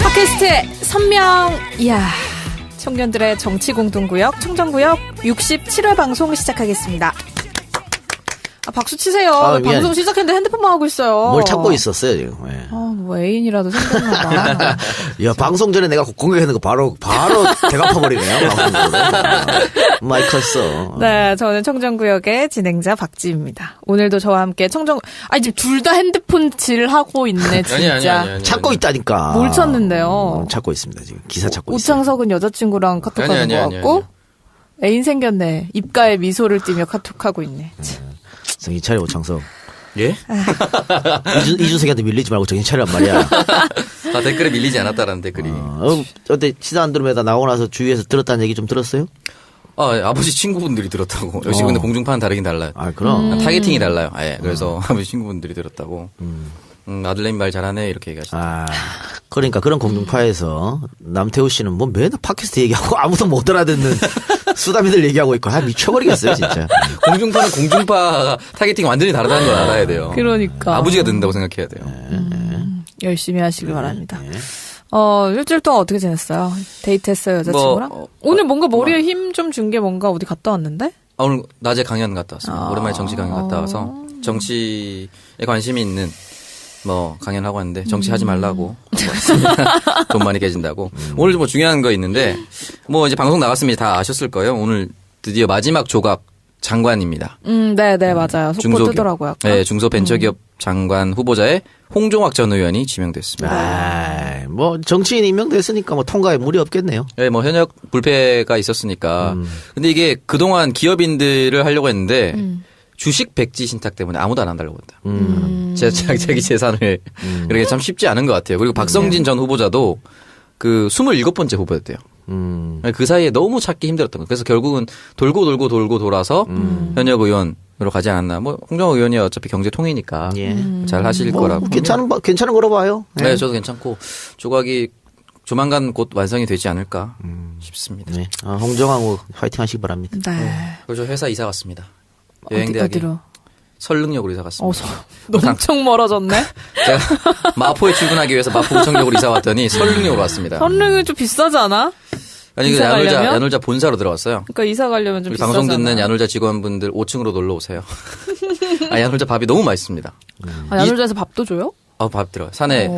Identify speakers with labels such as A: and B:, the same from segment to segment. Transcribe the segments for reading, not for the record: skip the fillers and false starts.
A: 팟캐스트의 선명. 이야, 청년들의 정치 공동구역 청정구역 67회 방송 시작하겠습니다. 박수 치세요. 방송 시작했는데 핸드폰만 하고 있어요.
B: 뭘 찾고 있었어요 지금. 네.
A: 뭐 애인이라도 생겼나봐.
B: 야, 방송 전에 내가 공격했는 거 바로 대갚아버리네요. 많이 컸어.
A: 네, 저는 청정구역의 진행자 박지입니다. 오늘도 저와 함께 지금 둘 다 핸드폰 질하고 있네 진짜.
C: 아니.
B: 찾고 있다니까.
A: 뭘 찾는데요?
B: 찾고 있습니다 지금. 기사 찾고 있어요.
A: 우창석은 여자친구랑 카톡하는 것 같고 애인 생겼네. 입가에 미소를 띠며 카톡하고 있네.
B: 정신 차려 오창석.
C: 예?
B: 이준석한테 밀리지 말고 정신 차리란 말이야.
C: 댓글에 밀리지 않았다라는 댓글이.
B: 어때 시사 안드로메다 나오고 나서 주위에서 들었다는 얘기 좀 들었어요?
C: 아버지 친구분들이 들었다고. 역시 근데 공중파는 다르긴 달라요.
B: 그럼.
C: 타겟팅이 달라요. 그래서 아버지 친구분들이 들었다고. 아들내미 말 잘하네 이렇게 얘기하시죠.
B: 그러니까 그런 공중파에서 남태우 씨는 뭐 맨날 팟캐스트 얘기하고 아무도 못 알아듣는 수다미들 얘기하고 있고 미쳐버리겠어요 진짜.
C: 공중파는 공중파 타겟팅이 완전히 다르다는 걸 알아야 돼요.
A: 그러니까
C: 아버지가 듣는다고 생각해야 돼요.
A: 열심히 하시길 바랍니다. 일주일 동안 어떻게 지냈어요? 데이트했어요 여자친구랑? 오늘 뭔가 머리에 힘 좀 준 게 뭔가 어디 갔다 왔는데?
C: 오늘 낮에 강연 갔다 왔습니다. 오랜만에 정치 강연 갔다 와서 정치에 관심이 있는 강연하고 왔는데 정치하지 말라고 돈 많이 깨진다고. 오늘 좀 중요한 거 있는데 이제 방송 나갔으면 다 아셨을 거예요. 오늘 드디어 마지막 조각 장관입니다.
A: 네, 맞아요. 속보 뜨더라고요.
C: 네, 중소벤처기업 장관 후보자에 홍종학 전 의원이 지명됐습니다.
B: 정치인 임명됐으니까 통과에 무리 없겠네요.
C: 네, 현역 불패가 있었으니까. 근데 이게 그동안 기업인들을 하려고 했는데 주식 백지 신탁 때문에 아무도 안 한다고 한다. 자기 재산을. 그러게 참 쉽지 않은 것 같아요. 그리고 박성진 전 후보자도 27번째 후보였대요. 그 사이에 너무 찾기 힘들었던 거예요. 그래서 결국은 돌고 돌아서 현역 의원으로 가지 않았나. 홍정호 의원이 어차피 경제통이니까 잘 하실 거라고.
B: 괜찮은 거로 봐요.
C: 네, 저도 괜찮고 조각이 조만간 곧 완성이 되지 않을까 싶습니다.
B: 네. 홍정호 화이팅 하시기 바랍니다.
A: 네.
C: 그리고 저 회사 이사 갔습니다. 여행대학에.
A: 어디로?
C: 설릉역으로 이사 갔습니다.
A: 엄청 멀어졌네.
C: 제가 마포에 출근하기 위해서 마포구청역으로 이사 왔더니 설릉역으로 왔습니다.
A: 설릉은 좀 비싸지 않아?
C: 아니, 그 야놀자 본사로 들어왔어요.
A: 그러니까 이사 가려면 좀 비싸잖아.
C: 방송 듣는 야놀자 직원분들 5층으로 놀러 오세요. 야놀자 밥이 너무 맛있습니다.
A: 야놀자에서 밥도 줘요?
C: 밥 들어요. 산에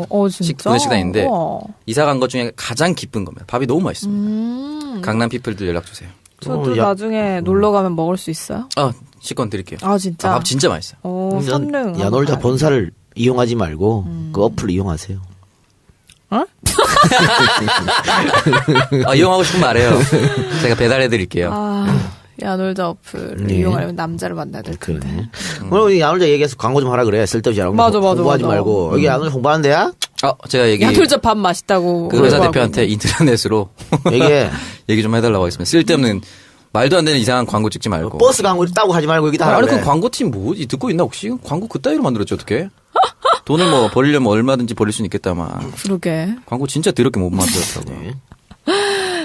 C: 식당인데 이사 간 것 중에 가장 기쁜 겁니다. 밥이 너무 맛있습니다. 강남 피플들 연락 주세요.
A: 저도 나중에 놀러 가면 먹을 수 있어요?
C: 식권 드릴게요.
A: 진짜?
C: 밥 진짜 맛있어요.
A: 설릉.
B: 야놀자 본사를 이용하지 말고 그 어플 이용하세요.
C: 이용하고 싶으면 말해요. 제가 배달해 드릴게요.
A: 야놀자 어플을 이용하려면 남자를 만나야 될 텐데.
B: 오늘 야놀자 얘기해서 광고 좀 하라 그래. 쓸데없이 홍보하지 말고. 여기 야놀자 홍보하는 데야?
C: 제가
A: 야놀자 밥 맛있다고.
C: 그 회사 대표한테 인터넷으로 얘기 좀 해달라고 하겠습니다. 쓸데없는 말도 안 되는 이상한 광고 찍지 말고.
B: 버스 광고 따고 하지 말고 여기다 하라 그래.
C: 그 광고팀 뭐지? 듣고 있나 혹시? 광고 그따위로 만들었지 어떻게? 돈을 벌리려면 얼마든지 벌릴 수는 있겠다만.
A: 그러게.
C: 광고 진짜 더럽게 못 만들었다고.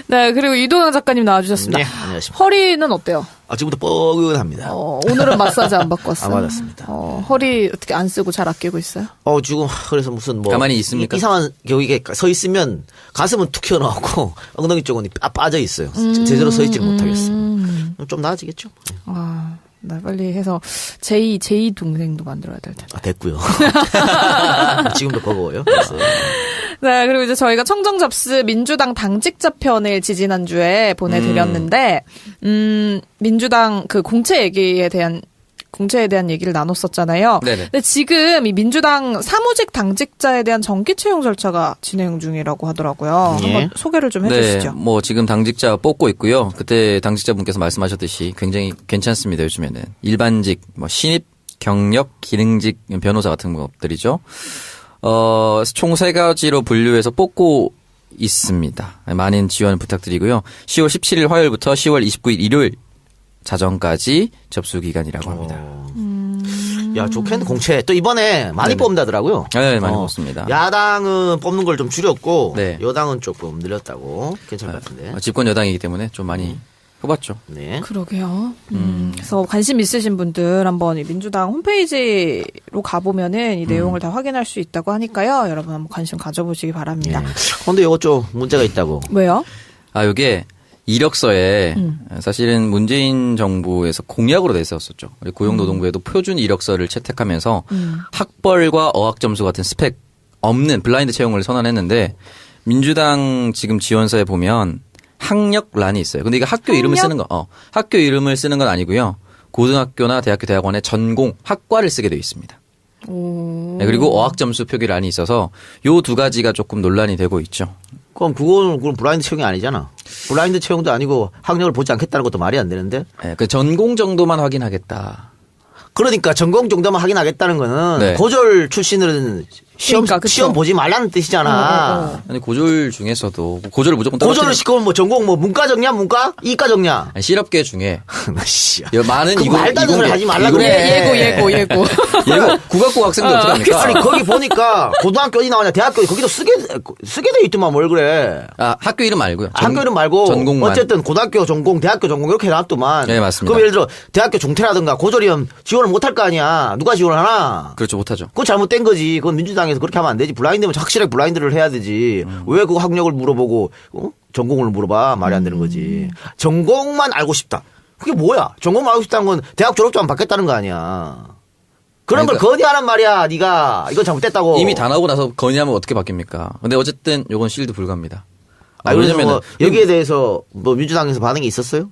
A: 네, 그리고 이동영 작가님 나와주셨습니다.
B: 네, 안녕하십니까.
A: 허리는 어때요?
B: 지금부터 뻐근합니다.
A: 오늘은 마사지 안 받고 왔어요?
B: 맞았습니다.
A: 허리 어떻게 안 쓰고 잘 아끼고 있어요?
B: 지금 그래서 무슨
C: 가만히 있습니까?
B: 이상한 이게 서 있으면 가슴은 툭 튀어나오고 엉덩이 쪽은 빠져 있어요. 제대로 서 있지를 못하겠어요. 좀 나아지겠죠.
A: 나 빨리 해서 제2 동생도 만들어야 될 텐데.
B: 됐고요. 지금도 버거워요.
A: 네, 그리고 이제 저희가 청정잡스 민주당 당직자 편을 지지난주에 보내드렸는데, 민주당 공채에 대한 얘기를 나눴었잖아요.
C: 네네.
A: 근데 지금 이 민주당 사무직 당직자에 대한 정기 채용 절차가 진행 중이라고 하더라고요. 한번 소개를 좀 해주시죠.
C: 네, 지금 당직자 뽑고 있고요. 그때 당직자분께서 말씀하셨듯이 굉장히 괜찮습니다. 요즘에는 일반직, 신입, 경력, 기능직 변호사 같은 것들이죠. 총 3가지로 분류해서 뽑고 있습니다. 많은 지원 부탁드리고요. 10월 17일 화요일부터 10월 29일 일요일 자정까지 접수 기간이라고 합니다.
B: 야, 좋겠네, 공채. 또 이번에 많이 뽑는다더라고요.
C: 네, 많이 뽑습니다.
B: 야당은 뽑는 걸 좀 줄였고,
C: 네.
B: 여당은 조금 늘렸다고. 괜찮을 것 같은데.
C: 집권 여당이기 때문에 좀 많이 뽑았죠.
B: 네.
A: 그러게요. 그래서 관심 있으신 분들 한번 이 민주당 홈페이지로 가보면은 이 내용을 다 확인할 수 있다고 하니까요. 여러분 한번 관심 가져보시기 바랍니다.
B: 네. 근데 이거 좀 문제가 있다고.
A: 왜요?
C: 이게 이력서에 사실은 문재인 정부에서 공약으로 내세웠었죠. 우리 고용노동부에도 표준 이력서를 채택하면서 학벌과 어학 점수 같은 스펙 없는 블라인드 채용을 선언했는데 민주당 지금 지원서에 보면 학력란이 있어요. 근데 이게 학교 이름을 쓰는 거, 학교 이름을 쓰는 건 아니고요. 고등학교나 대학교, 대학원의 전공, 학과를 쓰게 되어 있습니다. 네, 그리고 어학 점수 표기란이 있어서 요 두 가지가 조금 논란이 되고 있죠.
B: 그럼 그건 블라인드 채용이 아니잖아. 블라인드 채용도 아니고 학력을 보지 않겠다는 것도 말이 안 되는데.
C: 네, 그 전공 정도만 확인하겠다.
B: 그러니까 전공 정도만 확인하겠다는 거는
C: 네.
B: 고졸 출신은 시험
A: 그러니까,
B: 시험 보지 말라는 뜻이잖아.
C: 아니 고졸 중에서도 고졸을 무조건
B: 고졸을 시키면 뭐 전공 뭐 문과 적냐 문과 이과 적냐.
C: 아니, 실업계 중에
B: 씨.
C: 많은
B: 그 말도 안 되는 소리 하지 말라고 그래.
A: 예고.
C: 국악고 학생들 어떻게 합니까?
B: 아니 거기 보니까 고등학교 어디 나오냐 대학교 거기도 쓰게 돼 있더만 뭘 그래.
C: 학교 이름 말고요.
B: 학교 이름 말고
C: 전공만.
B: 어쨌든 고등학교 전공 대학교 전공 이렇게 해놨더만.
C: 네 맞습니다.
B: 그럼 예를 들어 대학교 중퇴라든가 고졸이면 지원을 못할 거 아니야. 누가 지원을 하나.
C: 그렇죠 못하죠.
B: 그건 잘못된 거지. 그건 민주당에서 그렇게 하면 안 되지. 블라인드면 확실하게 블라인드를 해야 되지. 왜 그 학력을 물어보고 전공을 물어봐. 말이 안 되는 거지. 전공만 알고 싶다. 그게 뭐야? 전공만 알고 싶다는 건 대학 졸업장만 받겠다는 거 아니야. 그런 걸 건의하란 말이야. 네가 이건 잘못됐다고.
C: 이미 다 나오고 나서 건의하면 어떻게 바뀝니까? 근데 어쨌든 요건 실드 불가입니다.
B: 왜냐면 뭐 여기에 대해서 뭐 민주당에서 반응이 있었어요?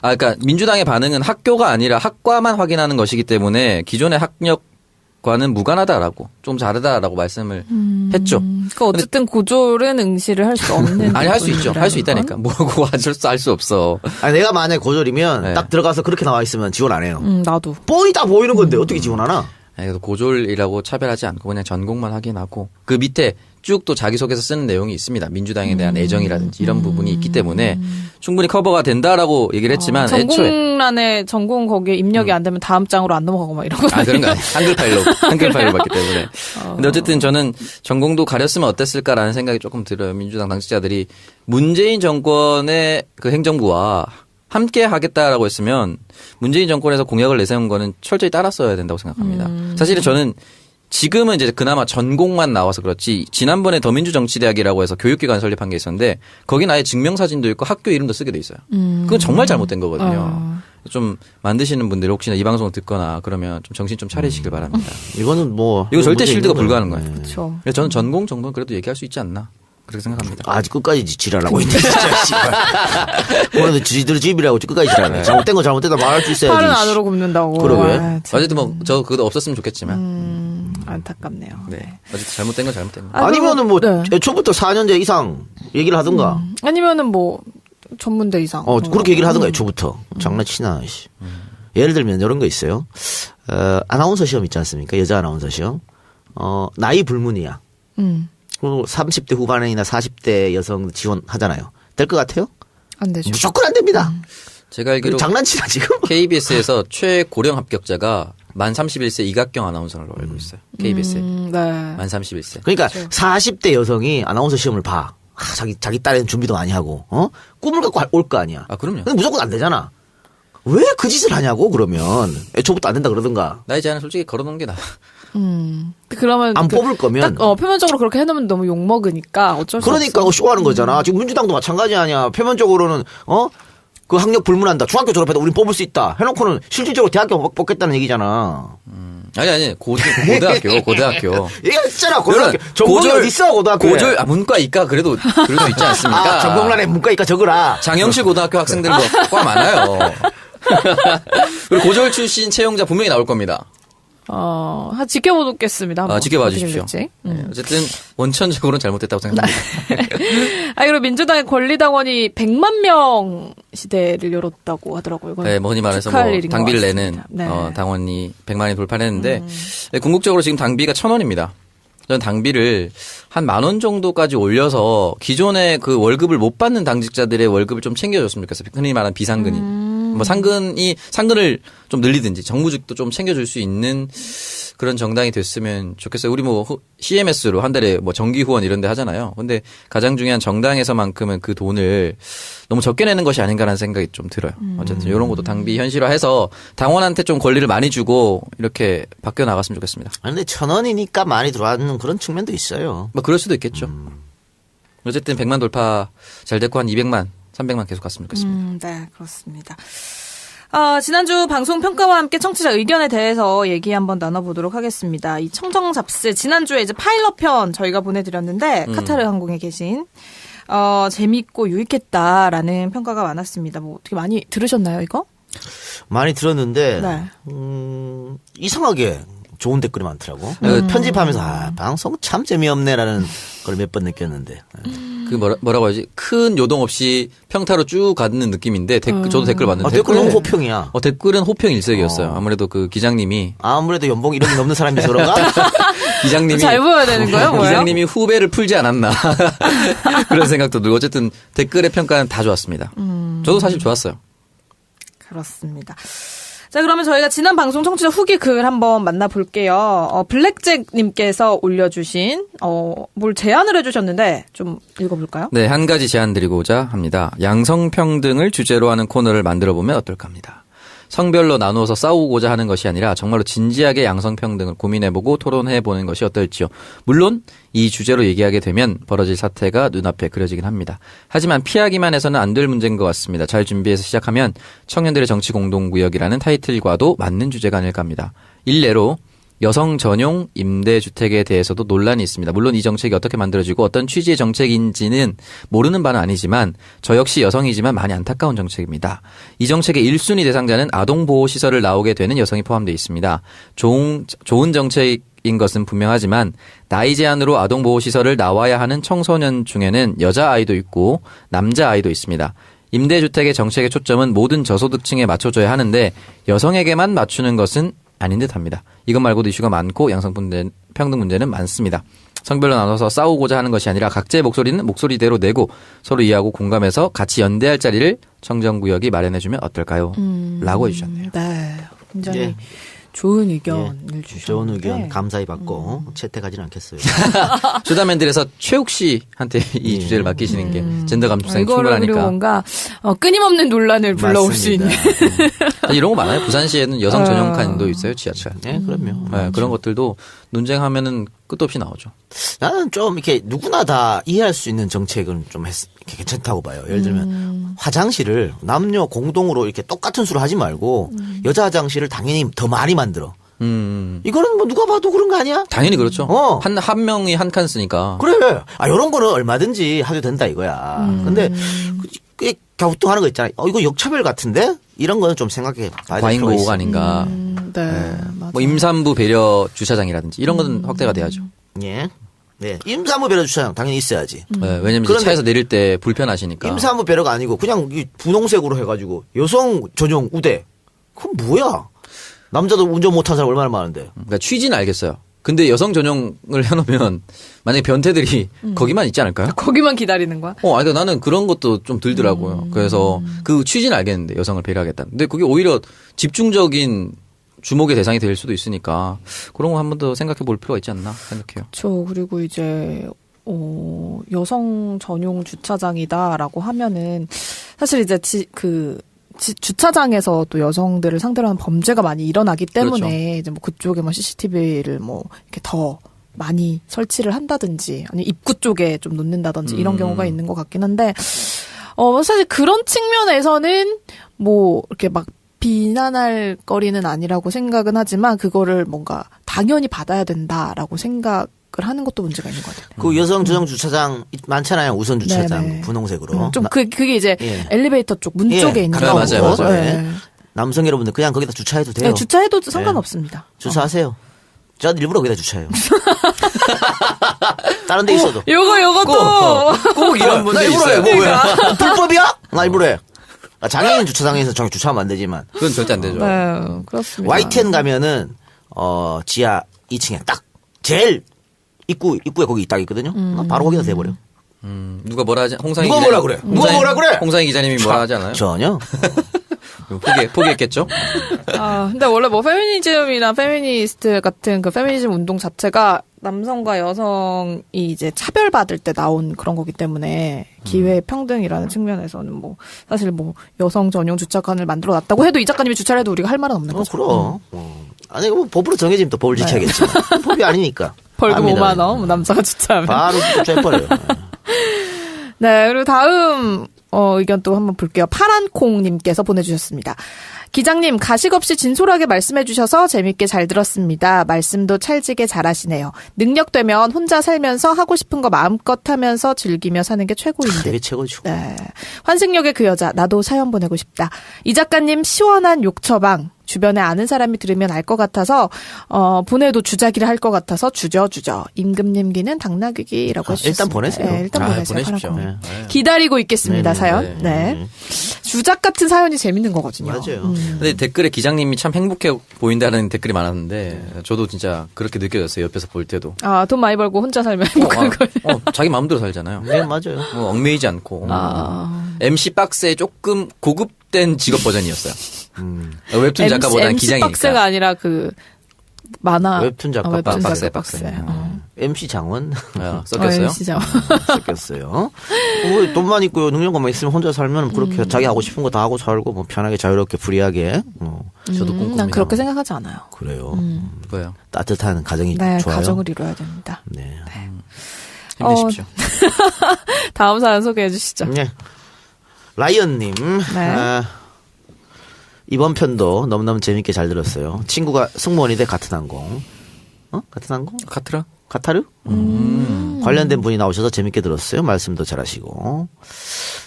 C: 그러니까 민주당의 반응은 학교가 아니라 학과만 확인하는 것이기 때문에 기존의 학력과는 무관하다라고 좀 다르다라고 말씀을 했죠.
A: 그러니까 어쨌든 고졸은 응시를 할 수 없는.
C: 아니 할 수 있죠. 할 수 있다니까. 뭐고 할 수 없어.
B: 아니 내가 만약에 고졸이면
C: 네.
B: 딱 들어가서 그렇게 나와 있으면 지원 안 해요.
A: 나도.
B: 뻔히 다 보이는 건데 어떻게 지원하나?
C: 그래서 고졸이라고 차별하지 않고 그냥 전공만 확인하고 그 밑에 쭉 또 자기소개서 쓰는 내용이 있습니다. 민주당에 대한 애정이라든지 이런 부분이 있기 때문에 충분히 커버가 된다라고 얘기를 했지만 애초에
A: 전공란에 전공 거기에 입력이 안 되면 다음 장으로 안 넘어가고 막 이런 거.
C: 그런 거 아니에요. 한글파일로 봤기 때문에. 근데 어쨌든 저는 전공도 가렸으면 어땠을까라는 생각이 조금 들어요. 민주당 당직자들이 문재인 정권의 그 행정부와 함께 하겠다라고 했으면 문재인 정권에서 공약을 내세운 거는 철저히 따랐어야 된다고 생각합니다. 사실은 저는 지금은 이제 그나마 전공만 나와서 그렇지 지난번에 더민주정치대학이라고 해서 교육기관 설립한 게 있었는데 거긴 아예 증명사진도 있고 학교 이름도 쓰게 돼 있어요. 그건 정말 잘못된 거거든요. 좀 만드시는 분들이 혹시나 이 방송을 듣거나 그러면 좀 정신 좀 차리시길 바랍니다.
B: 이거는 뭐
C: 이거 절대 실드가 불가하는 거예요.
A: 그렇죠.
C: 그래서 저는 전공 정도는 그래도 얘기할 수 있지 않나 그렇게 생각합니다.
B: 아직 끝까지 지랄하고 있네 진짜 씨발. 오늘도 지들 집이라고 끝까지 지랄해. 잘못된 거 잘못됐다 말할 수 있어야지.
A: 팔은 안으로 굽는다고.
B: 그러게.
C: 어쨌든 뭐 저 그거 없었으면 좋겠지만.
A: 안타깝네요.
C: 네. 어쨌든 잘못된 건 잘못된 거.
B: 아니면은 뭐
A: 네.
B: 애초부터 4년제 이상 얘기를 하든가.
A: 아니면은 뭐 전문대 이상.
B: 그렇게 얘기를 하든가 애초부터. 장난치나. 씨. 예를 들면 이런 거 있어요. 아나운서 시험 있지 않습니까? 여자 아나운서 시험. 나이 불문이야. 30대 후반이나 40대 여성 지원하잖아요. 될 것 같아요?
A: 안 되죠.
B: 무조건 안 됩니다.
C: 제가 알기로
B: 장난치나 지금?
C: KBS에서 최고령 합격자가 만 31세 이각경 아나운서로 알고 있어요. KBS에.
A: 네.
C: 만 31세.
B: 그러니까 40대 여성이 아나운서 시험을 봐. 자기 딸은 준비도 많이 하고, 꿈을 갖고 올 거 아니야.
C: 그럼요.
B: 근데 무조건 안 되잖아. 왜 그 짓을 하냐고, 그러면. 애초부터 안 된다 그러든가.
C: 나이 제한은 솔직히 걸어놓은 게 나아.
A: 그러면
B: 안 뽑을 거면.
A: 딱, 표면적으로 그렇게 해놓으면 너무 욕먹으니까 어쩔 수
B: 그러니까
A: 없어.
B: 쇼하는 거잖아. 지금 민주당도 마찬가지 아니야. 표면적으로는, 그 학력 불문한다. 중학교 졸업해도 우린 뽑을 수 있다. 해놓고는 실질적으로 대학교 뽑겠다는 얘기잖아.
C: 아니, 고등학교.
B: 얘기했잖아, 고등학교. 전공이 어디 있어, 고등학교.
C: 문과, 이과, 그래도, 그럴 수 있지 않습니까?
B: 전공란에 문과, 이과 적으라.
C: 장영실 고등학교 학생들 과 많아요. 그리고 고졸 출신 채용자 분명히 나올 겁니다.
A: 지켜보겠습니다.
C: 지켜봐 주십시오. 네, 어쨌든 원천적으로는 잘못됐다고 생각합니다.
A: 그리고 민주당의 권리당원이 100만 명 시대를 열었다고 하더라고요.
C: 네, 뭐니 말해서 당비를 내는 당원이 100만이 돌파했는데 궁극적으로 지금 당비가 1,000원입니다. 저는 당비를 한 10,000원 정도까지 올려서 기존에 그 월급을 못 받는 당직자들의 월급을 좀 챙겨줬으면 좋겠어요. 흔히 말하는 비상근인. 뭐 상근을 좀 늘리든지 정무직도 좀 챙겨줄 수 있는 그런 정당이 됐으면 좋겠어요. 우리 뭐 CMS로 한 달에 뭐 정기 후원 이런 데 하잖아요. 근데 가장 중요한 정당에서만큼은 그 돈을 너무 적게 내는 것이 아닌가라는 생각이 좀 들어요. 어쨌든 이런 것도 당비 현실화해서 당원한테 좀 권리를 많이 주고 이렇게 바뀌어 나갔으면 좋겠습니다.
B: 아니, 근데 1,000원이니까 많이 들어가는 그런 측면도 있어요.
C: 뭐 그럴 수도 있겠죠. 어쨌든 100만 돌파 잘 됐고 한 200만, 300만 계속 갔으면 좋겠습니다.
A: 네, 그렇습니다. 지난주 방송 평가와 함께 청취자 의견에 대해서 얘기 한번 나눠보도록 하겠습니다. 이 청정 잡스 지난주에 이제 파일럿 편 저희가 보내드렸는데 카타르 항공에 계신 재밌고 유익했다라는 평가가 많았습니다. 뭐 어떻게 많이 들으셨나요, 이거?
B: 많이 들었는데
A: 네.
B: 이상하게 좋은 댓글이 많더라고. 편집하면서 방송 참 재미없네라는 걸 몇 번 느꼈는데.
C: 그 뭐라고 하지? 큰 요동 없이 평타로 쭉 가는 느낌인데 저도 댓글 봤는데
B: 댓글 너무 호평이야.
C: 댓글은 호평 일색이었어요. 아무래도 그 기장님이
B: 아무래도 연봉 1억이 넘는 사람이 그런가?
C: 기장님이
A: 잘 보여야 되는 거예요, 뭐예요?
C: 기장님이 후배를 풀지 않았나 그런 생각도 들고 어쨌든 댓글의 평가는 다 좋았습니다. 저도 사실 좋았어요.
A: 그렇습니다. 자, 그러면 저희가 지난 방송 청취자 후기 글 한번 만나볼게요. 블랙잭님께서 올려주신, 뭘 제안을 해주셨는데, 좀 읽어볼까요?
C: 네, 한 가지 제안 드리고자 합니다. 양성평등을 주제로 하는 코너를 만들어보면 어떨까 합니다. 성별로 나누어서 싸우고자 하는 것이 아니라 정말로 진지하게 양성평등을 고민해보고 토론해보는 것이 어떨지요. 물론 이 주제로 얘기하게 되면 벌어질 사태가 눈앞에 그려지긴 합니다. 하지만 피하기만 해서는 안 될 문제인 것 같습니다. 잘 준비해서 시작하면 청년들의 정치 공동구역이라는 타이틀과도 맞는 주제가 아닐까 합니다. 일례로 여성 전용 임대주택에 대해서도 논란이 있습니다. 물론 이 정책이 어떻게 만들어지고 어떤 취지의 정책인지는 모르는 바는 아니지만 저 역시 여성이지만 많이 안타까운 정책입니다. 이 정책의 1순위 대상자는 아동보호시설을 나오게 되는 여성이 포함되어 있습니다. 좋은 정책인 것은 분명하지만 나이 제한으로 아동보호시설을 나와야 하는 청소년 중에는 여자아이도 있고 남자아이도 있습니다. 임대주택의 정책의 초점은 모든 저소득층에 맞춰줘야 하는데 여성에게만 맞추는 것은 아닌 듯합니다. 이것 말고도 이슈가 많고 양성평등 문제는 많습니다. 성별로 나눠서 싸우고자 하는 것이 아니라 각자의 목소리는 목소리대로 내고 서로 이해하고 공감해서 같이 연대할 자리를 청정구역이 마련해주면 어떨까요? 라고 해주셨네요.
A: 네, 굉장히 좋은 의견을 주셨는데.
B: 좋은 의견 감사히 받고 채택하지는 않겠어요.
C: 수다맨들에서 최욱 씨한테 이 주제를 맡기시는 게 젠더 감수성이 충분하니까.
A: 그리고 뭔가 끊임없는 논란을 불러올 수 있는.
C: 이런 거 많아요. 부산시에는 여성 전용 칸도 있어요. 지하철.
B: 네, 그럼요.
C: 네, 그런 것들도 논쟁하면은 끝도 없이 나오죠.
B: 나는 좀 이렇게 누구나 다 이해할 수 있는 정책은 좀 이렇게 괜찮다고 봐요. 예를 들면 화장실을 남녀 공동으로 이렇게 똑같은 수로 하지 말고 여자 화장실을 당연히 더 많이 만들어. 이거는 뭐 누가 봐도 그런 거 아니야?
C: 당연히 그렇죠. 한 명이 한 칸 쓰니까.
B: 그래. 요런 거는 얼마든지 하도 된다 이거야. 근데 꽤 갸우뚱하는 거 있잖아요. 이거 역차별 같은데? 이런 거는 좀 생각해 봐야 될 필요가 있어.
C: 과잉보호가 아닌가.
A: 네, 맞아요.
C: 뭐 임산부 배려 주차장이라든지 이런 거는 확대가 돼야죠.
B: 예. 네. 임산부 배려 주차장 당연히 있어야지.
C: 네, 왜냐면 이제 차에서 내릴 때 불편하시니까.
B: 임산부 배려가 아니고 그냥 분홍색으로 해가지고 여성 전용 우대. 그건 뭐야? 남자도 운전 못한 사람 얼마나 많은데.
C: 그러니까 취지는 알겠어요. 근데 여성 전용을 해놓으면 만약에 변태들이 거기만 있지 않을까요?
A: 거기만 기다리는 거야?
C: 그러니까 나는 그런 것도 좀 들더라고요. 그래서 그 취지는 알겠는데 여성을 배려하겠다. 근데 그게 오히려 집중적인 주목의 대상이 될 수도 있으니까 그런 거 한 번 더 생각해 볼 필요가 있지 않나 생각해요.
A: 그렇죠. 그리고 이제 여성 전용 주차장이다라고 하면은 사실 이제 주차장에서 또 여성들을 상대로 하는 범죄가 많이 일어나기 때문에
C: 그렇죠.
A: 이제 뭐 그쪽에 뭐 CCTV를 뭐 이렇게 더 많이 설치를 한다든지 아니 입구 쪽에 좀 놓는다든지 이런 경우가 있는 것 같긴 한데 사실 그런 측면에서는 뭐 이렇게 막 비난할 거리는 아니라고 생각은 하지만 그거를 뭔가 당연히 받아야 된다라고 생각을 하는 것도 문제가 있는 것 같아요.
B: 그 여성 전용 주차장 많잖아요. 우선 주차장
A: 네네.
B: 분홍색으로.
A: 좀 그게 이제 엘리베이터 쪽 문 쪽에 있는
C: 거. 맞아요.
A: 네.
B: 남성 여러분들 그냥 거기다 주차해도 돼요.
A: 네, 주차해도 상관없습니다.
B: 주차하세요. 저도 일부러 거기다 주차해요. 다른 데 있어도.
A: 요것도
C: 꼭 이런 분들이 있어요.
B: 뭐 왜? 불법이야? 나 일부러 해. 장애인 주차장에서 저기 주차하면 안 되지만.
C: 그건 절대 안 되죠.
A: 네, 그렇습니다.
B: YTN 가면은 지하 2층에 딱 제일 입구에 거기 딱 있거든요. 바로 거기다 대버려.
C: 누가 뭐라 하지?
B: 누가 뭐라 그래?
C: 홍상희 기자님이 뭐라 하지 않아요?
B: 전혀.
C: 포기했겠죠?
A: 근데 원래 뭐 페미니즘이나 페미니스트 같은 그 페미니즘 운동 자체가 남성과 여성이 이제 차별받을 때 나온 그런 거기 때문에 기회 평등이라는 측면에서는 뭐 사실 뭐 여성 전용 주차장을 만들어 놨다고 해도 이 작가님이 주차를 해도 우리가 할 말은 없는 거죠.
B: 그럼. 아니 뭐 법으로 정해지면 또 법을 지켜야겠지. 법이 아니니까.
A: 벌금 5만 원, 남자가 주차하면.
B: 바로 주차해버려요.
A: 네, 그리고 다음 의견 또 한번 볼게요. 파란콩님께서 보내주셨습니다. 기장님, 가식 없이 진솔하게 말씀해 주셔서 재밌게 잘 들었습니다. 말씀도 찰지게 잘하시네요. 능력되면 혼자 살면서 하고 싶은 거 마음껏 하면서 즐기며 사는 게 최고인 듯.
B: 그게 최고죠.
A: 네. 환승역의 그 여자, 나도 사연 보내고 싶다. 이 작가님 시원한 욕처방. 주변에 아는 사람이 들으면 알 것 같아서 보내도 주자기를 할 것 같아서 주저. 임금님기는 당나귀기라고 해주셨습니다.
B: 일단 보내세요.
A: 네, 일단 보내세요.
C: 보내십시오.
A: 네. 기다리고 있겠습니다. 사연. 네. 주작 같은 사연이 재밌는 거거든요.
B: 맞아요.
C: 근데 댓글에 기장님이 참 행복해 보인다는 댓글이 많았는데 저도 진짜 그렇게 느껴졌어요. 옆에서 볼 때도.
A: 돈 많이 벌고 혼자 살면 행복한 거예요.
C: 자기 마음대로 살잖아요.
B: 네, 맞아요.
C: 얽매이지 않고. MC 박스의 조금 고급된 직업 버전이었어요. 웹툰 작가보다는 기장이니까.
A: MC 박스가 아니라 그 만화
B: 웹툰 작가
A: 웹툰
C: 박스.
A: 작가 박스.
B: MC 장원
C: 섞였어요?
A: MC 장원.
B: 섞였어요. 뭐 돈만 있고 능력만 있으면 혼자 살면 그렇게 자기 하고 싶은 거 다 하고 살고 뭐 편하게 자유롭게 프리하게.
C: 저도 꿈꿉니다.
A: 난 그렇게 생각하지 않아요.
B: 그래요.
C: 뭐요?
B: 따뜻한 가정이
A: 네,
B: 좋아요.
A: 가정을 이뤄야 됩니다.
B: 네.
C: 힘내십시오.
A: 다음 사연 소개해 주시죠.
B: 네. 라이언님.
A: 네.
B: 이번 편도 너무너무 재밌게 잘 들었어요. 친구가 승무원인데 같은 항공. 같은 항공?
C: 카트라?
B: 카타르? 관련된 분이 나오셔서 재밌게 들었어요. 말씀도 잘하시고.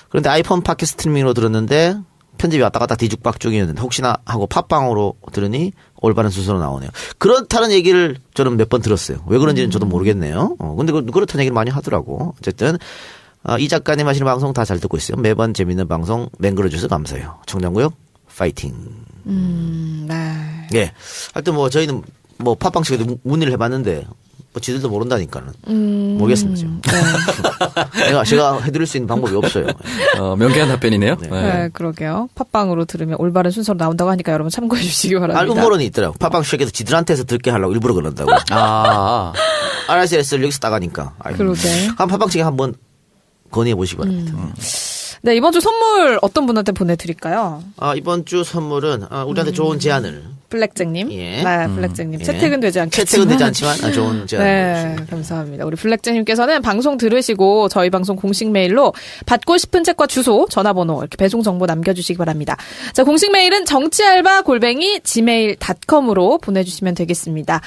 B: 그런데 아이폰 팟캐스트 스트리밍으로 들었는데 편집이 왔다 갔다 뒤죽박죽이었는데 혹시나 하고 팟빵으로 들으니 올바른 순서로 나오네요. 그렇다는 얘기를 저는 몇 번 들었어요. 왜 그런지는 저도 모르겠네요. 근데 그렇다는 얘기를 많이 하더라고. 어쨌든 이 작가님 하시는 방송 다 잘 듣고 있어요. 매번 재밌는 방송 맹글어주셔서 감사해요. 청량구역 파이팅.
A: 네.
B: 예. 하여튼 뭐 저희는 뭐 팟빵 측에도 문의를 해봤는데 뭐 지들도 모른다니까는 모르겠습니다. 지금.
A: 네.
B: 제가 해드릴 수 있는 방법이 없어요.
C: 명쾌한 답변이네요.
A: 네, 그러게요. 팟빵으로 들으면 올바른 순서로 나온다고 하니까 여러분 참고해 주시기 바랍니다.
B: 알고 모르니 있더라고. 팟빵 측에서 지들한테서 듣게 하려고 일부러 그런다고. RSS를 여기서 따가니까.
A: 그러게.
B: 한 팟빵 측에 한번 건의해 보시기 바랍니다.
A: 네, 이번 주 선물 어떤 분한테 보내드릴까요?
B: 이번 주 선물은 우리한테 좋은 제안을.
A: 블랙잭님.
B: 예.
A: 네, 블랙잭님.
B: 예.
A: 채택은 되지 않겠지만.
B: 채택은 되지 않지만 좋은 제안.
A: 네, 감사합니다. 우리 블랙잭님께서는 방송 들으시고 저희 방송 공식 메일로 받고 싶은 책과 주소, 전화번호 이렇게 배송 정보 남겨주시기 바랍니다. 자, 공식 메일은 정치알바@gmail.com으로 보내주시면 되겠습니다.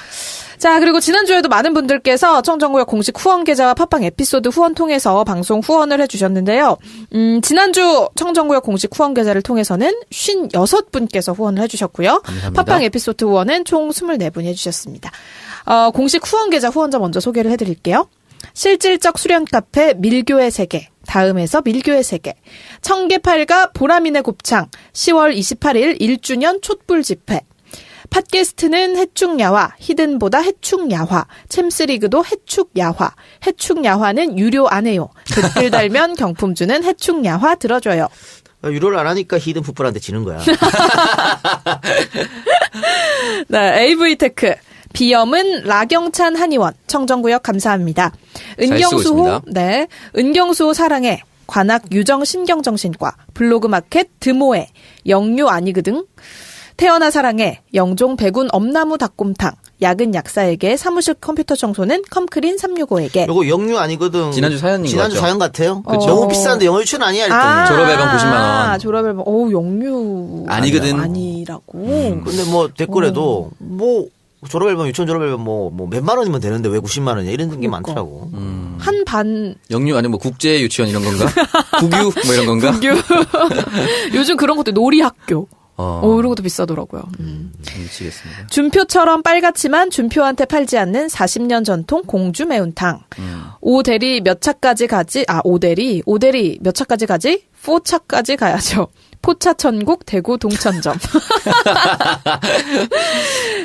A: 자, 그리고 지난주에도 많은 분들께서 청정구역 공식 후원 계좌와 팟빵 에피소드 후원 통해서 방송 후원을 해주셨는데요. 지난주 청정구역 공식 후원 계좌를 통해서는 56분께서 후원을 해주셨고요.
C: 감사합니다.
A: 팟빵 에피소드 후원은 총 24분이 해주셨습니다. 공식 후원 계좌 후원자 먼저 소개를 해드릴게요. 실질적 수련 카페 밀교의 세계, 다음에서 밀교의 세계, 청계팔가 보라민의 곱창, 10월 28일 1주년 촛불 집회, 팟캐스트는 해축야화, 히든보다 해축야화, 챔스리그도 해축야화, 해축야화는 유료 안 해요. 댓글 달면 경품 주는 해축야화 들어줘요.
B: 유료를 안 하니까 히든 풋볼한테 지는 거야.
A: 네, AV테크. 비염은 라경찬 한의원, 청정구역 감사합니다. 은경수호, 네, 은경수호 사랑해, 관악 유정 신경정신과, 블로그 마켓 드모에, 영유 아니그등, 태어나 사랑해, 영종 백운 엄나무 닭곰탕, 약은 약사에게, 사무실 컴퓨터 청소는 컴크린 365에게.
B: 요거 영유 아니거든.
C: 지난주 사연인 것 같죠?
B: 사연 같아요. 너무 비싼데 영어 유치는 아니야 일단.
C: 졸업앨범 90만 원.
A: 졸업앨범. 영유
C: 아니거든.
A: 아니라고.
B: 근데 뭐 댓글에도 뭐 졸업앨범 유치원 졸업앨범 뭐 몇만 원이면 되는데 왜 90만 원이야 이런 게 많더라고.
A: 한 반.
C: 영유 아니 뭐 국제 유치원 이런 건가? 국유 뭐 이런 건가?
A: 국유. 요즘 그런 것도 놀이학교. 이런 것도 비싸더라고요.
C: 미치겠습니다.
A: 준표처럼 빨갛지만 준표한테 팔지 않는 40년 전통 공주 매운탕. 5대리 몇 차까지 가지? 5대리 몇 차까지 가지? 4차까지 가야죠. 포차천국 대구 동천점.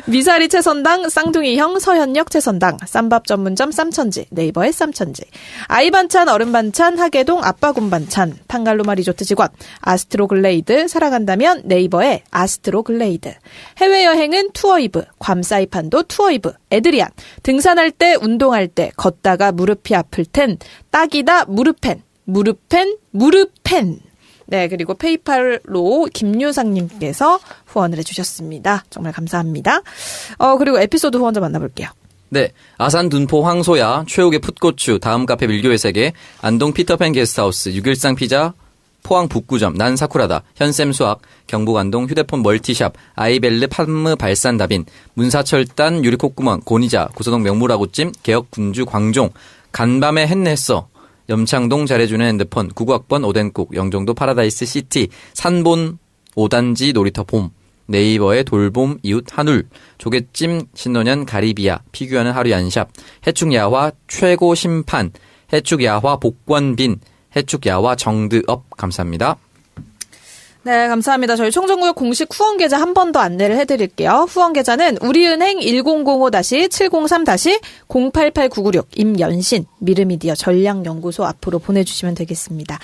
A: 미사리 채선당 쌍둥이형 서현역 채선당 쌈밥 전문점 쌈천지 네이버의 쌈천지 아이 반찬 어른 반찬 하계동 아빠군 반찬 판갈로마 리조트 직원 아스트로 글레이드 사랑한다면 네이버의 아스트로 글레이드 해외여행은 투어이브 괌 사이판도 투어이브 에드리안 등산할 때 운동할 때 걷다가 무릎이 아플 텐 딱이다 무릎펜 무릎펜 네, 그리고 페이팔로 김유상님께서 후원을 해주셨습니다. 정말 감사합니다. 그리고 에피소드 후원자 만나볼게요.
C: 네, 아산 둔포 황소야, 최욱의 풋고추, 다음 카페 밀교의 세계, 안동 피터팬 게스트하우스, 613 피자, 포항 북구점, 난 사쿠라다, 현쌤 수학, 경북 안동 휴대폰 멀티샵, 아이벨르 판무 발산다빈, 문사철단 유리콧구멍, 고니자, 고서동 명물아구찜, 개혁 군주 광종, 간밤에 햇냈어, 염창동 잘해주는 핸드폰, 구구학번 오덴국, 영종도 파라다이스 시티, 산본 5단지 놀이터 봄, 네이버의 돌봄 이웃 한울, 조개찜 신노년 가리비아, 피규어는 하루 얀샵, 해축야화 최고 심판, 해축야화 복권빈, 해축야화 정드업 감사합니다.
A: 네, 감사합니다. 저희 청정구역 공식 후원 계좌 한 번 더 안내를 해드릴게요. 후원 계좌는 우리은행 1005-703-088996 임연신 미르미디어 전략연구소 앞으로 보내주시면 되겠습니다.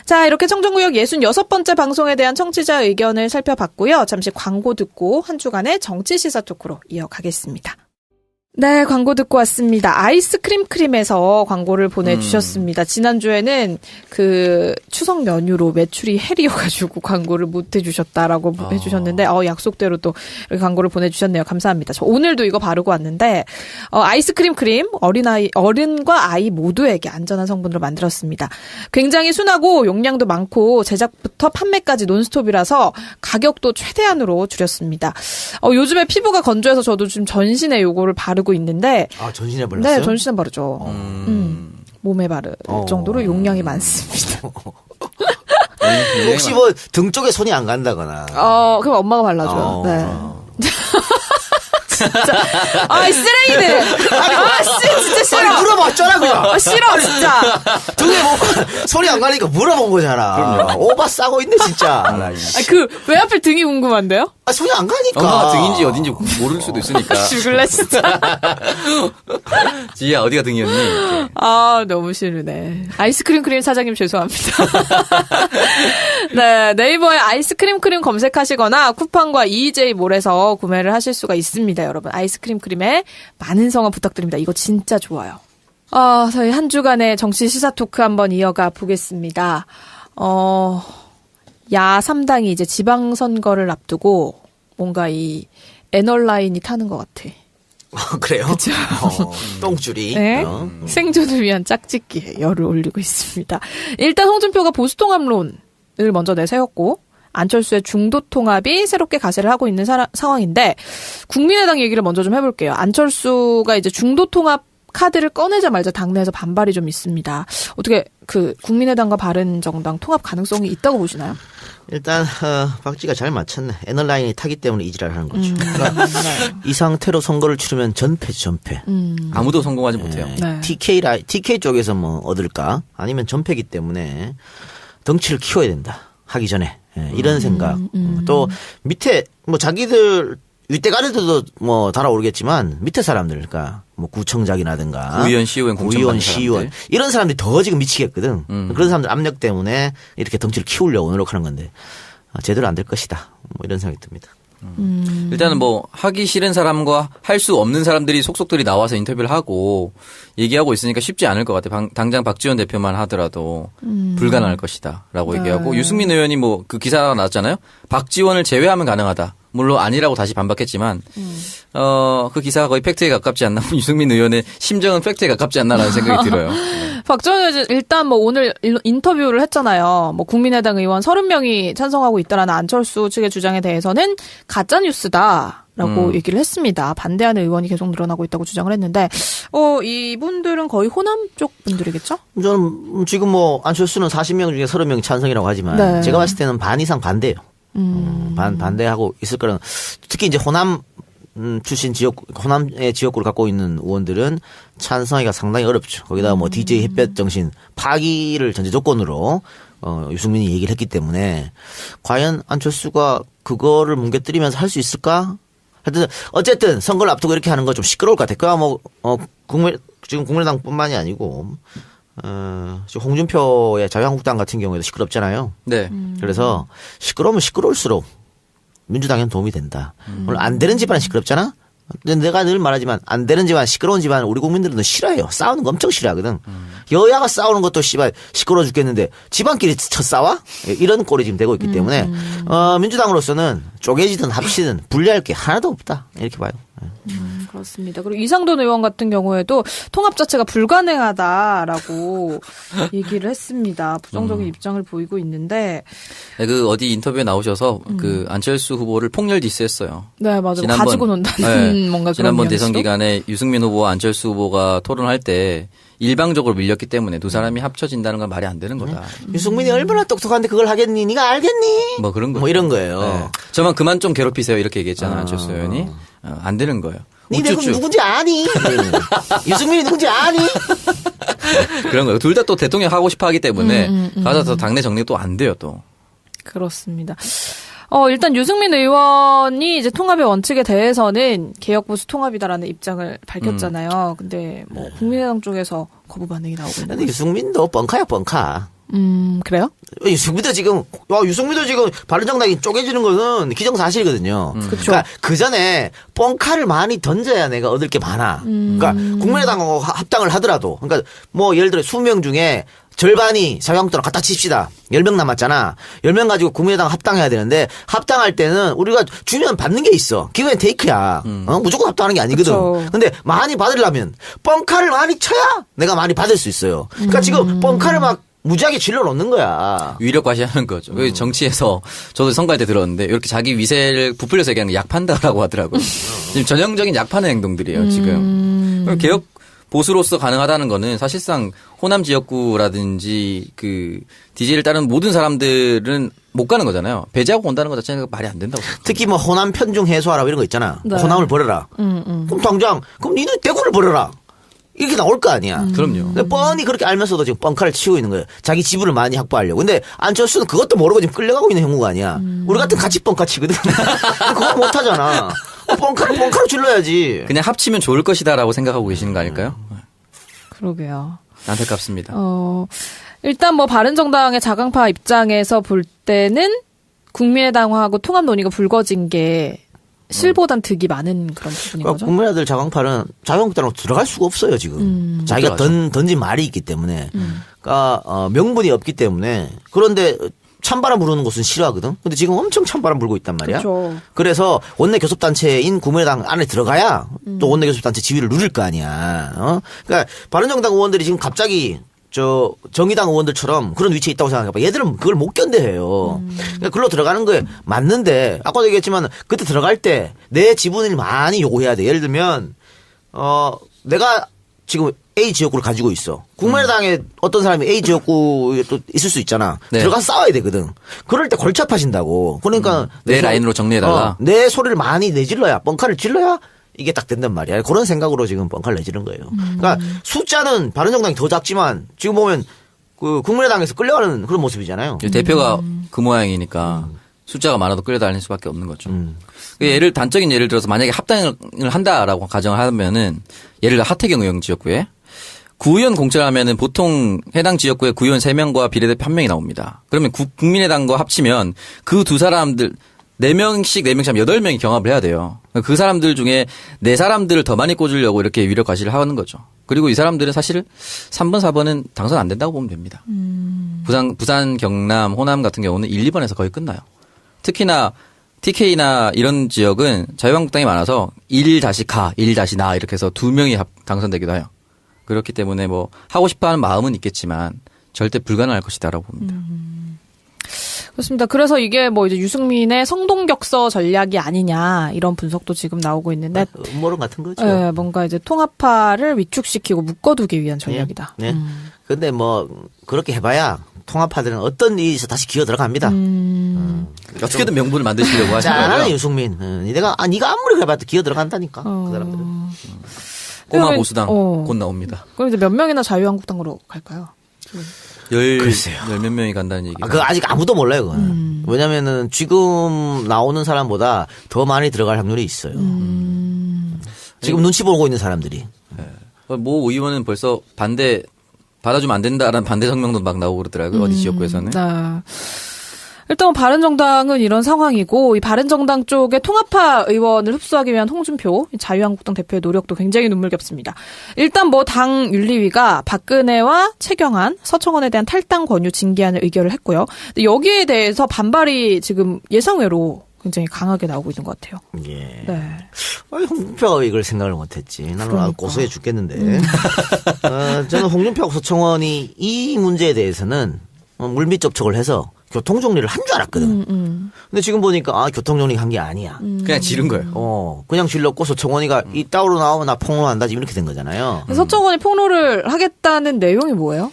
A: 자, 이렇게 청정구역 66번째 방송에 대한 청취자 의견을 살펴봤고요. 잠시 광고 듣고 한 주간의 정치시사 토크로 이어가겠습니다. 네, 광고 듣고 왔습니다. 아이스크림 크림에서 광고를 보내주셨습니다. 지난주에는 그 추석 연휴로 매출이 헬이어가지고 광고를 못 해주셨다라고 해주셨는데, 약속대로 또 이렇게 광고를 보내주셨네요. 감사합니다. 저 오늘도 이거 바르고 왔는데, 아이스크림 크림, 어른과 아이 모두에게 안전한 성분으로 만들었습니다. 굉장히 순하고 용량도 많고 제작부터 판매까지 논스톱이라서 가격도 최대한으로 줄였습니다. 요즘에 피부가 건조해서 저도 지금 전신에 요거를 바르고 있는데.
B: 아, 전신에 발랐어요?
A: 네, 전신에 바르죠. 몸에 바를 정도로 용량이 많습니다.
B: 혹시 뭐 등 쪽에 손이 안 간다거나.
A: 그럼 엄마가 발라줘요. 네. 진짜. 쓰레기들. 진짜 싫어.
B: 아니, 물어봤잖아, 그냥.
A: 싫어, 진짜.
B: 등에 뭐, 손이 안 가니까 물어본 거잖아. 그럼요. 오바 싸고 있네, 진짜.
A: 왜 하필 등이 궁금한데요?
B: 손이 안 가니까.
C: 엄마가 등인지 어딘지 모를 수도 있으니까.
A: 죽을래, 진짜.
C: 지희야, 어디가 등이었니?
A: 너무 싫으네. 아이스크림 크림 사장님 죄송합니다. 네, 네이버에 아이스크림 크림 검색하시거나 쿠팡과 EJ몰에서 구매를 하실 수가 있습니다, 여러분. 아이스크림 크림에 많은 성원 부탁드립니다. 이거 진짜 좋아요. 저희 한 주간의 정치 시사 토크 한번 이어가 보겠습니다. 야 3당이 이제 지방선거를 앞두고 뭔가 이 애널라인이 타는 것 같아.
B: 그래요?
A: 그쵸.
B: 똥줄이.
A: 네. 생존을 위한 짝짓기에 열을 올리고 있습니다. 일단 홍준표가 보수통합론을 먼저 내세웠고 안철수의 중도통합이 새롭게 가세를 하고 있는 상황인데 국민의당 얘기를 먼저 좀 해볼게요. 안철수가 이제 중도통합 카드를 꺼내자 말자 당내에서 반발이 좀 있습니다. 어떻게 국민의당과 바른정당 통합 가능성이 있다고 보시나요?
B: 일단 박쥐가 잘 맞췄네. 애널라인이 타기 때문에 이 지랄을 하는 거죠. 그러니까 이 상태로 선거를 치르면 전패지 전패.
C: 아무도 성공하지 못해요.
A: 네.
B: TK 쪽에서 뭐 얻을까? 아니면 전패기 때문에 덩치를 키워야 된다. 하기 전에 이런 생각. 또 밑에 뭐 자기들 윗대가리들도 뭐 달아오르겠지만 밑에 사람들, 그러니까 뭐 구청장이라든가
C: 구의원, 시의원, 공천받는 사람들.
B: 이런 사람들이 더 지금 미치겠거든. 그런 사람들 압력 때문에 이렇게 덩치를 키우려고 노력하는 건데 제대로 안 될 것이다. 뭐 이런 생각이 듭니다.
C: 일단은 뭐 하기 싫은 사람과 할 수 없는 사람들이 속속들이 나와서 인터뷰를 하고 얘기하고 있으니까 쉽지 않을 것 같아요. 당장 박지원 대표만 하더라도 불가능할 것이다라고 얘기하고 유승민 의원이 뭐 그 기사가 나왔잖아요. 박지원을 제외하면 가능하다. 물론 아니라고 다시 반박했지만 그 기사가 거의 팩트에 가깝지 않나. 유승민 의원의 심정은 팩트에 가깝지 않나라는 생각이 들어요.
A: 박지원 의원 일단 뭐 오늘 인터뷰를 했잖아요. 뭐 국민의당 의원 30명이 찬성하고 있다라는 안철수 측의 주장에 대해서는 가짜 뉴스다라고 얘기를 했습니다. 반대하는 의원이 계속 늘어나고 있다고 주장을 했는데 이분들은 거의 호남 쪽 분들이겠죠?
B: 저는 지금 뭐 안철수는 40명 중에 30명이 찬성이라고 하지만
A: 네.
B: 제가 봤을 때는 반 이상 반대예요. 반대하고 있을 거는 특히 이제 호남 출신 호남의 지역구를 갖고 있는 의원들은 찬성하기가 상당히 어렵죠. 거기다가 뭐 DJ 햇볕 정신 파기를 전제 조건으로 유승민이 얘기를 했기 때문에 과연 안철수가 그거를 뭉개뜨리면서 할 수 있을까? 하여튼 어쨌든 선거를 앞두고 이렇게 하는 건 좀 시끄러울 것 같아요. 지금 국민의당뿐만이 아니고 지금 홍준표의 자유한국당 같은 경우에도 시끄럽잖아요.
C: 네.
B: 그래서 시끄러우면 시끄러울수록 민주당에는 도움이 된다. 오늘 안 되는 집안은 시끄럽잖아. 근데 내가 늘 말하지만 안 되는 집안, 시끄러운 집안 우리 국민들은 싫어해요. 싸우는 거 엄청 싫어하거든. 여야가 싸우는 것도 씨발 시끄러워 죽겠는데 집안끼리 쳐 싸워? 이런 꼴이 지금 되고 있기 때문에 민주당으로서는 쪼개지든 합치든 분리할 게 하나도 없다. 이렇게 봐요.
A: 그렇습니다. 그리고 이상돈 의원 같은 경우에도 통합 자체가 불가능하다라고 얘기를 했습니다. 부정적인 입장을 보이고 있는데.
C: 네, 그 어디 인터뷰에 나오셔서 그 안철수 후보를 폭렬 디스했어요.
A: 네, 맞아요. 가지고 논다는 뭔가 그런
C: 지난번
A: 뉘앙스로?
C: 대선 기간에 유승민 후보와 안철수 후보가 토론할 때 일방적으로 밀렸기 때문에 두 사람이 합쳐진다는 건 말이 안 되는 거다.
B: 유승민이 얼마나 똑똑한데 그걸 하겠니? 네가 알겠니?
C: 뭐 그런 거.
B: 뭐 이런 거예요.
C: 네. 저만 그만 좀 괴롭히세요. 이렇게 얘기했잖아요. 안철수 의원이. 안 되는 거예요.
B: 니네 그럼 누군지 아니? 유승민이 누군지 아니?
C: 그런 거예요. 둘 다 또 대통령 하고 싶어 하기 때문에 가서 더 당내 정리 또 안 돼요, 또.
A: 그렇습니다. 일단 유승민 의원이 이제 통합의 원칙에 대해서는 개혁보수 통합이다라는 입장을 밝혔잖아요. 근데 뭐 국민의당 쪽에서 거부 반응이 나오고 있는
B: 근데 유승민도 뻥카야, 뻥카.
A: 그래요?
B: 유승민도 지금 바른정당이 쪼개지는 것은 기정사실이거든요. 그러니까 그 전에 뻥카를 많이 던져야 내가 얻을 게 많아. 그러니까 국민의당하고 합당을 하더라도, 그러니까 뭐 예를 들어 20명 중에 절반이 자유한국당을 갖다 칩시다. 10명 남았잖아. 10명 가지고 국민의당 합당해야 되는데 합당할 때는 우리가 주면 받는 게 있어. 기브 앤 테이크야. 무조건 합당하는 게 아니거든.
A: 그쵸.
B: 근데 많이 받으려면 뻥카를 많이 쳐야 내가 많이 받을 수 있어요. 그러니까 지금 뻥카를 막 무지하게 질러 놓는 거야.
C: 위력 과시하는 거죠. 정치에서 저도 선거할 때 들었는데 이렇게 자기 위세를 부풀려서 얘기하는 게 약판다라고 하더라고요. 지금 전형적인 약파는 행동들이에요. 지금. 개혁 보수로서 가능하다는 거는 사실상 호남 지역구라든지 그 DJ를 따르는 모든 사람들은 못 가는 거잖아요. 배제하고 온다는 것 자체가 말이 안 된다고 생각합니다.
B: 특히 뭐 호남 편중 해소하라 이런 거 있잖아.
A: 네.
B: 호남을 버려라. 그럼 당장 그럼 니는 대구를 버려라. 이렇게 나올 거 아니야.
C: 그럼요.
B: 근데 뻔히 그렇게 알면서도 지금 뻥카를 치고 있는 거예요. 자기 지분을 많이 확보하려고. 근데 안철수는 그것도 모르고 지금 끌려가고 있는 형국가 아니야. 우리 같은 같이 뻥카 치거든. 그거 못 하잖아. 뻥카로 질러야지.
C: 그냥 합치면 좋을 것이다라고 생각하고 계시는 거 아닐까요?
A: 그러게요.
C: 안타깝습니다.
A: 일단 뭐 바른정당의 자강파 입장에서 볼 때는 국민의당하고 통합 논의가 불거진 게 실보단 득이 많은 그런 부분인
B: 그러니까
A: 거죠.
B: 국민의들 자강파는 자유한국당으로 들어갈 수가 없어요 지금. 자기가 던진 말이 있기 때문에. 그러니까 명분이 없기 때문에. 그런데 찬바람 부르는 곳은 싫어하거든. 근데 지금 엄청 찬바람 불고 있단 말이야.
A: 그렇죠.
B: 그래서 원내 교섭단체인 국민의당 안에 들어가야 또 원내 교섭단체 지위를 누릴 거 아니야. 그러니까 바른정당 의원들이 지금 갑자기 정의당 의원들처럼 그런 위치에 있다고 생각해봐. 얘들은 그걸 못 견뎌해요. 그러니까 글로 들어가는 거에 맞는데 아까도 얘기했지만 그때 들어갈 때 내 지분을 많이 요구해야 돼. 예를 들면 내가 지금 A 지역구를 가지고 있어. 국민의당에 어떤 사람이 A 지역구에 또 있을 수 있잖아.
C: 네.
B: 들어가서 싸워야 되거든. 그럴 때 골치 아파진다고. 그러니까
C: 내 라인으로 정리해달라.
B: 내 소리를 많이 내질러야 뻥카를 질러야 이게 딱 된단 말이야. 그런 생각으로 지금 뻥카를 내지른 거예요. 그러니까 숫자는 바른정당이 더 작지만 지금 보면 그 국민의당에서 끌려가는 그런 모습이잖아요.
C: 대표가 그 모양이니까 숫자가 많아도 끌려다닐 수밖에 없는 거죠. 단적인 예를 들어서 만약에 합당을 한다라고 가정을 하면은 예를 들어 하태경 의원 지역구에 구의원 공천을 하면은 보통 해당 지역구에 구의원 3명과 비례대표 1명이 나옵니다. 그러면 국민의당과 합치면 그 두 사람들 4명씩 8명이 경합을 해야 돼요. 그 사람들 중에 4사람들을 더 많이 꽂으려고 이렇게 위력 과시를 하는 거죠. 그리고 이 사람들은 사실 3번, 4번은 당선 안 된다고 보면 됩니다. 부산, 경남, 호남 같은 경우는 1, 2번에서 거의 끝나요. 특히나 TK나 이런 지역은 자유한국당이 많아서 1-가, 1-나 이렇게 해서 2명이 당선되기도 해요. 그렇기 때문에 뭐 하고 싶어하는 마음은 있겠지만 절대 불가능할 것이다라고 봅니다.
A: 그렇습니다. 그래서 이게 뭐 이제 유승민의 성동격서 전략이 아니냐 이런 분석도 지금 나오고 있는데
B: 음모론 같은 거죠.
A: 네, 뭔가 이제 통합파를 위축시키고 묶어두기 위한 전략이다.
B: 네. 근데 뭐 그렇게 해봐야 통합파들은 어떤 일이 있어 다시 기어 들어갑니다.
C: 어떻게든 명분을 만드시려고 하시는
B: 짠하네
C: 거죠.
B: 유승민. 네가 아무리 해봐도 기어 들어간다니까. 그 사람들은.
C: 꼬마 보수당 곧 나옵니다.
A: 그럼 이제 몇 명이나 자유한국당으로 갈까요?
B: 글쎄요.
C: 열 몇 명이 간다는 얘기가.
B: 그거 아직 아무도 몰라요, 그거는. 왜냐면은 지금 나오는 사람보다 더 많이 들어갈 확률이 있어요. 지금 눈치 보고 있는 사람들이.
C: 모 의원은 벌써 받아주면 안 된다라는 반대 성명도 막 나오고 그러더라고요. 어디 지역구에서는.
A: 네. 일단 바른정당은 이런 상황이고 이 바른정당 쪽에 통합파 의원을 흡수하기 위한 홍준표 자유한국당 대표의 노력도 굉장히 눈물겹습니다. 일단 뭐 당 윤리위가 박근혜와 최경환, 서청원에 대한 탈당 권유 징계안을 의결을 했고요. 근데 여기에 대해서 반발이 지금 예상외로 굉장히 강하게 나오고 있는 것 같아요.
B: 예.
A: 네.
B: 홍준표가 이걸 생각을 못했지. 나는 고소해 죽겠는데. 저는 홍준표하고 서청원이 이 문제에 대해서는 물밑 접촉을 해서 교통정리를 한 줄 알았거든. 근데 지금 보니까 교통정리 한 게 아니야.
C: 그냥 지른 거예요.
B: 그냥 질렀고 서청원이가 이따위로 나오면 나 폭로한다 지금 이렇게 된 거잖아요.
A: 서청원이 폭로를 하겠다는 내용이 뭐예요?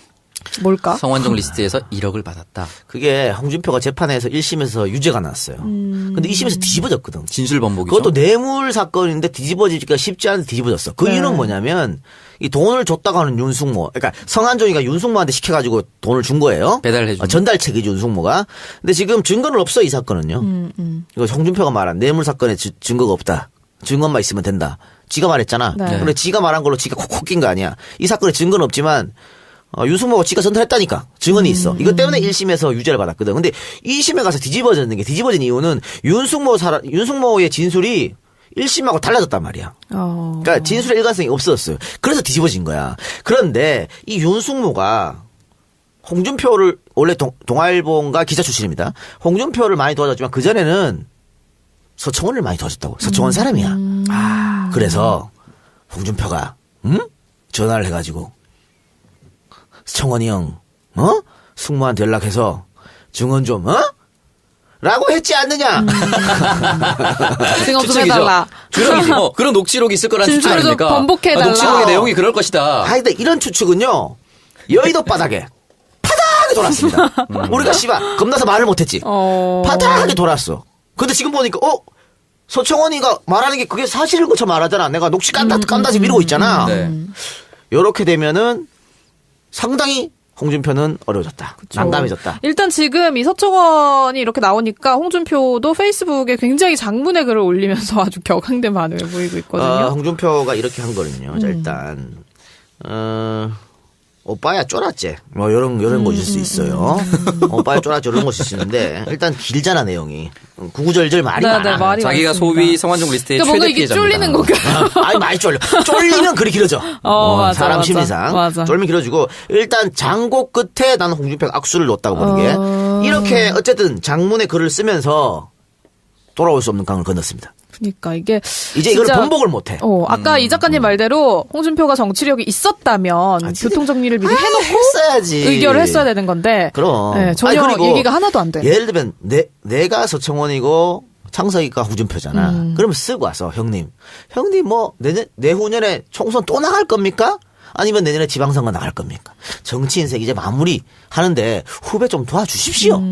A: 뭘까?
C: 성완종 리스트에서 1억을 받았다.
B: 그게 홍준표가 재판에서 1심에서 유죄가 났어요. 근데 2심에서 뒤집어졌거든.
C: 진술 번복이죠.
B: 그것도 뇌물 사건인데 뒤집어지기가 쉽지 않은데 뒤집어졌어. 그 이유는 뭐냐면 이 돈을 줬다고 하는 윤숙모. 그러니까 성한종이가 윤숙모한테 시켜가지고 돈을 준 거예요.
C: 배달해 준.
B: 전달책이죠, 윤숙모가. 근데 지금 증거는 없어, 이 사건은요. 이거 홍준표가 말한 뇌물 사건에 증거가 없다. 증거만 있으면 된다. 지가 말했잖아.
A: 네.
B: 근데 지가 말한 걸로 지가 콕콕 낀 거 아니야. 이 사건에 증거는 없지만 윤숙모가 지가 전달했다니까. 증언이 있어. 이것 때문에 1심에서 유죄를 받았거든. 근데 2심에 가서 뒤집어진 뒤집어진 이유는 윤숙모의 진술이 1심하고 달라졌단 말이야. 그러니까 진술의 일관성이 없어졌어요. 그래서 뒤집어진 거야. 그런데 이 윤숙모가 홍준표를 원래 동아일보인가 기자 출신입니다. 홍준표를 많이 도와줬지만 그전에는 서청원을 많이 도와줬다고. 서청원 사람이야. 그래서 홍준표가 전화를 해가지고 청원이 형, 숙모한테 연락해서 증언 좀, 라고 했지 않느냐?
A: 증언 좀 해달라.
C: 추측이지. 그런 녹취록이 있을 거란 추측
A: 진술을 좀
C: 아닙니까?
A: 번복해달라.
C: 녹취록의 내용이 그럴 것이다.
B: 근데 이런 추측은요, 여의도 바닥에 파닥하게 돌았습니다. 우리가 씨발, 겁나서 말을 못했지. 파닥하게 돌았어. 근데 지금 보니까, 서청원이가 말하는 게 그게 사실인 것처럼 말하잖아. 내가 녹취 깐다지 미루고 있잖아.
C: 네.
B: 요렇게 되면은 상당히 홍준표는 어려워졌다.
A: 그쵸.
B: 난감해졌다.
A: 일단 지금 이 서청원이 이렇게 나오니까 홍준표도 페이스북에 굉장히 장문의 글을 올리면서 아주 격앙된 반응을 보이고 있거든요.
B: 홍준표가 이렇게 한 거는요. 자, 일단 오빠야 쫄았지. 뭐 이런 것일 수 있어요. 오빠야 쫄았지 이런 것일 수 있는데 일단 길잖아 내용이. 구구절절 말이
A: 네,
B: 많아.
A: 네, 말이
C: 자기가
A: 많습니다.
C: 소위 성완종 리스트의
A: 그러니까 뭔가
C: 최대
A: 이게
C: 피해자입니다.
A: 쫄리는 건가요?
B: 아니 많이 쫄려. 쫄리면 그리 길어져.
A: 맞아,
B: 사람
A: 맞아.
B: 심리상.
A: 맞아.
B: 쫄면 길어지고 일단 장고 끝에 나는 홍준표가 악수를 놓았다고 보는 게 이렇게 어쨌든 장문의 글을 쓰면서 돌아올 수 없는 강을 건넜습니다.
A: 그러니까 이게
B: 이제 이걸 번복을 못해.
A: 아까 이 작가님 말대로 홍준표가 정치력이 있었다면 교통 정리를 미리 해놓고
B: 했어야지.
A: 의결을 했어야 되는 건데.
B: 그럼.
A: 네, 전혀
B: 아니, 그리고
A: 얘기가 하나도 안 돼.
B: 예를 들면 내가 서청원이고 창석이가 홍준표잖아. 그러면 쓰고 와서 형님 뭐 내후년에 총선 또 나갈 겁니까? 아니면 내년에 지방선거 나갈 겁니까? 정치 인생 이제 마무리 하는데 후배 좀 도와주십시오.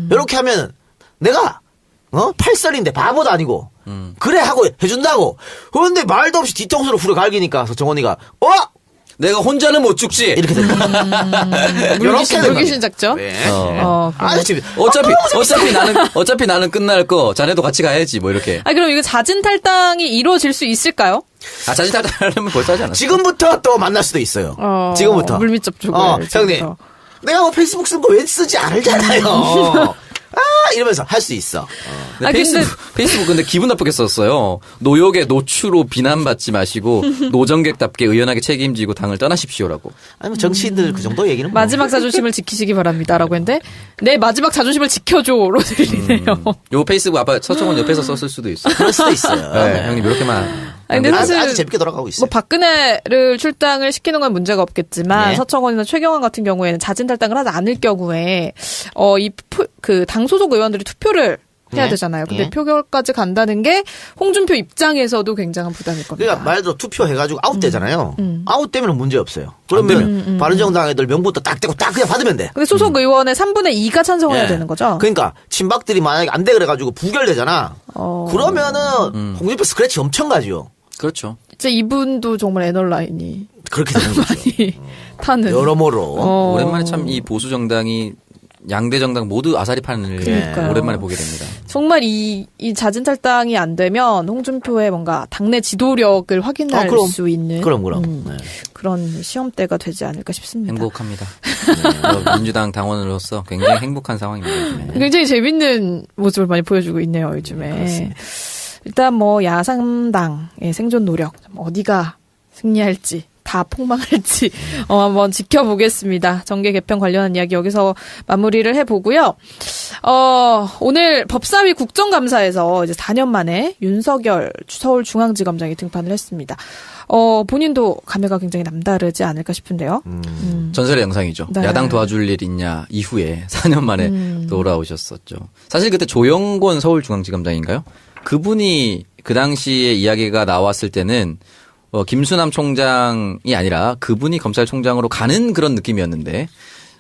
B: 이렇게 하면 내가 팔설인데 바보도 아니고 그래 하고 해준다고. 그런데 말도 없이 뒤통수로 후려 갈기니까 서청원이가
C: 내가 혼자는 못 죽지.
B: 이렇게 된다.
A: 물귀신 작전.
B: 네.
C: 어차피 나는 끝날 거 자네도 같이 가야지 뭐 이렇게.
A: 그럼 이거 자진 탈당이 이루어질 수 있을까요?
C: 자진 탈당하려면 벌써 하지 않았어.
B: 지금부터 또 만날 수도 있어요. 지금부터.
A: 물밑 접촉을.
B: 형님. 내가 뭐 페이스북 쓴 거 왜 쓰지 않을잖아요. 이러면서 할 수 있어.
C: 페이스북 근데 기분 나쁘게 썼어요. 노역의 노추로 비난받지 마시고 노정객답게 의연하게 책임지고 당을 떠나십시오라고.
B: 아니 뭐 정치인들 그 정도 얘기는 뭐.
A: 마지막 자존심을 지키시기 바랍니다라고 했는데 내 마지막 자존심을 지켜줘로 들리네요.
C: 요 페이스북 아빠 서청원 옆에서 썼을 수도 있어요.
B: 그럴 수도 있어요.
C: 네, 형님 이렇게만.
A: 근데 사실
B: 아주 재밌게 돌아가고 있어요.
A: 뭐 박근혜를 출당을 시키는 건 문제가 없겠지만
B: 네.
A: 서청원이나 최경환 같은 경우에는 자진 탈당을 하지 않을 경우에 그 당 소속 의원들이 투표를 해야
B: 네.
A: 되잖아요. 근데
B: 네.
A: 표결까지 간다는 게 홍준표 입장에서도 굉장한 부담일 겁니다.
B: 그러니까 말 그대로 투표해가지고 아웃되잖아요. 아웃되면 문제 없어요. 그러면 바른정당 애들 명부터 딱 떼고 딱 그냥 받으면 돼.
A: 근데 소속 의원의 3분의 2가 찬성을 해야
B: 예.
A: 되는 거죠?
B: 그러니까 친박들이 만약에 안 돼 그래가지고 부결되잖아. 그러면은 홍준표 스크래치 엄청 가죠.
C: 그렇죠.
A: 진짜 이분도 정말 애널라인이
B: 그렇게 되는 거죠.
A: 타는.
B: 여러모로.
C: 오랜만에 참 이 보수 정당이 양대 정당 모두 아사리판을
A: 그러니까요.
C: 오랜만에 보게 됩니다.
A: 정말 이 잦은 탈당이 안 되면 홍준표의 뭔가 당내 지도력을 확인할 수 있는
B: 그럼. 네.
A: 그런 시험대가 되지 않을까 싶습니다.
C: 행복합니다. 네. 민주당 당원으로서 굉장히 행복한 상황입니다. 요즘에.
A: 굉장히 재밌는 모습을 많이 보여주고 있네요, 요즘에.
B: 그렇습니다.
A: 일단 뭐 야3당의 생존 노력 어디가 승리할지 다 폭망할지 한번 지켜보겠습니다. 정계 개편 관련한 이야기 여기서 마무리를 해보고요. 오늘 법사위 국정감사에서 이제 4년 만에 윤석열 서울중앙지검장이 등판을 했습니다. 본인도 감회가 굉장히 남다르지 않을까 싶은데요.
C: 전설의 영상이죠.
A: 네.
C: 야당 도와줄 일 있냐 이후에 4년 만에 돌아오셨었죠. 사실 그때 조영권 서울중앙지검장인가요? 그분이 그 당시에 이야기가 나왔을 때는 김수남 총장이 아니라 그분이 검찰총장으로 가는 그런 느낌이었는데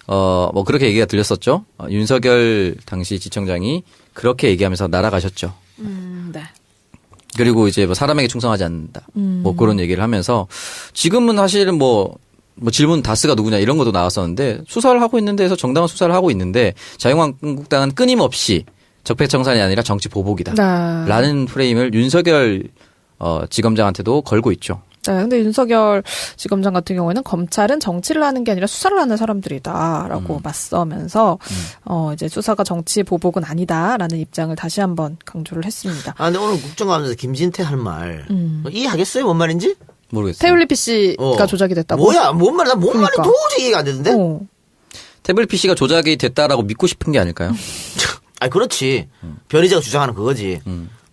C: 뭐 그렇게 얘기가 들렸었죠. 윤석열 당시 지청장이 그렇게 얘기하면서 날아가셨죠.
A: 네.
C: 그리고 이제 뭐 사람에게 충성하지 않는다. 뭐 그런 얘기를 하면서 지금은 사실은 뭐 질문 다스가 누구냐 이런 것도 나왔었는데 수사를 하고 있는 데에서 정당한 수사를 하고 있는데 자유한국당은 끊임없이 적폐청산이 아니라 정치 보복이다. 라는 프레임을 윤석열 지검장한테도 걸고 있죠.
A: 네, 근데 윤석열 지검장 같은 경우에는 검찰은 정치를 하는 게 아니라 수사를 하는 사람들이다라고 맞서면서 이제 수사가 정치 보복은 아니다라는 입장을 다시 한번 강조를 했습니다.
B: 근데 오늘 국정감사에서 김진태 할 말 이해하겠어요? 뭔 말인지?
C: 모르겠어요.
A: 태블릿 PC가 조작이 됐다고?
B: 뭐야? 뭔 말이야? 뭔 말이
A: 그러니까.
B: 도저히 이해가 안 되는데?
C: 태블릿 PC가 조작이 됐다라고 믿고 싶은 게 아닐까요?
B: 그렇지. 변희재가 주장하는 그거지.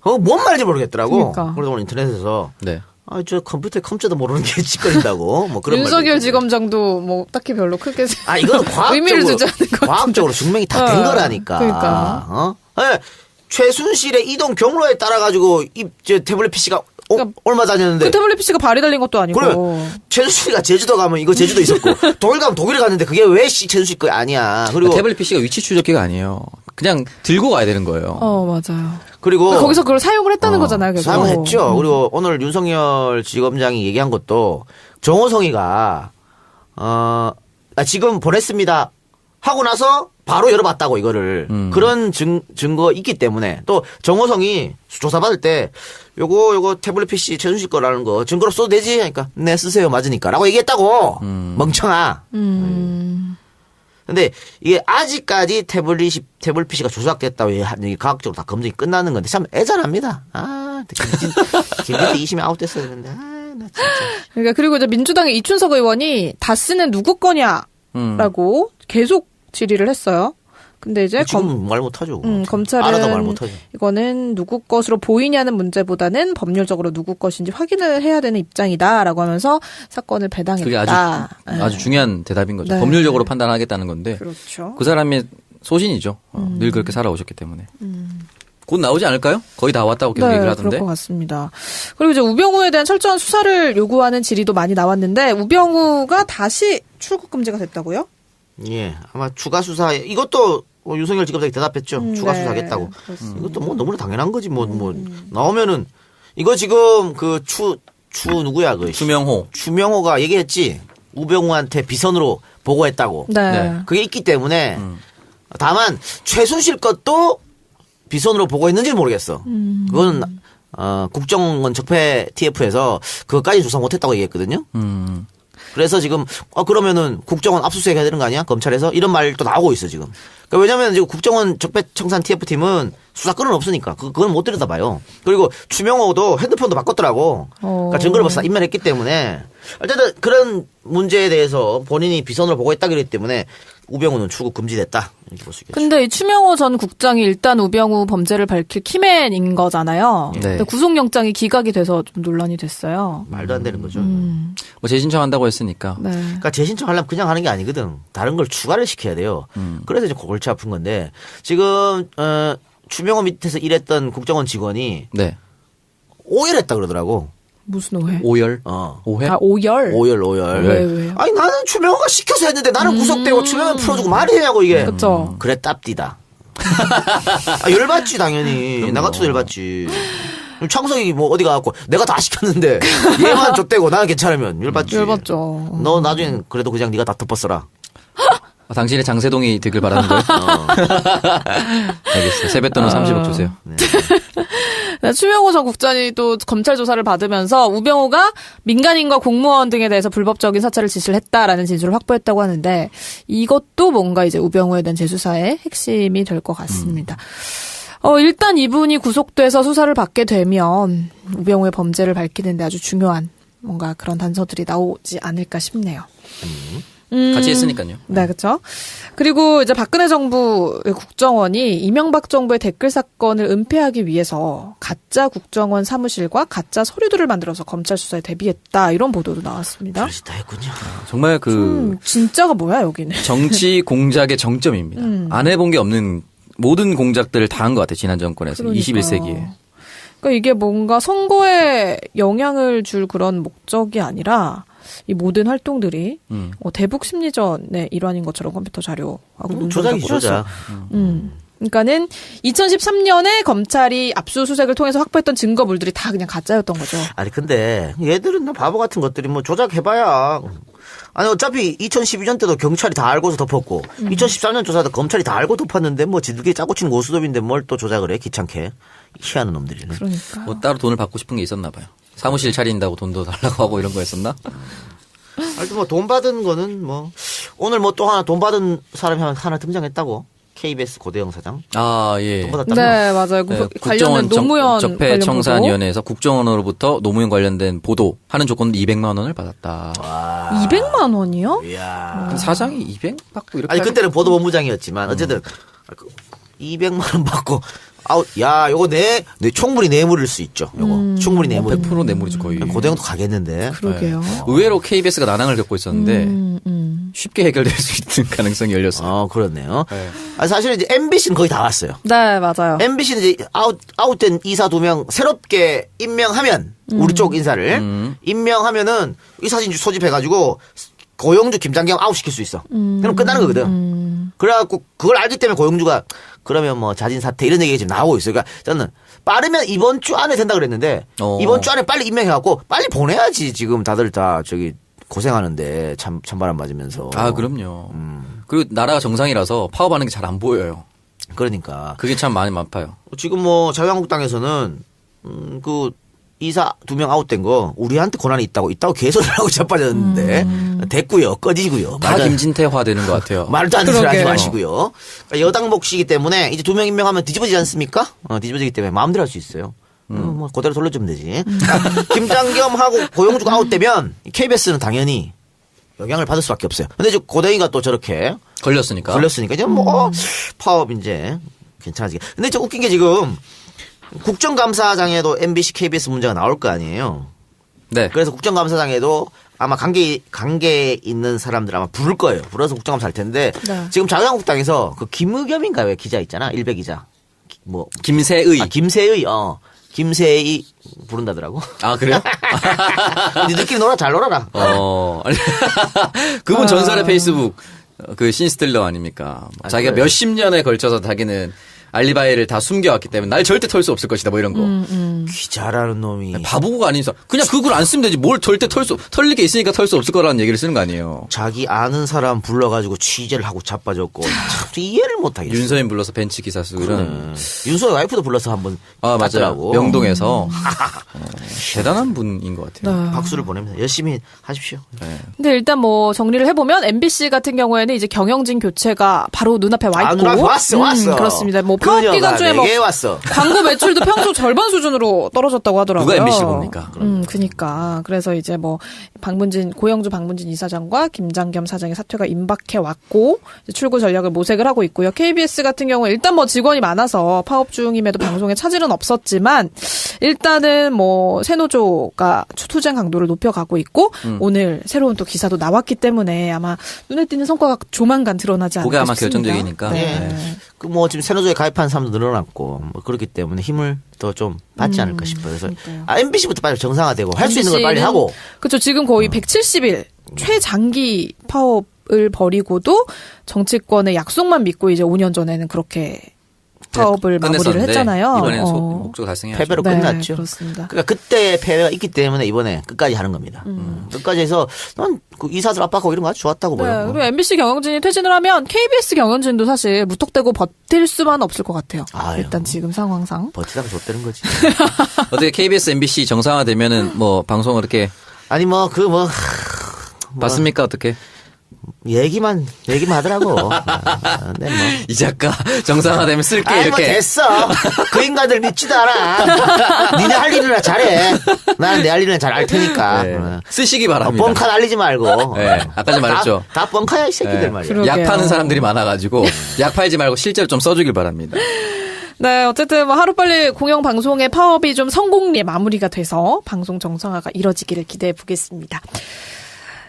B: 뭔 말인지 모르겠더라고.
A: 그러니까.
B: 그래서 오늘 인터넷에서
C: 네.
B: 저 컴퓨터에 컴퓨터도 모르는 게 짓거린다고. 뭐 그런
A: 윤석열 지검장도 뭐 딱히 별로 크게
B: 이거는
A: 의미를
B: 과학적으로
A: 두지 않는 것
B: 과학적으로 증명이 다 된 거라니까.
A: 그러니까.
B: 최순실의 이동 경로에 따라 가지고 저 태블릿 PC가
A: 그러니까
B: 얼마 다녔는데.
A: 그 태블릿 PC가 발이 달린 것도 아니고.
B: 그래. 최순실이가 제주도 가면 이거 제주도 있었고 독일 가면 독일에 갔는데 그게 왜 최순실 거 아니야. 그리고
C: 태블릿 PC가 위치 추적기가 아니에요. 그냥 들고 가야 되는 거예요.
A: 맞아요.
B: 그리고
A: 거기서 그걸 사용을 했다는 거잖아요. 계속.
B: 사용했죠. 그리고 오늘 윤석열 지검장이 얘기한 것도 정호성이가 지금 보냈습니다 하고 나서 바로 열어봤다고 이거를 그런 증거 있기 때문에 또 정호성이 조사받을 때 요거 태블릿 PC 최순실 거라는 거 증거로 써도 되지 하니까 네 쓰세요 맞으니까라고 얘기했다고 멍청아. 근데 이게 아직까지 태블릿 PC가 조작됐다고 얘기 과학적으로 다 검증이 끝나는 건데 참 애잔합니다. 김진태 2심에 아웃됐어야 되는데. 나 진짜.
A: 그러니까 그리고 이제 민주당의 이춘석 의원이 다스는 누구 거냐라고 계속 질의를 했어요. 근데 이제
B: 지금 말 못하죠.
A: 검찰은
B: 알아도 말 못하죠.
A: 이거는 누구 것으로 보이냐는 문제보다는 법률적으로 누구 것인지 확인을 해야 되는 입장이다라고 하면서 사건을 배당했다.
C: 그게 아주 중요한 대답인 거죠.
A: 네.
C: 법률적으로 판단하겠다는 건데
A: 그렇죠.
C: 그 사람의 소신이죠. 늘 그렇게 살아오셨기 때문에. 곧 나오지 않을까요? 거의 다 왔다고 계속 얘기를 하던데.
A: 그럴 것 같습니다. 그리고 이제 우병우에 대한 철저한 수사를 요구하는 질의도 많이 나왔는데 우병우가 다시 출국 금지가 됐다고요?
B: 예, 아마 추가 수사 이것도 윤석열 지검장이 대답했죠. 추가
A: 네,
B: 수사하겠다고.
A: 그렇습니다.
B: 이것도 뭐 너무나 당연한 거지. 뭐 나오면은 이거 지금 그 추 누구야 그 추명호가 얘기했지. 우병우한테 비선으로 보고했다고.
A: 네.
B: 그게 있기 때문에 다만 최순실 것도 비선으로 보고했는지는 모르겠어. 그거는 국정원 적폐 TF에서 그것까지 조사 못했다고 얘기했거든요. 그래서 지금 그러면은 국정원 압수수색 해야 되는 거 아니야? 검찰에서 이런 말도 나오고 있어 지금. 그러니까 왜냐면 지금 국정원 적폐청산 TF팀은 수사권은 없으니까 그건 못 들여다봐요. 그리고 추명호도 핸드폰도 바꿨더라고. 그러니까 증거를 벌써 인멸했기 때문에 어쨌든 그런 문제에 대해서 본인이 비선으로 보고했다 그랬기 때문에 우병우는 출국 금지됐다 이렇게 볼 수 있겠죠.
A: 근데 이 추명호 전 국장이 일단 우병우 범죄를 밝힐 키맨인 거잖아요.
C: 네.
A: 근데 구속영장이 기각이 돼서 좀 논란이 됐어요.
B: 말도 안 되는 거죠.
C: 뭐 재신청한다고 했으니까.
A: 네.
B: 그러니까 재신청하려면 그냥 하는 게 아니거든. 다른 걸 추가를 시켜야 돼요. 그래서 이제 골치 아픈 건데 지금 추명호 밑에서 일했던 국정원 직원이
C: 네.
B: 오열했다 그러더라고.
A: 무슨 오해?
C: 오열? 오해?
A: 오열?
B: 오열.
A: 왜?
B: 아니 나는 추명호가 시켜서 했는데 나는 구속되고 추명호 풀어주고 말이 해냐고 이게.
A: 그쵸.
B: 그래 땀띠다. 열받지 당연히. 나 같아도 열받지. 창석이 뭐 어디 가갖고 내가 다 시켰는데 얘만 줬대고 나는 괜찮으면 열받지.
A: 열받죠.
B: 너 나중엔 그래도 그냥 네가 다 덮었어라.
C: 당신의 장세동이 되길 바라는 거예요? 알겠어요. 세뱃돈은 30억 주세요.
A: 네, 추명호 전 국장이 또 검찰 조사를 받으면서 우병우가 민간인과 공무원 등에 대해서 불법적인 사찰을 지시를 했다라는 진술을 확보했다고 하는데 이것도 뭔가 이제 우병우에 대한 재수사의 핵심이 될 것 같습니다. 일단 이분이 구속돼서 수사를 받게 되면 우병우의 범죄를 밝히는데 아주 중요한 뭔가 그런 단서들이 나오지 않을까 싶네요.
C: 같이 했으니까요.
A: 네, 그렇죠. 그리고 이제 박근혜 정부의 국정원이 이명박 정부의 댓글 사건을 은폐하기 위해서 가짜 국정원 사무실과 가짜 서류들을 만들어서 검찰 수사에 대비했다 이런 보도도 나왔습니다.
B: 다 했군요.
C: 정말 그
A: 진짜가 뭐야 여기는?
C: 정치 공작의 정점입니다. 안 해본 게 없는 모든 공작들을 다 한 것 같아요. 지난 정권에서.
A: 그러니까요.
C: 21세기에.
A: 그러니까 이게 뭔가 선거에 영향을 줄 그런 목적이 아니라 이 모든 활동들이 대북 심리전의 일환인 것처럼 컴퓨터 자료하고
B: 조작이죠, 조작.
A: 그러니까는 2013년에 검찰이 압수수색을 통해서 확보했던 증거물들이 다 그냥 가짜였던 거죠.
B: 아니 근데 얘들은 바보 같은 것들이 뭐 조작해봐야. 아니 어차피 2012년 때도 경찰이 다 알고서 덮었고 2013년 조사도 검찰이 다 알고 덮었는데 뭐 지들끼리 짜고 치는 고스톱인데 뭘 또 조작을 해 귀찮게. 희한한 놈들이네.
A: 그러니까.
C: 뭐 따로 돈을 받고 싶은 게 있었나 봐요. 사무실 차린다고 돈도 달라고 하고 이런 거였었나?
B: 하여튼 뭐 돈 받은 거는 뭐 오늘 뭐 또 하나 돈 받은 사람이 하나 등장했다고. KBS 고대영 사장.
C: 아, 예.
B: 돈 받았다고.
A: 네, 맞아요.
C: 네,
A: 관련된 노무현
C: 적폐청산위원회에서 국정원으로부터 노무현 관련된 보도하는 조건으로 200만 원을 받았다.
A: 200만 원이요?
B: 이야.
C: 사장이 200 받고 이렇게
B: 아니 그때는 보도본부장이었지만 어쨌든 200만 원 받고 아우 야 요거 내 충분히 뇌물일 수 있죠. 요거 충분히 뇌물.
C: 100% 뇌물이죠 거의.
B: 고대영도 가겠는데.
A: 그러게요.
C: 네. 의외로 KBS가 난항을 겪고 있었는데 쉽게 해결될 수 있는 가능성이 열렸어요.
B: 그렇네요.
C: 네.
B: 아니, 사실은 이제 MBC는 거의 다 왔어요.
A: 네, 맞아요.
B: MBC는 이제 아웃된 이사 2명 새롭게 임명하면 우리 쪽 인사를 임명하면은 이사진 소집해가지고 고영주, 김장겸 아웃시킬 수 있어. 그럼 끝나는 거거든. 그래갖고 그걸 알기 때문에 고영주가 그러면 뭐 자진 사퇴 이런 얘기가 지금 나오고 있어요. 그러니까 저는 빠르면 이번 주 안에 된다 그랬는데 이번 주 안에 빨리 임명해갖고 빨리 보내야지. 지금 다들 다 저기 고생하는데 찬바람 맞으면서.
C: 아 그럼요. 그리고 나라가 정상이라서 파업하는 게 잘 안 보여요.
B: 그러니까
C: 그게 참 많이 많아요.
B: 지금 뭐 자유한국당에서는 그 이사 2명 아웃된 거 우리한테 권한이 있다고 개소리를 하고 자빠졌는데 됐고요. 꺼지고요.
C: 다 김진태화 되는 것 같아요.
B: 말도 안 되는 소리 하지
A: 그러게요.
B: 마시고요. 그러니까 여당 몫이기 때문에 이제 2명 임명하면 뒤집어지지 않습니까? 뒤집어지기 때문에 마음대로 할 수 있어요. 뭐 그대로 돌려주면 되지. 김장겸하고 고영주가 아웃되면 KBS는 당연히 영향을 받을 수밖에 없어요. 근데 이제 고대희가 또 저렇게
C: 걸렸으니까
B: 이제 뭐 파업 이제 괜찮아지게. 근데 저 웃긴 게 지금 국정감사장에도 MBC, KBS 문제가 나올 거 아니에요.
C: 네.
B: 그래서 국정감사장에도 아마 관계 있는 사람들 아마 부를 거예요. 불러서 국정감사 할 텐데
A: 네.
B: 지금 자유한국당에서 그 김의겸인가 왜 기자 있잖아. 일베 기자. 뭐
C: 김세의.
B: 김세의 부른다더라고.
C: 아 그래요?
B: 니들끼리 잘 놀아라.
C: 아니, 그분 전설의 페이스북 그 신스틸러 아닙니까? 자기가
B: 그래요?
C: 몇십 년에 걸쳐서 자기는 알리바이를 다 숨겨왔기 때문에 날 절대 털 수 없을 것이다 뭐 이런 거.
B: 기자라는 놈이
C: 바보가 아니서 그냥 그걸 안 쓰면 되지 뭘 절대 털릴 게 있으니까 털 수 없을 거라는 얘기를 쓰는 거 아니에요.
B: 자기 아는 사람 불러가지고 취재를 하고 자빠졌고 참 이해를 못하겠어.
C: 윤서인 불러서 벤치 기사 쓰고 이런.
B: 윤소의 와이프도 불러서 한번
C: 아 맞아요.
B: 땄더라고.
C: 명동에서 대단한 분인 것 같아요.
A: 네.
B: 박수를 보냅니다. 열심히 하십시오.
A: 근데 일단 뭐 정리를 해보면 MBC 같은 경우에는 이제 경영진 교체가 바로 눈앞에 와 있고.
B: 눈앞에 왔어.
A: 그렇습니다. 뭐 파업
B: 그녀가
A: 기간 중에 뭐
B: 내게 왔어.
A: 광고 매출도 평소 절반 수준으로 떨어졌다고 하더라고요.
C: 누가 MBC를 봅니까?
A: 그니까. 그래서 이제 뭐 고영주 박문진 이사장과 김장겸 사장의 사퇴가 임박해 왔고 출구 전략을 모색을 하고 있고요. KBS 같은 경우에 일단 뭐 직원이 많아서 파업 중임에도 방송에 차질은 없었지만 일단은 뭐 새노조가 투쟁 강도를 높여가고 있고 오늘 새로운 또 기사도 나왔기 때문에 아마 눈에 띄는 성과가 조만간 드러나지 않을까
C: 그게 아마
A: 싶습니다.
C: 결정적이니까.
A: 네.
B: 그 뭐 지금 새노조에 가입한 사람도 늘어났고 뭐 그렇기 때문에 힘을 더 좀 받지 않을까 싶어요. 그래서
A: 그러니까요.
B: MBC부터 빨리 정상화되고 할 수 있는 걸 빨리 하고.
A: 그렇죠. 지금 거의 170일 최장기 파업을 벌이고도 정치권의 약속만 믿고 이제 5년 전에는 그렇게 파업을 마무리를
C: 끝냈었는데
A: 했잖아요.
C: 이번에는 목적 달성해야죠.
B: 패배로
A: 네,
B: 끝났죠.
A: 그렇습니다.
B: 그러니까 그때 패배가 있기 때문에 이번에 끝까지 하는 겁니다. 끝까지 해서 난 그 이사들 압박하고 이런 거 아주 좋았다고
A: 네,
B: 보여요.
A: 그리고 MBC 경영진이 퇴진을 하면 KBS 경영진도 사실 무턱대고 버틸 수만 없을 것 같아요.
B: 아유.
A: 일단 지금 상황상.
B: 버티다가 줬다는 거지.
C: 어떻게 KBS, MBC 정상화되면은 뭐 방송을 이렇게
B: 아니
C: 봤습니까 어떻게?
B: 얘기만 하더라고. 근데 뭐.
C: 이 작가 정상화되면 쓸게
B: 아이,
C: 이렇게.
B: 뭐 됐어. 그 인간들 믿지도 않아. 니네 할 일이나 잘해. 나는 내 할 일이나 잘 알 테니까.
C: 네. 쓰시기 바랍니다.
B: 뻥카 날리지 말고.
C: 네, 아까 좀 말했죠.
B: 다 뻥카야 이 새끼들
C: 네.
B: 말이야.
A: 그러게요.
C: 약 파는 사람들이 많아가지고 약 팔지 말고 실제로 좀 써주길 바랍니다.
A: 네, 어쨌든 뭐 하루빨리 공영방송의 파업이 좀 성공리에 마무리가 돼서 방송 정상화가 이뤄지기를 기대해 보겠습니다.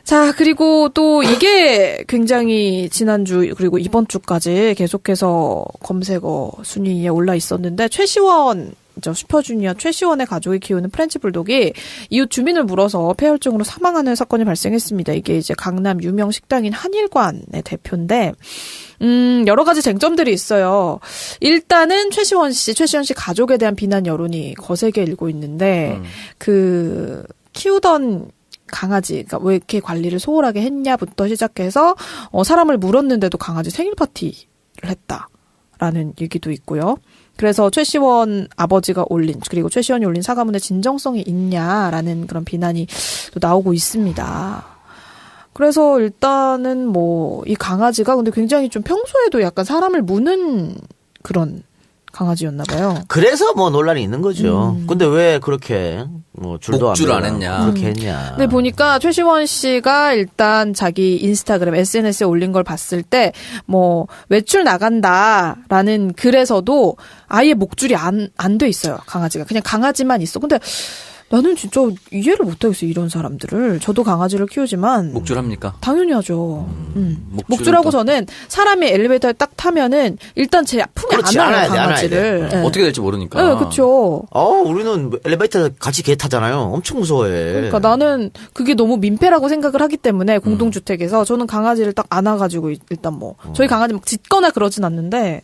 A: 자, 그리고 또 이게 굉장히 지난주 그리고 이번 주까지 계속해서 검색어 순위에 올라 있었는데 최시원 슈퍼주니어 최시원의 가족이 키우는 프렌치 불독이 이웃 주민을 물어서 폐혈증으로 사망하는 사건이 발생했습니다. 이게 이제 강남 유명 식당인 한일관의 대표인데 여러 가지 쟁점들이 있어요. 일단은 최시원 씨 가족에 대한 비난 여론이 거세게 일고 있는데 그 키우던 강아지, 그러니까 왜 이렇게 관리를 소홀하게 했냐부터 시작해서 사람을 물었는데도 강아지 생일 파티를 했다라는 얘기도 있고요. 그래서 최시원 아버지가 그리고 최시원이 올린 사과문에 진정성이 있냐라는 그런 비난이 또 나오고 있습니다. 그래서 일단은 뭐 이 강아지가 근데 굉장히 좀 평소에도 약간 사람을 무는 그런 강아지였나 봐요.
B: 그래서 뭐 논란이 있는 거죠. 근데 왜 그렇게 뭐 줄도
C: 목줄 안
B: 매고
C: 했냐.
B: 그렇게 했냐.
A: 근데 보니까 최시원 씨가 일단 자기 인스타그램 SNS에 올린 걸 봤을 때 뭐 외출 나간다라는 글에서도 아예 목줄이 안 돼 있어요. 강아지가. 그냥 강아지만 있어. 근데 나는 진짜 이해를 못하겠어요. 이런 사람들을. 저도 강아지를 키우지만
C: 목줄합니까?
A: 당연히 하죠.
C: 또-
A: 목줄하고 저는 사람이 엘리베이터에 딱 타면은 일단 제 품에
B: 그렇지,
A: 안아요,
B: 안아야 돼,
A: 강아지를. 네.
C: 어떻게 될지 모르니까.
A: 네, 그렇죠.
B: 우리는 엘리베이터 같이 개 타잖아요. 엄청 무서워해.
A: 그러니까 나는 그게 너무 민폐라고 생각을 하기 때문에 공동주택에서 저는 강아지를 딱 안아가지고 일단 뭐 저희 강아지 막 짖거나 그러진 않는데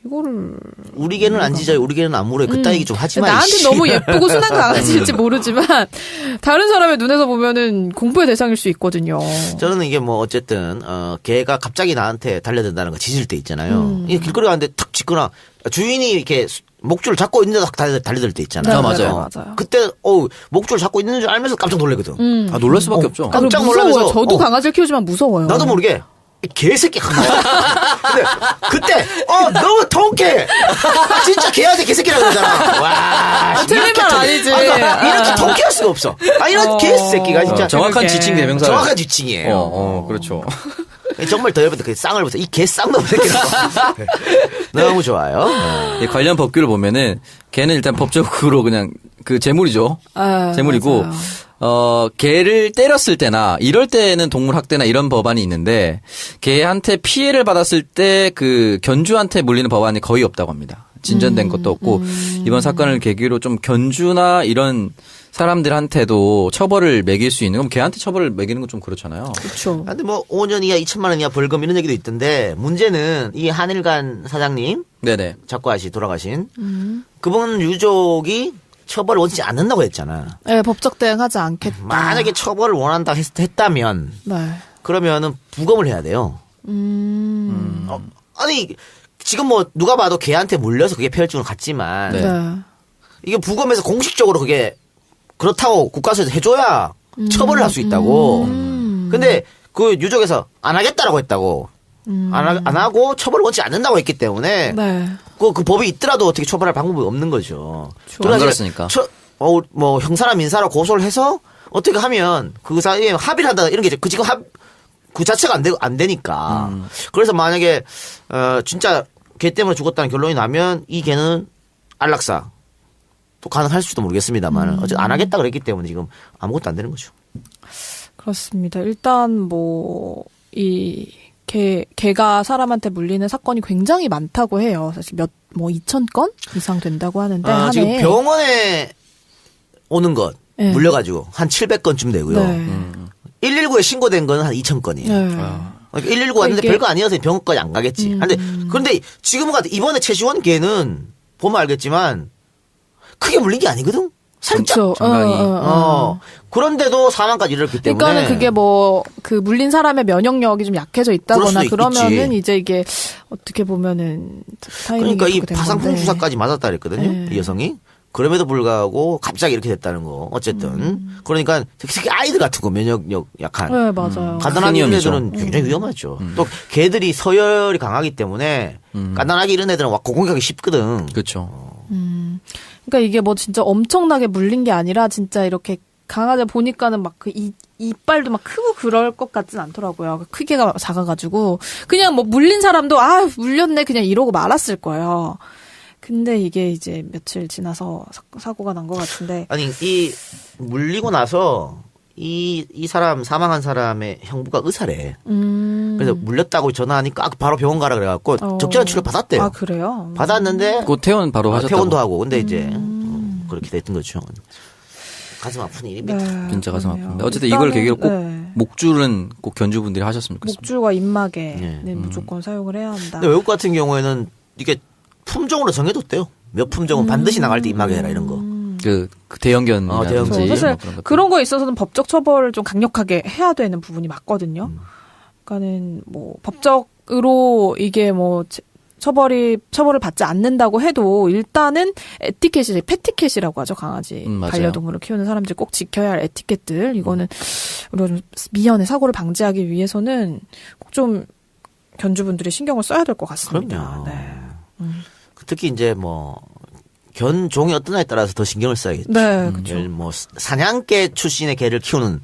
A: 이거를
B: 우리 개는 안 짖어요. 우리 개는 안 물어요. 그따 얘기 좀 하지 마.
A: 나한테
B: 이씨.
A: 너무 예쁘고 순한 강아지일지 모르지만 다른 사람의 눈에서 보면은 공포의 대상일 수 있거든요.
B: 저는 이게 뭐 어쨌든 개가 갑자기 나한테 달려든다는 거 짖을 때 있잖아요. 이게 길거리 가는데 탁 짖거나 주인이 이렇게 목줄을 잡고 있는데도 달려들 때 있잖아요.
C: 아, 맞아요.
B: 그때 목줄 잡고 있는 줄 알면서 깜짝 놀래거든.
C: 아, 놀랄 수밖에 없죠.
B: 깜짝
A: 무서워요.
B: 놀라면서
A: 저도 강아지를 키우지만 무서워요.
B: 나도 모르게 이 개새끼 한 거야. 근데 그때 너무 통쾌해. 진짜 개한테 개새끼라고 그러잖아. 와,
A: 틀린 말 아니지.
B: 이렇게 통쾌할 수가 없어. 이런 개새끼가 진짜
C: 정확한
A: 그러게.
C: 지칭 대명사.
B: 정확한 지칭이에요.
C: 그렇죠.
B: 정말 더 여러분들 그 쌍을 보세요. 이 개 쌍놈 새끼라고. 너무 좋아요.
C: 이 관련 법규를 보면은 개는 일단 법적으로 그냥 그 재물이죠. 재물이고
A: 맞아요.
C: 개를 때렸을 때나 이럴 때는 동물 학대나 이런 법안이 있는데 개한테 피해를 받았을 때 그 견주한테 물리는 법안이 거의 없다고 합니다. 진전된 것도 없고 이번 사건을 계기로 좀 견주나 이런 사람들한테도 처벌을 매길 수 있는 건 개한테 처벌을 매기는 건 좀 그렇잖아요.
A: 그렇죠.
B: 근데 뭐 5년 이하 2천만 원 이하 벌금 이런 얘기도 있던데 문제는 이 한일관 사장님
C: 네네.
B: 작고하시 돌아가신 그분 유족이 처벌을 원치 않는다고 했잖아.
A: 네, 법적 대응하지 않겠다.
B: 만약에 처벌을 원한다 했다면
A: 네.
B: 그러면은 부검을 해야 돼요. 아니 지금 뭐 누가 봐도 걔한테 물려서 그게 폐혈증으로 갔지만
C: 네.
A: 네.
B: 이게 부검에서 공식적으로 그게 그렇다고 국가에서 해줘야 처벌을 할 수 있다고. 근데 그 유족에서 안 하겠다라고 했다고. 안 하고 처벌을 원치 않는다고 했기 때문에
A: 네.
B: 그 법이 있더라도 어떻게 처벌할 방법이 없는 거죠.
C: 안 그렇으니까.
B: 뭐 형사나 민사로 고소를 해서 어떻게 하면 그 사이에 합의를 한다 이런 게 그 지금 그 자체가 안 되니까. 그래서 만약에 진짜 개 때문에 죽었다는 결론이 나면 이 개는 안락사 또 가능할지도 모르겠습니다만 어쨌든 안 하겠다 그랬기 때문에 지금 아무것도 안 되는 거죠.
A: 그렇습니다. 일단 뭐 이 개가 사람한테 물리는 사건이 굉장히 많다고 해요. 사실 2,000건 이상 된다고 하는데 한
B: 지금
A: 해에.
B: 병원에 오는 것
A: 네.
B: 물려가지고 한 700건쯤 되고요.
A: 네.
B: 119에 신고된 거는 한 2,000건이에요.
A: 네.
B: 119 왔는데
A: 이게-
B: 별거 아니어서 병원까지 안 가겠지. 그런데 지금 같은 이번에 최시원 걔는 보면 알겠지만 크게 물린 게 아니거든. 살짝.
A: 그쵸.
C: 중간이.
B: 그런데도 사망까지 이르렀기 때문에.
A: 그러니까는 그게 뭐 그 물린 사람의 면역력이 좀 약해져
B: 그럴
A: 있다거나
B: 수도
A: 그러면은
B: 있지.
A: 이제 이게 어떻게 보면은 타이밍이
B: 그러니까 이
A: 그렇게 된
B: 파상풍
A: 건데.
B: 주사까지 맞았다 그랬거든요.
A: 네.
B: 이 여성이. 그럼에도 불구하고 갑자기 이렇게 됐다는 거. 어쨌든. 그러니까 특히 아이들 같은 거 면역력 약한.
A: 네, 맞아요.
B: 간단하게
C: 큰
B: 이런
C: 위험이죠.
B: 애들은 굉장히 위험하죠. 또 개들이 서열이 강하기 때문에 간단하게 이런 애들은 공격하기 쉽거든.
C: 그렇죠.
A: 그러니까 이게 뭐 진짜 엄청나게 물린 게 아니라 진짜 이렇게 강아지 보니까는 막 그 이빨도 막 크고 그럴 것 같진 않더라고요. 크기가 작아가지고 그냥 뭐 물린 사람도 아 물렸네 그냥 이러고 말았을 거예요. 근데 이게 이제 며칠 지나서 사고가 난 것 같은데.
B: 아니, 이 물리고 나서 이 사람 사망한 사람의 형부가 의사래. 그래서 물렸다고 전화하니까 바로 병원 가라 그래갖고 적절한 치료 받았대요.
A: 아 그래요?
B: 받았는데
C: 곧 퇴원 바로 하셨다고.
B: 퇴원도 하고. 근데 이제 그렇게 됐던 거죠. 가슴 아픈 일입니다.
A: 네,
C: 진짜 가슴
A: 그러네요.
C: 아픈데 어쨌든 이걸 계기로 꼭
A: 네.
C: 목줄은 꼭 견주분들이 하셨으면 좋겠습니다.
A: 목줄과 입마개는
B: 네.
A: 무조건 사용을 해야 한다.
B: 근데 외국 같은 경우에는 이게 품종으로 정해뒀대요. 몇 품종은 반드시 나갈 때 입마개 해라 이런 거.
C: 그 대형견
B: 대형견.
A: 그래서 사실
C: 뭐 그런 것들.
A: 그런 거에 있어서는 법적 처벌을 좀 강력하게 해야 되는 부분이 맞거든요. 그러니까는 뭐 법적으로 이게 뭐 처벌을 받지 않는다고 해도 일단은 에티켓이 패티켓이라고 하죠. 강아지
C: 맞아요.
A: 반려동물을 키우는 사람들이 꼭 지켜야 할 에티켓들 이거는 우리가 좀 미연의 사고를 방지하기 위해서는 꼭 좀 견주분들이 신경을 써야 될 것 같습니다.
B: 그럼요.
A: 네.
B: 특히 이제 뭐 견종이 어떠냐에 따라서 더 신경을 써야겠죠.
A: 네, 그렇죠.
B: 뭐 사냥개 출신의 개를 키우는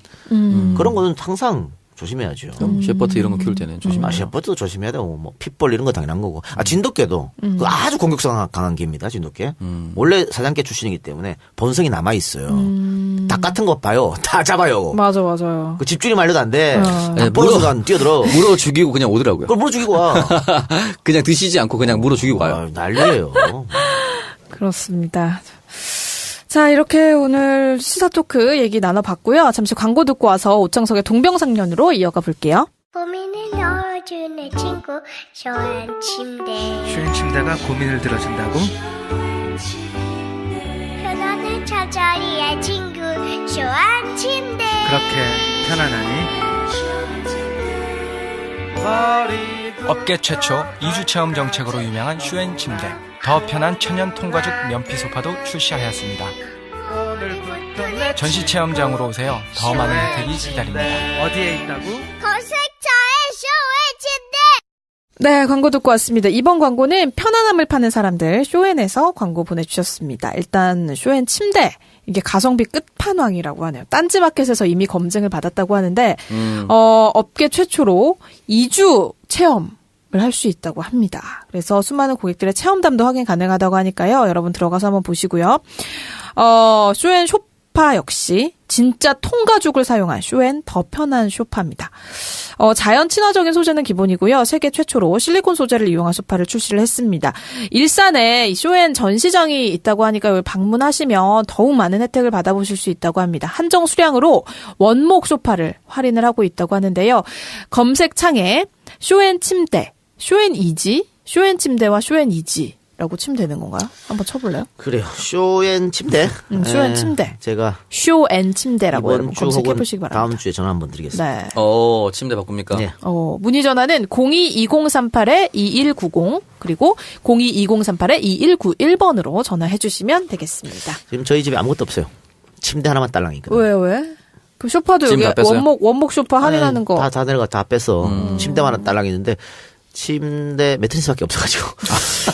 B: 그런 거는 항상 조심해야죠.
C: 셰퍼드 이런 거 키울 때는 조심해야 돼요.
B: 셰퍼드도 조심해야 되고 뭐 핏벌 이런 거 당연한 거고. 진돗개도 그 아주 공격성 강한 개입니다. 진돗개. 원래 사냥개 출신이기 때문에 본성이 남아 있어요. 닭 같은 거 봐요. 다 잡아요.
A: 맞아요.
B: 그 집주인 말려도 안 돼.
C: 네,
B: 벌어서간 뛰어들어.
C: 물어 죽이고 그냥 오더라고요.
B: 그걸 물어 죽이고 와.
C: 그냥 드시지 않고 그냥 물어 죽이고 가요.
B: 난리예요.
A: 그렇습니다. 자, 이렇게 오늘 시사 토크 얘기 나눠봤고요. 잠시 광고 듣고 와서 오창석의 동병상련으로 이어가 볼게요.
D: 고민을 넣어준 내 친구 쇼한 침대
E: 쇼엔 침대가 고민을 들어준다고?
D: 편안한 저자리의 친구 쇼한 침대
E: 그렇게 편안하니? 업계 최초 2주 체험 정책으로 유명한 쇼엔 침대. 더 편한 천연 통과죽 면피 소파도 출시하였습니다. 전시 체험장으로 오세요. 더 많은 혜택이 기다립니다. 어디에 있다고?
D: 검색창에 쇼한 침대.
A: 네, 광고 듣고 왔습니다. 이번 광고는 편안함을 파는 사람들 쇼엔에서 광고 보내주셨습니다. 일단 쇼엔 침대. 이게 가성비 끝판왕이라고 하네요. 딴지마켓에서 이미 검증을 받았다고 하는데 업계 최초로 2주 체험을 할 수 있다고 합니다. 그래서 수많은 고객들의 체험담도 확인 가능하다고 하니까요. 여러분 들어가서 한번 보시고요. 쇼엔 쇼파 역시 진짜 통가죽을 사용한 쇼엔 더 편한 쇼파입니다. 자연 친화적인 소재는 기본이고요. 세계 최초로 실리콘 소재를 이용한 소파를 출시를 했습니다. 일산에 이 쇼엔 전시장이 있다고 하니까 여기 방문하시면 더욱 많은 혜택을 받아보실 수 있다고 합니다. 한정 수량으로 원목 소파를 할인을 하고 있다고 하는데요. 검색창에 쇼엔 침대, 쇼엔 이지, 쇼엔 침대와 쇼엔 이지 라고 치면 되는 건가요? 한번 쳐볼래요?
B: 그래요. 쇼엔 침대.
A: 쇼엔 침대.
B: 제가
A: 쇼엔 침대라고
B: 이번
A: 여러분
B: 주 혹은
A: 검색해보시기 바랍니다.
B: 다음 주에 전화 한번 드리겠습니다.
A: 네.
C: 침대 바꿉니까?
B: 네.
A: 문의 전화는 02-2038-2190 그리고 02-2038-2191번으로 전화해 주시면 되겠습니다.
B: 지금 저희 집에 아무것도 없어요. 침대 하나만 딸랑이거든요.
A: 왜? 그 소파도
C: 지금
A: 여기
C: 다 뺐어요?
A: 원목 소파 할인하는 거.
B: 다 내려가 다 뺐어. 침대만 하나 딸랑 있는데 침대 매트리스밖에 없어가지고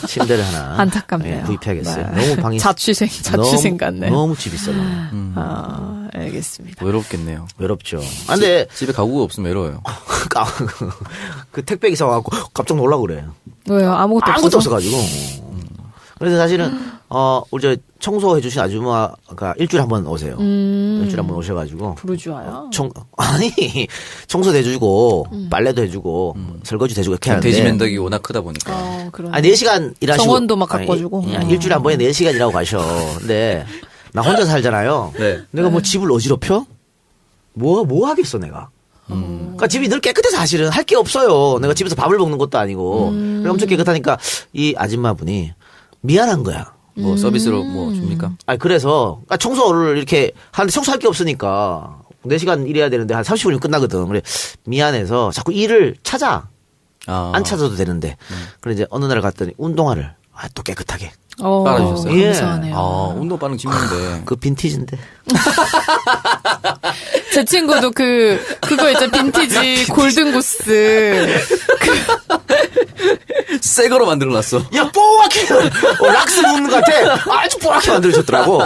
B: 침대를 하나
A: 안타깝네요.
B: 구입해야겠어요.
A: 네.
B: 너무 방이
A: 자취생 같네.
B: 너무 집이 있어요.
A: 알겠습니다.
C: 외롭겠네요.
B: 외롭죠. 근데
C: 집에 가구가 없으면 외로워요.
B: 그 택배 기사 와갖고 깜짝 놀라 그래.
A: 왜요? 아무것도 없어서?
B: 없어가지고. 그래서 사실은 우리 저 청소해 주신 아줌마가 일주일에 한 번 오세요. 일주일에 한 번 오셔가지고
A: 부르주아요?
B: 청소도 해주고 빨래도 해주고 설거지도 해주고 이렇게 하는데
C: 돼지 면덕이 워낙 크다 보니까.
A: 그러네.
B: 4시간 일하시고
A: 정원도 막 가꿔주고.
B: 일주일에 한 번에 4시간 일하고 가셔. 근데 나 혼자 살잖아요.
C: 네.
B: 내가 뭐 집을 어지럽혀? 뭐 하겠어 내가. 그러니까 집이 늘 깨끗해 사실은 할 게 없어요. 내가 집에서 밥을 먹는 것도 아니고 그래 엄청 깨끗하니까 이 아줌마분이 미안한 거야.
C: 뭐 서비스로 뭐 줍니까?
B: 아니 그래서 그러니까 청소를 이렇게 하는데 청소할 게 없으니까 4시간 일해야 되는데 한 30분이면 끝나거든. 그래 미안해서 자꾸 일을 찾아. 안 찾아도 되는데. 그래 이제 어느 날 갔더니 운동화를 또 깨끗하게
C: 빨아주셨어요?
B: 예.
A: 감사하네요.
C: 운동 빠는 집인데.
B: 그 빈티지인데.
A: 제 친구도 그거 있죠. 빈티지 골든구스.
C: 새 거로 만들어놨어.
B: 야 뽀얗게 락스 먹는 것 같아. 아주 뽀얗게 만들어줬더라고.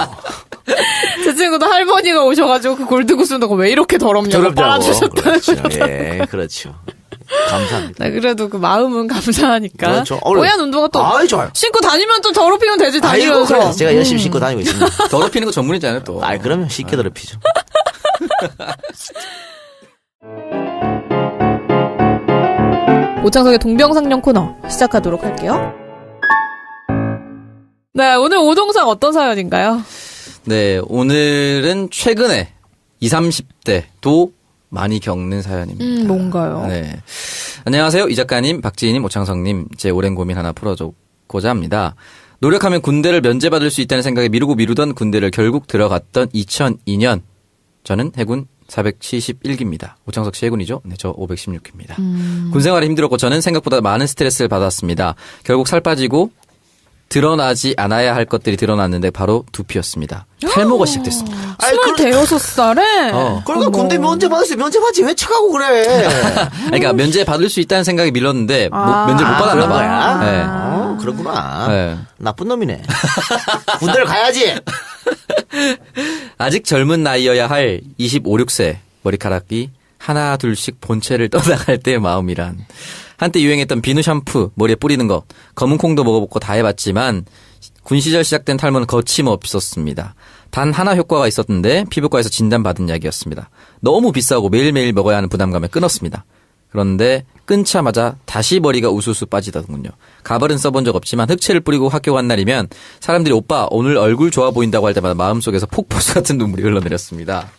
A: 제 친구도 할머니가 오셔가지고 그 골든구스는 왜 이렇게 더럽냐고 빨아주셨다는
B: 그렇죠. 예, 그렇죠. 감사합니다.
A: 네, 그래도 그 마음은 감사하니까.
B: 그렇죠.
A: 뽀얀 운동화 또
B: 아이, 좋아요.
A: 신고 다니면 좀 더럽히면 되지
B: 아이고,
A: 다니면서.
B: 그래. 제가 열심히 신고 다니고 있습니다.
C: 더럽히는 거 전문이잖아요, 또.
B: 아이, 그러면 쉽게 더럽히죠.
A: 오창석의 동병상련 코너 시작하도록 할게요. 네, 오늘 오동상 어떤 사연인가요?
C: 네, 오늘은 최근에 20, 30대도 많이 겪는 사연입니다.
A: 뭔가요?
C: 네. 안녕하세요. 이 작가님, 박지희님, 오창석님. 제 오랜 고민 하나 풀어주고자 합니다. 노력하면 군대를 면제받을 수 있다는 생각에 미루던 군대를 결국 들어갔던 2002년. 저는 해군 471기입니다. 오창석 씨 해군이죠? 네, 저 516기입니다. 군 생활이 힘들었고 저는 생각보다 많은 스트레스를 받았습니다. 결국 살 빠지고 드러나지 않아야 할 것들이 드러났는데 바로 두피였습니다. 탈모가 시작됐습니다.
A: 26살에?
B: 그러니까 군대 면제 받았어요. 면제 받지 왜 착하고 그래.
C: 그러니까 면제 받을 수 있다는 생각이 밀렸는데 면제 못 받았나
B: 그런
C: 봐.
B: 거야?
C: 네.
B: 그렇구나.
C: 네.
B: 나쁜 놈이네. 군대를 가야지.
C: 아직 젊은 나이여야 할 25, 6세 머리카락이 하나 둘씩 본체를 떠나갈 때의 마음이란. 한때 유행했던 비누 샴푸 머리에 뿌리는 것, 검은 콩도 먹어보고 다 해봤지만 군 시절 시작된 탈모는 거침없었습니다. 단 하나 효과가 있었는데 피부과에서 진단받은 약이었습니다. 너무 비싸고 매일매일 먹어야 하는 부담감에 끊었습니다. 그런데 끊자마자 다시 머리가 우수수 빠지더군요. 가발은 써본 적 없지만 흑채를 뿌리고 학교 간 날이면 사람들이 오빠 오늘 얼굴 좋아 보인다고 할 때마다 마음속에서 폭포수 같은 눈물이 흘러내렸습니다.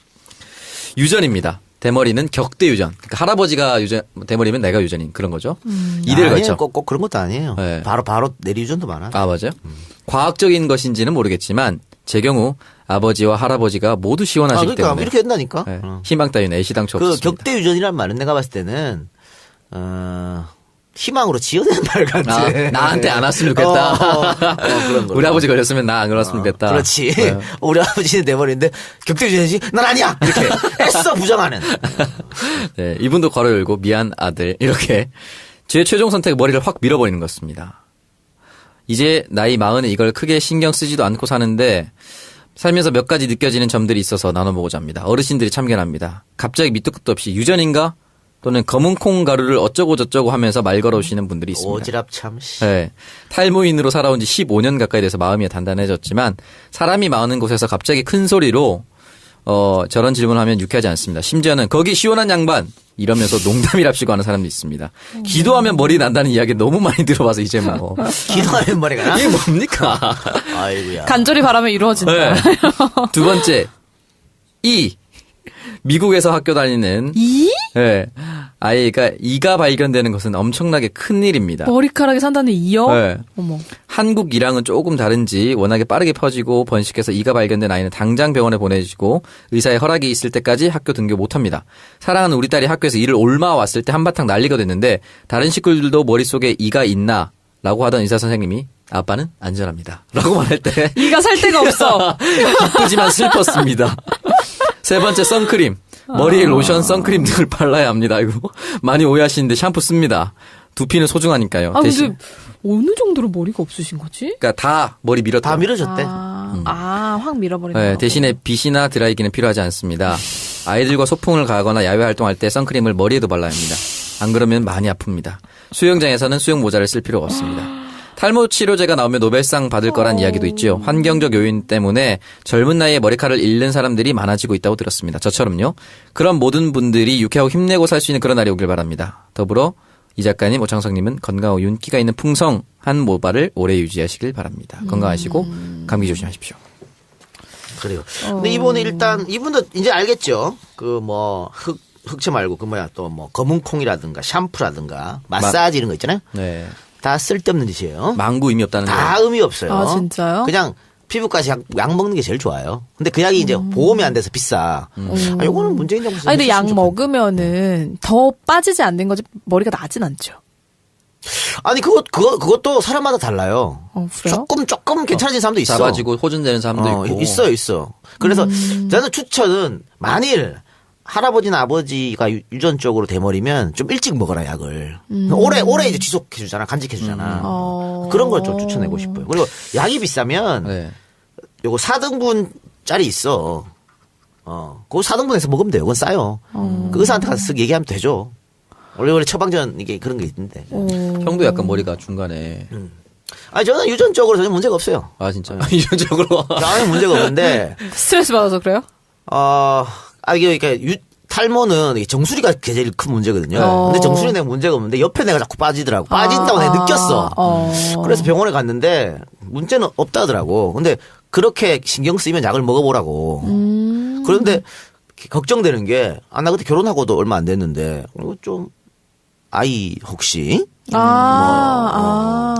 C: 유전입니다. 대머리는 격대 유전. 그러니까 할아버지가 유전, 대머리면 내가 유전인 그런 거죠. 이대를 걸쳐.
B: 꼭 그런 것도 아니에요.
C: 네.
B: 바로 내리 유전도 많아.
C: 아, 맞아요? 과학적인 것인지는 모르겠지만 제 경우 아버지와 할아버지가 모두 시원하시기
B: 그러니까
C: 때문에
B: 이렇게 된다니까.
C: 네. 희망 따위는 애시당초
B: 그
C: 없습니다.
B: 격대 유전이란 말은 내가 봤을 때는 희망으로 지어낸 말 같아.
C: 나한테 안 왔으면 좋겠다.
B: 그런 거.
C: 우리 아버지 걸렸으면 나 안 걸렸으면 좋겠다.
B: 그렇지.
C: 네.
B: 우리 아버지는 내버리는데 격대 유전이지. 난 아니야. 이렇게 애써 부정하는.
C: 네, 이분도 괄호 열고 미안 아들 이렇게 제 최종 선택 머리를 확 밀어버리는 것입니다. 이제 나이 40에 이걸 크게 신경 쓰지도 않고 사는데 살면서 몇 가지 느껴지는 점들이 있어서 나눠보고자 합니다. 어르신들이 참견합니다. 갑자기 밑도 끝도 없이 유전인가? 또는 검은 콩 가루를 어쩌고 저쩌고 하면서 말 걸어오시는 분들이 있습니다.
B: 오지랖 참.
C: 네. 탈모인으로 살아온 지 15년 가까이 돼서 마음이 단단해졌지만 사람이 많은 곳에서 갑자기 큰 소리로 저런 질문을 하면 유쾌하지 않습니다. 심지어는 거기 시원한 양반 이러면서 농담이랍시고 하는 사람도 있습니다. 기도하면 머리 난다는 이야기 너무 많이 들어봐서 이제 막
B: 기도하면 머리가 나?
C: 이게 뭡니까?
B: 아이고야.
A: 간절히 바라면 이루어진다.
C: 네. 두 번째 미국에서 학교 다니는 네. 아이가 이가 발견되는 것은 엄청나게 큰 일입니다.
A: 머리카락이 산다는 이요?
C: 네.
A: 어머.
C: 한국 이랑은 조금 다른지 워낙에 빠르게 퍼지고 번식해서 이가 발견된 아이는 당장 병원에 보내주고 의사의 허락이 있을 때까지 학교 등교 못합니다. 사랑하는 우리 딸이 학교에서 이를 옮아왔을 때 한바탕 난리가 됐는데 다른 식구들도 머릿속에 이가 있나? 라고 하던 의사 선생님이 아빠는 안전합니다. 라고 말할 때
A: 이가 살 데가 없어.
C: 기쁘지만 슬펐습니다. 세 번째 선크림. 머리에 로션, 선크림 등을 발라야 합니다. 이거 많이 오해하시는데 샴푸 씁니다. 두피는 소중하니까요.
A: 아,
C: 대신
A: 근데 어느 정도로 머리가 없으신 거지?
C: 그러니까 다 머리 밀었다.
B: 다 밀어줬대.
A: 확 밀어버리는
C: 네,
A: 거.
C: 대신에 빗이나 드라이기는 필요하지 않습니다. 아이들과 소풍을 가거나 야외 활동할 때 선크림을 머리에도 발라야 합니다. 안 그러면 많이 아픕니다. 수영장에서는 수영 모자를 쓸 필요가 없습니다. 탈모 치료제가 나오면 노벨상 받을 거란 이야기도 있죠. 환경적 요인 때문에 젊은 나이에 머리카락을 잃는 사람들이 많아지고 있다고 들었습니다. 저처럼요. 그런 모든 분들이 유쾌하고 힘내고 살 수 있는 그런 날이 오길 바랍니다. 더불어 이 작가님, 오창석님은 건강하고 윤기가 있는 풍성한 모발을 오래 유지하시길 바랍니다. 건강하시고 감기 조심하십시오.
B: 그래요. 근데 이분은 일단 이분도 이제 알겠죠. 흑채 말고 그 뭐야 또 뭐 검은 콩이라든가 샴푸라든가 마사지 이런 거 있잖아요.
C: 네.
B: 다 쓸데없는 짓이에요.
C: 망구 의미 없다는
B: 다
C: 거.
B: 의미 없어요.
A: 아, 진짜요?
B: 그냥 피부까지 약 먹는 게 제일 좋아요. 근데 그 약이 이제 보험이 안 돼서 비싸. 아, 요거는 문제 있냐고.
A: 아니, 근데 약 먹으면은 더 빠지지 않는 거지 머리가 나진 않죠.
B: 아니 그것도 사람마다 달라요.
A: 그래요?
B: 조금 괜찮아진 사람도 있어.
C: 잡아지고 호전되는 사람도 있고.
B: 있어. 그래서 저는 추천은 만일 할아버지나 아버지가 유전적으로 대머리면 좀 일찍 먹어라 약을. 오래 이제 지속해주잖아, 간직해주잖아. 그런 걸 좀 추천하고 싶어요. 그리고 약이 비싸면
C: 네.
B: 요거 4등분짜리 있어. 그거 4등분해서 먹으면 돼요. 그건 싸요. 그 의사한테 가서 얘기하면 되죠. 원래 처방전 이게 그런 게 있는데.
C: 형도 약간 머리가 중간에.
B: 아니 저는 유전적으로 전혀 문제가 없어요.
C: 아 진짜 이전적으로.
B: 전혀 문제가 없는데.
A: 스트레스 받아서 그래요?
B: 이게 탈모는 이게 정수리가 제일 큰 문제거든요. 근데 정수리 내가 문제가 없는데 옆에 내가 자꾸 빠지더라고. 빠진다고 내가 느꼈어. 그래서 병원에 갔는데 문제는 없다더라고. 근데 그렇게 신경 쓰이면 약을 먹어보라고. 그런데 걱정되는 게, 나 그때 결혼하고도 얼마 안 됐는데, 그리고 좀, 아이 혹시?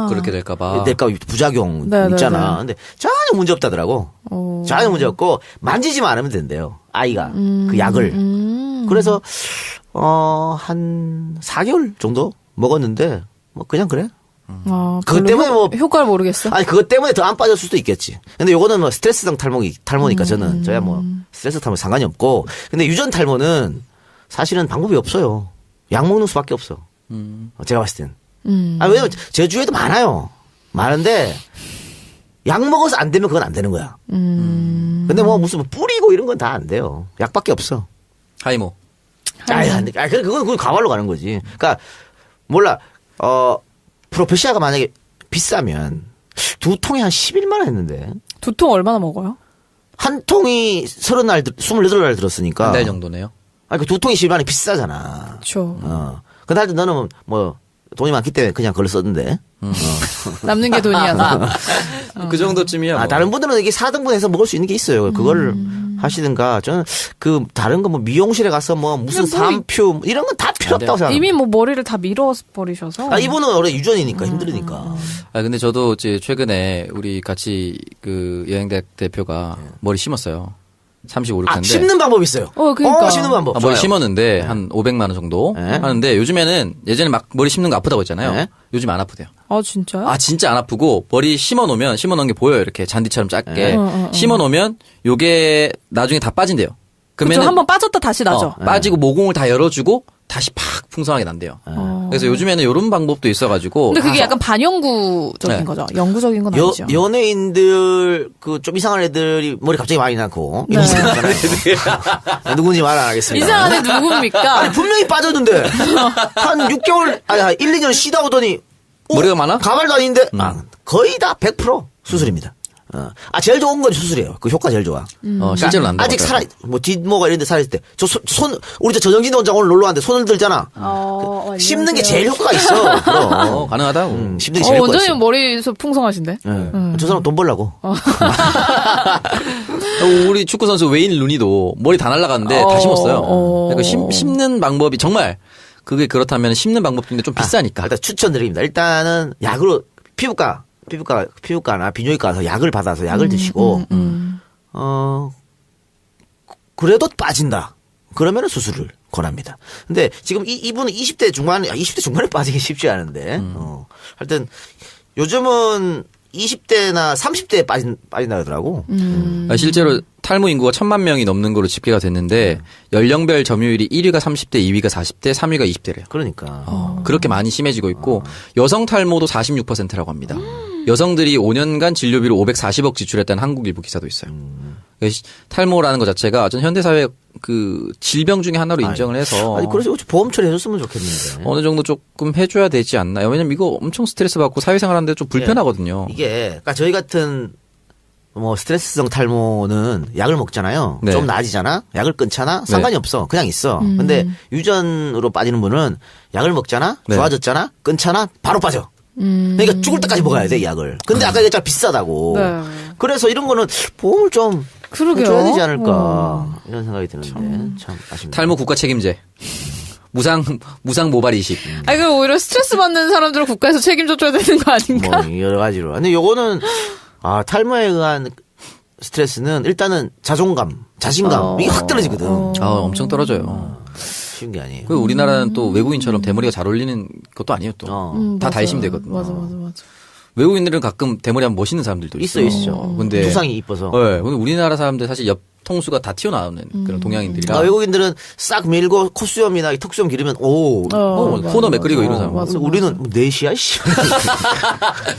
C: 그렇게 될까봐.
B: 부작용
A: 네네네.
B: 있잖아. 근데 전혀 문제 없다더라고. 전혀 문제 없고, 만지지만 않으면 된대요. 아이가. 그 약을. 그래서, 한 4개월 정도 먹었는데, 뭐, 그냥 그래. 그것 때문에
A: 효과를 모르겠어.
B: 아니, 그것 때문에 더 안 빠졌을 수도 있겠지. 근데 요거는 뭐 스트레스성 탈모니까 저야 뭐 스트레스 탈모 상관이 없고. 근데 유전 탈모는 사실은 방법이 없어요. 약 먹는 수밖에 없어. 제가 봤을 땐. 왜냐면 제주에도 많아요. 많은데 약 먹어서 안 되면 그건 안 되는 거야. 근데 뭐 무슨 뿌리고 이런 건 다 안 돼요. 약밖에 없어.
C: 하이모.
B: 안 돼. 그건 가발로 가는 거지. 그러니까 몰라. 프로페시아가 만약에 비싸면 2통에 한 11만 원 했는데.
A: 2통 얼마나 먹어요?
B: 한 통이 30날, 28날 들었으니까.
C: 한 달 정도네요.
B: 아니, 그 2통이 11만 원이 비싸잖아.
A: 그렇죠.
B: 근데 하여튼 너는 뭐 돈이 많기 때문에 그냥 그걸 썼는데.
A: 남는 게 돈이야.
C: 그 정도쯤이야. 뭐.
B: 다른 분들은 이게 4등분해서 먹을 수 있는 게 있어요. 그걸 하시든가. 저는 그 다른 거 뭐 미용실에 가서 뭐 무슨 삼표 이런 건 다 필요 없다고 생각해요.
A: 이미 뭐 머리를 다 밀어버리셔서.
B: 이분은 원래 유전이니까 힘드니까.
C: 근데 저도 이제 최근에 우리 같이 그 여행대 대표가 머리 심었어요. 35, 6인데.
B: 심는 방법이 있어요.
A: 그러니까.
B: 심는 방법.
C: 머리 심었는데 한 500만 원 정도 하는데 요즘에는 예전에 막 머리 심는 거 아프다고 했잖아요.
B: 네.
C: 요즘 안 아프대요.
A: 진짜요?
C: 진짜 안 아프고 머리 심어 놓은 게 보여요. 이렇게 잔디처럼 작게. 심어 놓으면 요게 나중에 다 빠진대요.
A: 그렇죠. 한번 빠졌다 다시 나죠.
C: 빠지고 모공을 다 열어주고 다시 팍 풍성하게 난대요. 그래서 요즘에는 이런 방법도 있어가지고.
A: 근데 그게 약간 반영구적인 거죠. 영구적인 건 아니죠.
B: 연예인들 그 좀 이상한 애들이 머리 갑자기 많이 나고.
A: 네.
B: 누군지 말 안 하겠습니다.
A: 이상한 애 누굽니까?
B: 분명히 빠졌는데 한 6개월 한 1, 2년 쉬다 오더니
C: 머리가 많아?
B: 가발도 아닌데 거의 다 100% 수술입니다. 제일 좋은 건 수술이에요. 그 효과 제일 좋아.
C: 실제로 난다.
B: 아직 뒷모가 이런 데 살아있을 때. 우리 전영진 원장 오늘 놀러 왔는데 손을 들잖아. 씹는 게 제일 효과가 있어. 그럼.
C: 가능하다고.
B: 씹는 게 제일 효과가 있어.
A: 원장님 머리숱 풍성하신데?
B: 저 사람 돈 벌라고.
C: 우리 축구선수 웨인 루니도 머리 다 날라갔는데 다 심었어요. 그러니까 심는 방법이 정말 그게 그렇다면 심는 방법 중에 좀 비싸니까.
B: 일단 추천드립니다. 일단은 약으로 피부과나 비뇨기과 가서 약을 받아서 약을 드시고, 그래도 빠진다. 그러면은 수술을 권합니다. 근데 지금 이분은 20대 중반에 빠지기 쉽지 않은데, 하여튼 요즘은 20대나 30대에 빠진다 그러더라고.
C: 실제로 탈모 인구가 1,000만 명이 넘는 걸로 집계가 됐는데 연령별 점유율이 1위가 30대, 2위가 40대, 3위가 20대래요.
B: 그러니까.
C: 그렇게 많이 심해지고 있고 여성 탈모도 46%라고 합니다. 여성들이 5년간 진료비로 540억 지출했다는 한국일보 기사도 있어요. 탈모라는 것 자체가 전 현대사회 그 질병 중에 하나로 인정을 해서.
B: 그래서 보험 처리해줬으면 좋겠는데.
C: 어느 정도 조금 해줘야 되지 않나요? 왜냐면 이거 엄청 스트레스 받고 사회생활 하는데 좀 불편하거든요.
B: 그러니까 저희 같은 뭐 스트레스성 탈모는 약을 먹잖아요.
C: 네.
B: 좀 나아지잖아. 약을 끊잖아. 상관이 없어. 그냥 있어. 근데 유전으로 빠지는 분은 약을 먹잖아.
C: 네.
B: 좋아졌잖아. 끊잖아. 바로 빠져. 그러니까 죽을 때까지 먹어야 돼, 이 약을. 근데 아까 얘기했잖아, 비싸다고.
A: 네.
B: 그래서 이런 거는 보험을 좀
A: 그러게요.
B: 줘야 되지 않을까 이런 생각이 드는데 참 아쉽네요.
C: 탈모 국가 책임제. 무상 모발 이식.
A: 아니, 그럼 오히려 스트레스 받는 사람들을 국가에서 책임져줘야 되는 거 아닌가?
B: 뭐 여러 가지로. 근데 요거는 탈모에 의한 스트레스는 일단은 자신감 이게 확 떨어지거든.
C: 엄청 떨어져요.
B: 쉬운 게 아니에요.
C: 그리고 우리나라는 또 외국인처럼 대머리가 잘 어울리는 것도 아니에요 또. 다 달심되거든요.
A: 맞아.
C: 외국인들은 가끔 대머리 한번 멋있는 사람들도 있어요.
B: 있죠.
C: 근데
B: 두상이 이뻐서.
C: 네. 근데 우리나라 사람들 사실 옆통수가 다 튀어나오는 그런 동양인들이라.
B: 외국인들은 싹 밀고 콧수염이나 턱수염 기르면
C: 코너 매끄리고 이런 사람.
B: 근데 우리는 뭐 넷이야 씨.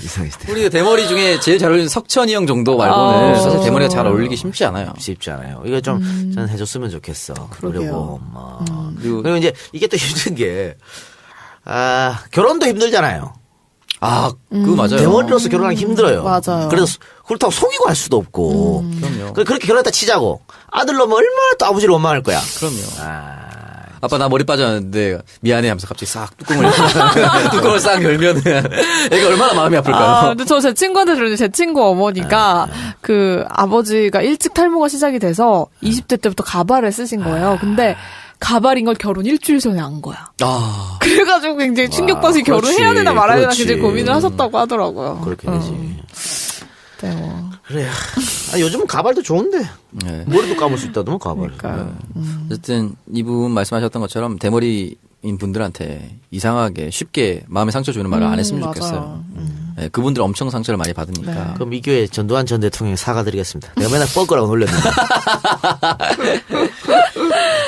B: 이상했을 때.
C: 우리 대머리 중에 제일 잘 어울리는 석천이 형 정도 말고는 사실 대머리가 잘 어울리기 쉽지 않아요.
B: 쉽지 않아요. 이거 좀 저는 해줬으면 좋겠어.
A: 그러게요.
B: 그리고 이제 이게 또 힘든 게 결혼도 힘들잖아요.
C: 그거 맞아요.
B: 대머리로서 결혼하기 힘들어요.
A: 맞아요.
B: 그래서 그렇다고 속이고 할 수도 없고.
C: 그럼요.
B: 그렇게 결혼했다 치자고. 아들 넣으면 얼마나 또 아버지를 원망할 거야.
C: 그럼요. 아빠 나 머리 빠졌는데 미안해 하면서 갑자기 싹 뚜껑을 싹 열면은 애가 얼마나 마음이 아플까요?
A: 근데 저 제 친구한테 들었는데 제 친구 어머니가 그 아버지가 일찍 탈모가 시작이 돼서 20대 때부터 가발을 쓰신 거예요. 근데 가발인 걸 결혼 일주일 전에 안 거야. 그래가지고 굉장히 충격받아서 결혼해야 되나 말아야 되나 굉장히 고민을 하셨다고 하더라고요.
B: 그렇게 되지.
A: 네, 뭐.
B: 그래. 요즘은 가발도 좋은데.
C: 네.
B: 머리도 감을 수 있다더만 가발.
A: 그러니까요.
C: 어쨌든 이분 말씀하셨던 것처럼 대머리인 분들한테 이상하게 쉽게 마음에 상처 주는 말을 안 했으면 좋겠어요. 네, 그분들 엄청 상처를 많이 받으니까.
A: 네.
B: 그럼 이 교회 전두환 전 대통령에 사과드리겠습니다. 내가 맨날 뻐꾸라고 놀렸는데.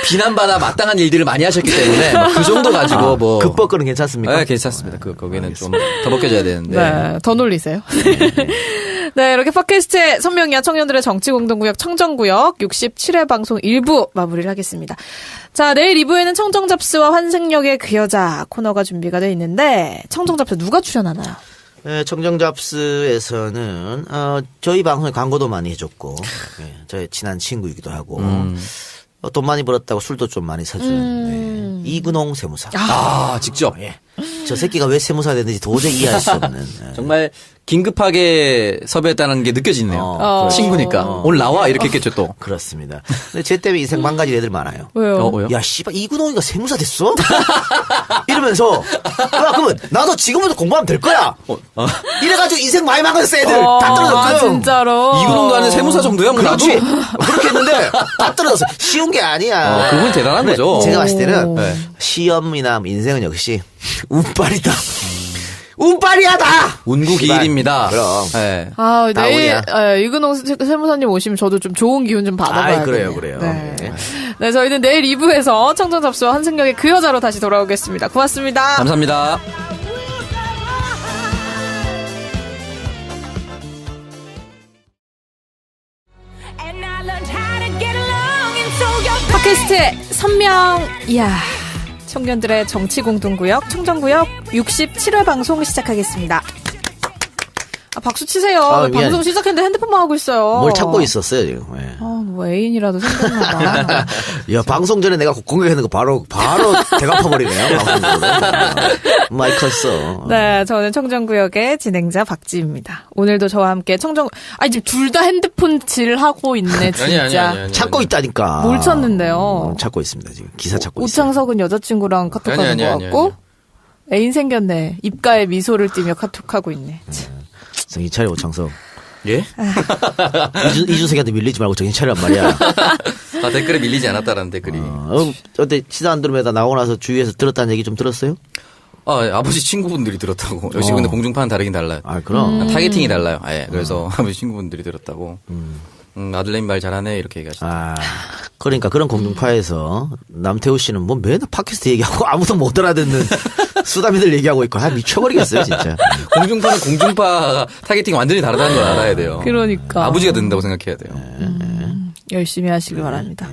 C: 비난받아 마땅한 일들을 많이 하셨기 때문에 그 정도 가지고 뭐.
B: 그 뻐꾸는 괜찮습니까?
C: 네, 괜찮습니다. 거기는 좀 더 벗겨져야 되는데.
A: 네, 더 놀리세요. 네, 이렇게 팟캐스트의 선명이야 청년들의 정치공동구역 청정구역 67회 방송 1부 마무리를 하겠습니다. 자, 내일 2부에는 청정잡스와 환생역의 그 여자 코너가 준비가 되어 있는데 청정잡스 누가 출연하나요?
B: 네, 청정잡스에서는 저희 방송에 광고도 많이 해줬고 저희 친한 친구이기도 하고 돈 많이 벌었다고 술도 좀 많이 사주는 이근홍 세무사.
C: 직접.
B: 예. 저 새끼가 왜 세무사가 됐는지 도저히 이해할 수 없는.
C: 정말 긴급하게 섭외했다는 게 느껴지네요. 친구니까. 오늘 나와 이렇게 했겠죠 또.
B: 그렇습니다. 근데 쟤 때문에 인생 망가진 애들 많아요.
A: 왜요?
C: 왜요?
B: 야, 씨발, 이근홍이가 세무사 됐어? 이러면서, 야, 그러면 나도 지금부터 공부하면 될 거야! 이래가지고 인생 많이 망가졌어, 애들! 다 떨어졌어요!
A: 진짜로?
C: 이근홍도 아는 세무사 정도야? 뭐 나도.
B: 그렇지! 그렇게 했는데, 다 떨어졌어. 쉬운 게 아니야.
C: 그분이 대단한
B: 근데
C: 거죠.
B: 제가 봤을 때는,
C: 네.
B: 시험이나 인생은 역시, 운빨이다. 운빨이야, 다!
C: 운구기일입니다.
B: 그럼.
C: 네.
A: 내일 이근홍 세무사님 오시면 저도 좀 좋은 기운 좀 받아봐야
B: 그래요.
A: 네. 네, 저희는 내일 2부에서 청정잡스와 환승역의 그 여자로 다시 돌아오겠습니다. 고맙습니다.
C: 감사합니다.
A: 팟캐스트의 선명이야 청년들의 정치공동구역 청정구역 67회 방송 시작하겠습니다. 박수 치세요.
B: 미안해.
A: 방송 시작했는데 핸드폰만 하고 있어요.
B: 뭘 찾고 있었어요, 지금. 예.
A: 뭐 애인이라도 생겼나 봐.
B: 야, 방송 전에 내가 공격했는 거 바로 대갚아버리네요, 방송으로. 많이 컸어.
A: 네, 저는 청정구역의 진행자 박지입니다. 오늘도 저와 함께 지금 둘 다 핸드폰 질하고 있네, 진짜.
C: 아니.
B: 찾고 있다니까.
A: 뭘 찾는데요?
B: 찾고 있습니다, 지금. 기사 찾고 있어요.
A: 우창석은 여자친구랑 카톡하는 것
C: 아니.
A: 같고, 애인 생겼네. 입가에 미소를 띠며 카톡하고 있네.
B: 정신 차려, 오창석.
C: 예?
B: 이준석이한테 밀리지 말고 정신 차려란 말이야.
C: 댓글에 밀리지 않았다라는 댓글이.
B: 어때, 시사 안드로메다 나오고 나서 주위에서 들었다는 얘기 좀 들었어요?
C: 아버지 친구분들이 들었다고. 역시 근데 공중파는 다르긴 달라요.
B: 그럼.
C: 타겟팅이 달라요. 그래서 아버지 친구분들이 들었다고. 아들내미 말 잘하네 이렇게 얘기하시죠.
B: 그러니까 그런 공중파에서 남태우 씨는 뭐 맨날 팟캐스트 얘기하고 아무도 못 알아듣는 수다미들 얘기하고 있고 미쳐버리겠어요 진짜.
C: 공중파는 공중파 타겟팅이 완전히 다르다는 걸 알아야 돼요.
A: 그러니까.
C: 아버지가 듣는다고 생각해야 돼요.
A: 열심히 하시길 바랍니다.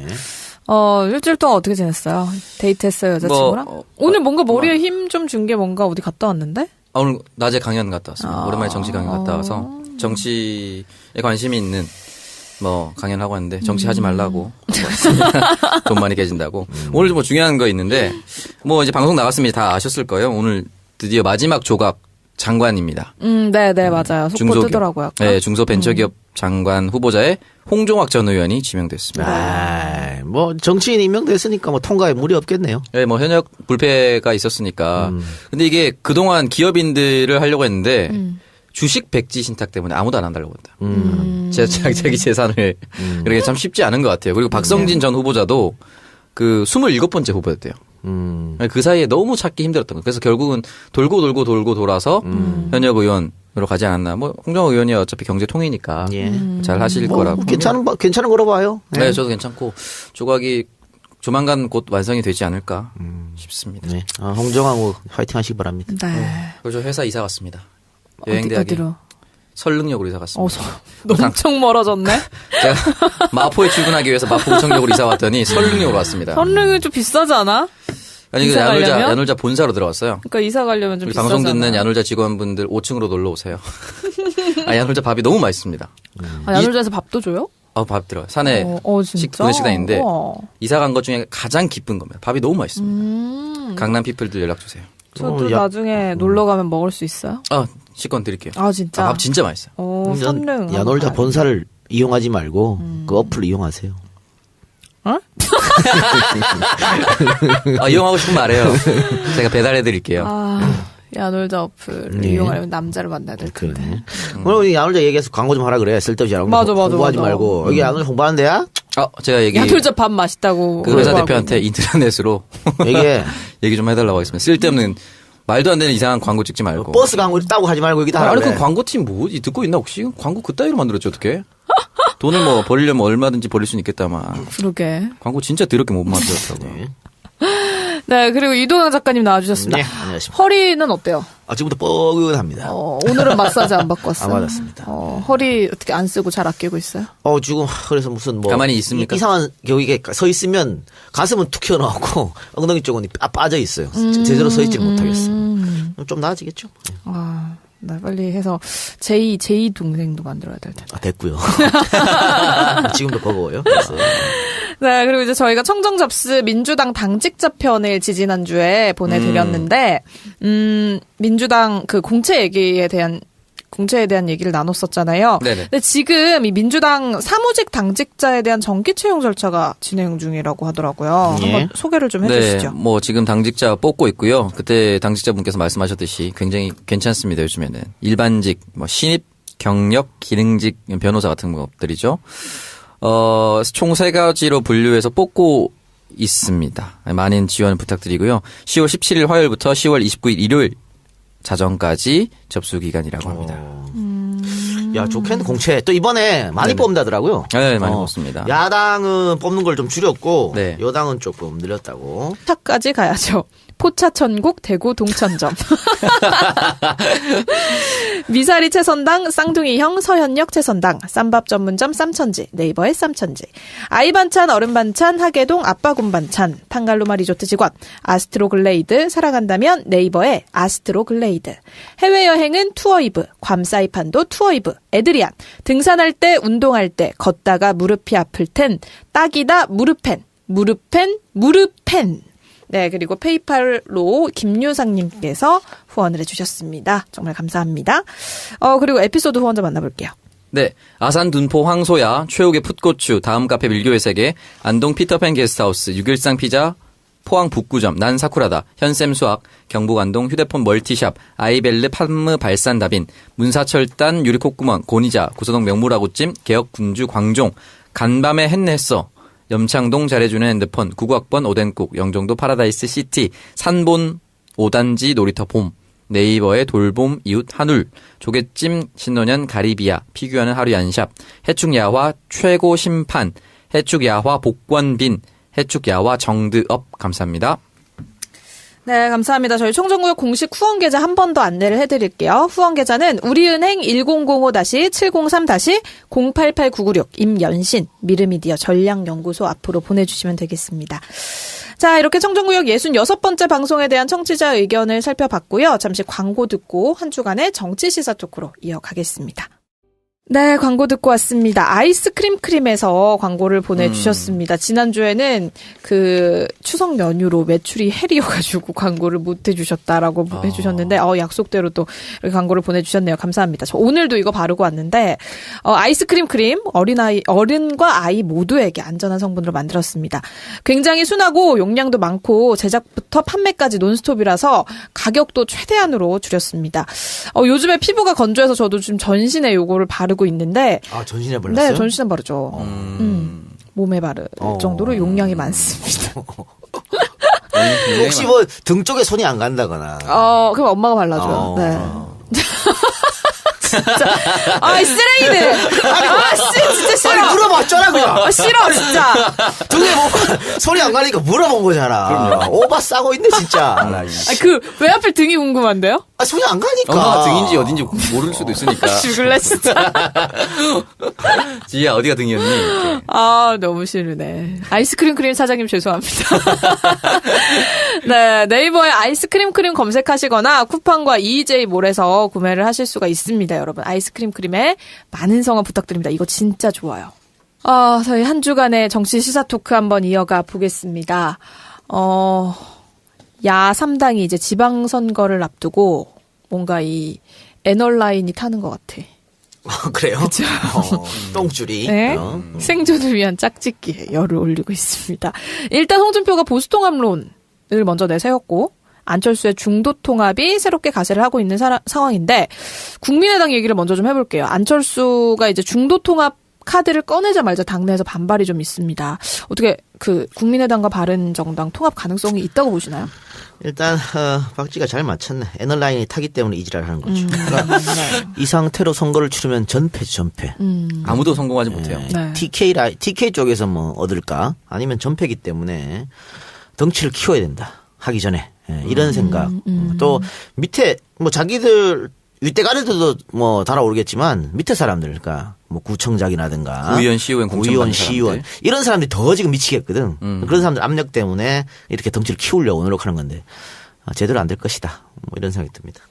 A: 일주일 동안 어떻게 지냈어요? 데이트했어요, 여자친구랑? 오늘 뭔가 머리에 힘 좀 준 게 뭔가 어디 갔다 왔는데?
C: 오늘 낮에 강연 갔다 왔습니다. 오랜만에 정치 강연 갔다 와서 정치에 관심이 있는 강연하고 왔는데 정치하지 말라고 돈 많이 깨진다고. 오늘 좀 중요한 거 있는데 이제 방송 나갔으면 다 아셨을 거예요. 오늘 드디어 마지막 조각 장관입니다.
A: 네, 맞아요. 속보 뜨더라고요.
C: 네, 중소벤처기업 장관 후보자에 홍종학 전 의원이 지명됐습니다.
B: 아, 뭐 정치인 임명됐으니까 뭐 통과에 무리 없겠네요.
C: 네, 뭐 현역 불패가 있었으니까. 근데 이게 그동안 기업인들을 하려고 했는데 주식 백지 신탁 때문에 아무도 안 한다고 한다. 자기 재산을. 그러게 참 쉽지 않은 것 같아요. 그리고 박성진 전 후보자도 그 27번째 후보였대요. 그 사이에 너무 찾기 힘들었던 거예요. 그래서 결국은 돌고 돌아서 현역 의원으로 가지 않았나. 뭐 홍정호 의원이 어차피 경제통이니까
B: 예.
C: 잘 하실
B: 뭐,
C: 거라고.
B: 괜찮은 거로 봐요.
C: 네, 저도 괜찮고 조각이 조만간 곧 완성이 되지 않을까 싶습니다.
B: 네. 홍정하고 화이팅 하시기 바랍니다.
A: 네.
C: 그리고 저 회사 이사 갔습니다.
A: 어디,
C: 여행대학에
A: 어디로?
C: 설릉역으로 이사 갔습니다.
A: 엄청 멀어졌네.
C: 제가 마포에 출근하기 위해서 마포구청역으로 이사 왔더니 설릉역으로 왔습니다.
A: 설릉은 좀 비싸지 않아?
C: 아니 그
A: 이사 가려면?
C: 야놀자 본사로 들어왔어요.
A: 그러니까 이사 가려면 좀
C: 우리
A: 비싸잖아.
C: 방송 듣는 야놀자 직원분들 5층으로 놀러 오세요. 야놀자 밥이 너무 맛있습니다.
A: 야놀자에서 밥도 줘요?
C: 밥 들어요. 산에
A: 진짜?
C: 구내식당인데
A: 우와.
C: 이사 간 것 중에 가장 기쁜 겁니다. 밥이 너무 맛있습니다. 강남 피플들 연락 주세요.
A: 저도 나중에 놀러 가면 먹을 수 있어요?
C: 식권 드릴게요.
A: 진짜?
C: 밥 진짜 맛있어요.
A: 설릉.
B: 야놀자 본사를 이용하지 말고 그 어플 이용하세요.
C: 이용하고 싶으면 말해요. 제가 배달해 드릴게요.
A: 야놀자 어플을 이용하려면 남자를 만나야 될 텐데.
B: 오늘 야놀자 얘기해서 광고 좀 하라 그래. 쓸데없이 야놀자 홍보하지 말고. 여기 야놀자 홍보하는 데야?
C: 제가
A: 야놀자 밥 맛있다고.
C: 그 회사 대표한테 인터넷으로 얘기 좀 해달라고 하겠습니다. 쓸데없는 말도 안 되는 이상한 광고 찍지 말고.
B: 버스 광고 따고 하지 말고 여기다 하라
C: 아니
B: 그래.
C: 그 광고팀 뭐지? 듣고 있나 혹시? 광고 그따위로 만들었지 어떻게? 돈을 뭐 벌리려면 얼마든지 벌릴 수는 있겠다만.
A: 그러게.
C: 광고 진짜 더럽게 못 만들었다고.
A: 네, 그리고 이동영 작가님 나와주셨습니다.
B: 네, 안녕하십니까.
A: 허리는 어때요?
B: 지금부터 뻐근합니다.
A: 오늘은 마사지 안 받고 왔어요.
B: 맞았습니다.
A: 허리 어떻게 안 쓰고 잘 아끼고 있어요?
B: 지금 그래서 무슨
C: 가만히 있습니까?
B: 이상한 여기에 서 있으면 가슴은 툭 튀어나오고 엉덩이 쪽은 빠져 있어요. 제대로 서 있지를 못하겠어요. 좀 나아지겠죠?
A: 나 빨리 해서 제2 동생도 만들어야 될 텐데.
B: 됐고요. 지금도 버거워요. 그래서.
A: 네, 그리고 이제 저희가 청정 잡스 민주당 당직자 편을 지지난주에 보내드렸는데, 민주당 그 공채에 대한 얘기를 나눴었잖아요.
C: 네네.
A: 근데 지금 이 민주당 사무직 당직자에 대한 정기 채용 절차가 진행 중이라고 하더라고요.
B: 예.
A: 한번 소개를 좀 해주시죠.
C: 네, 뭐 지금 당직자 뽑고 있고요. 그때 당직자분께서 말씀하셨듯이 굉장히 괜찮습니다. 요즘에는 일반직, 뭐 신입, 경력, 기능직 변호사 같은 것들이죠. 총 3가지로 분류해서 뽑고 있습니다. 많은 지원 부탁드리고요. 10월 17일 화요일부터 10월 29일 일요일 자정까지 접수 기간이라고 합니다.
B: 야, 좋겠네, 공채. 또 이번에 많이 뽑는다더라고요.
C: 네, 많이 뽑습니다.
B: 야당은 뽑는 걸 좀 줄였고,
C: 네.
B: 여당은 조금 늘렸다고.
A: 차까지 가야죠. 포차천국 대구 동천점. 미사리 채선당 쌍둥이형 서현역 채선당 쌈밥 전문점 쌈천지 네이버의 쌈천지 아이 반찬 어른 반찬 하계동 아빠군 반찬 판갈로마 리조트 직원 아스트로 글레이드 사랑한다면 네이버의 아스트로 글레이드 해외여행은 투어이브 괌 사이판도 투어이브 에드리안 등산할 때 운동할 때 걷다가 무릎이 아플 텐 딱이다 무릎펜 무릎펜 네, 그리고 페이팔로 김유상님께서 후원을 해주셨습니다. 정말 감사합니다. 그리고 에피소드 후원자 만나볼게요.
C: 네, 아산 둔포 황소야, 최욱의 풋고추, 다음 카페 밀교의 세계, 안동 피터팬 게스트하우스, 613 피자, 포항 북구점, 난 사쿠라다, 현샘 수학, 경북 안동 휴대폰 멀티샵, 아이벨르 판무 발산다빈, 문사철단 유리콧구멍, 고니자, 구서동 명물아구찜, 개혁 군주 광종, 간밤에 햇냈어, 염창동 잘해주는 핸드폰, 구구학번 오덴국, 영종도 파라다이스 시티, 산본 5단지 놀이터 봄, 네이버의 돌봄 이웃 한울, 조개찜 신노년 가리비아, 피규어는 하루 얀샵, 해축야화 최고 심판, 해축야화 복권빈, 해축야화 정드업 감사합니다.
A: 네, 감사합니다. 저희 청정구역 공식 후원 계좌 한 번 더 안내를 해드릴게요. 후원 계좌는 우리은행 1005-703-088996 임연신 미르미디어 전략연구소 앞으로 보내주시면 되겠습니다. 자, 이렇게 청정구역 66번째 방송에 대한 청취자 의견을 살펴봤고요. 잠시 광고 듣고 한 주간의 정치시사 토크로 이어가겠습니다. 네, 광고 듣고 왔습니다. 아이스크림 크림에서 광고를 보내주셨습니다. 지난주에는 그 추석 연휴로 매출이 헬이어가지고 광고를 못 해주셨다라고 해주셨는데, 약속대로 또 이렇게 광고를 보내주셨네요. 감사합니다. 저 오늘도 이거 바르고 왔는데, 아이스크림 크림, 어른과 아이 모두에게 안전한 성분으로 만들었습니다. 굉장히 순하고 용량도 많고 제작부터 판매까지 논스톱이라서 가격도 최대한으로 줄였습니다. 요즘에 피부가 건조해서 저도 지금 전신에 요거를 바르고 있는데.
B: 아, 전신에 발랐어요?
A: 네, 전신에 바르죠. 몸에 바를 정도로 용량이 많습니다.
B: 혹시 뭐 등 쪽에 손이 안 간다거나.
A: 그럼 엄마가 발라줘요. 네. 진짜. 이 쓰레기들. 진짜 싫어.
B: 아니, 물어봤잖아, 그냥.
A: 싫어, 진짜.
B: 등에 뭐, 손이 안 가니까 물어본 거잖아. 오바 싸고 있네, 진짜.
A: 왜 하필 등이 궁금한데요?
B: 손이 안 가니까.
C: 엄마가 등인지 어딘지 모를 수도 있으니까.
A: 죽을래, 진짜.
C: 지희야, 어디가 등이었니? 이렇게.
A: 너무 싫으네. 아이스크림 크림 사장님 죄송합니다. 네, 네이버에 아이스크림 크림 검색하시거나 쿠팡과 EJ몰에서 구매를 하실 수가 있습니다, 여러분. 아이스크림 크림에 많은 성원 부탁드립니다. 이거 진짜 좋아요. 저희 한 주간의 정치 시사 토크 한번 이어가 보겠습니다. 야 3당이 이제 지방선거를 앞두고 뭔가 이 애널라인이 타는 것 같아.
B: 그래요? 그쵸. 똥줄이.
A: 네. 생존을 위한 짝짓기에 열을 올리고 있습니다. 일단 홍준표가 보수통합론을 먼저 내세웠고 안철수의 중도통합이 새롭게 가세를 하고 있는 상황인데 국민의당 얘기를 먼저 좀 해볼게요. 안철수가 이제 중도통합 카드를 꺼내자 말자 당내에서 반발이 좀 있습니다. 어떻게 국민의당과 바른정당 통합 가능성이 있다고 보시나요?
B: 일단 박쥐가 잘 맞췄네. 애널라인이 타기 때문에 이 지랄을 하는 거죠. 그러니까 이 상태로 선거를 치르면 전패지, 전패.
C: 아무도 성공하지 못해요.
A: 네.
B: TK 쪽에서 뭐 얻을까? 아니면 전패기 때문에 덩치를 키워야 된다. 하기 전에. 이런 생각. 또 밑에 뭐 자기들 윗대가리들도 뭐 달아오르겠지만 밑에 사람들, 그러니까 뭐 구청장이라든가
C: 구의원, 시의원, 공천받는 사람들.
B: 이런 사람들이 더 지금 미치겠거든. 그런 사람들 압력 때문에 이렇게 덩치를 키우려고 노력하는 건데 제대로 안 될 것이다. 뭐 이런 생각이 듭니다.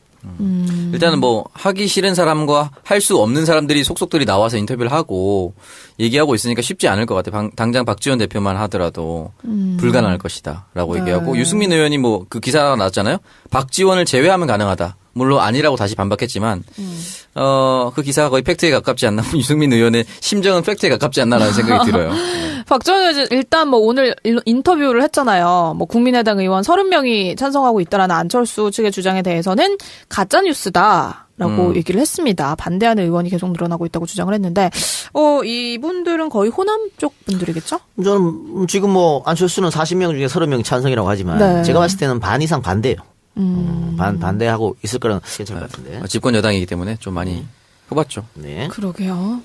C: 일단은 뭐 하기 싫은 사람과 할 수 없는 사람들이 속속들이 나와서 인터뷰를 하고 얘기하고 있으니까 쉽지 않을 것 같아요. 당장 박지원 대표만 하더라도 불가능할 것이다라고 얘기하고 유승민 의원이 뭐 그 기사가 나왔잖아요. 박지원을 제외하면 가능하다. 물론 아니라고 다시 반박했지만 그 기사가 거의 팩트에 가깝지 않나. 유승민 의원의 심정은 팩트에 가깝지 않나라는 생각이 들어요.
A: 박지원 의원 일단 뭐 오늘 인터뷰를 했잖아요. 뭐 국민의당 의원 30명이 찬성하고 있다라는 안철수 측의 주장에 대해서는 가짜 뉴스다라고 얘기를 했습니다. 반대하는 의원이 계속 늘어나고 있다고 주장을 했는데 이분들은 거의 호남 쪽 분들이겠죠?
B: 저는 지금 뭐 안철수는 40명 중에 30명이 찬성이라고 하지만
A: 네.
B: 제가 봤을 때는 반 이상 반대예요. 반대하고 있을 거는 괜찮을 것 같은데.
C: 집권 여당이기 때문에 좀 많이 해봤죠.
B: 네.
A: 그러게요.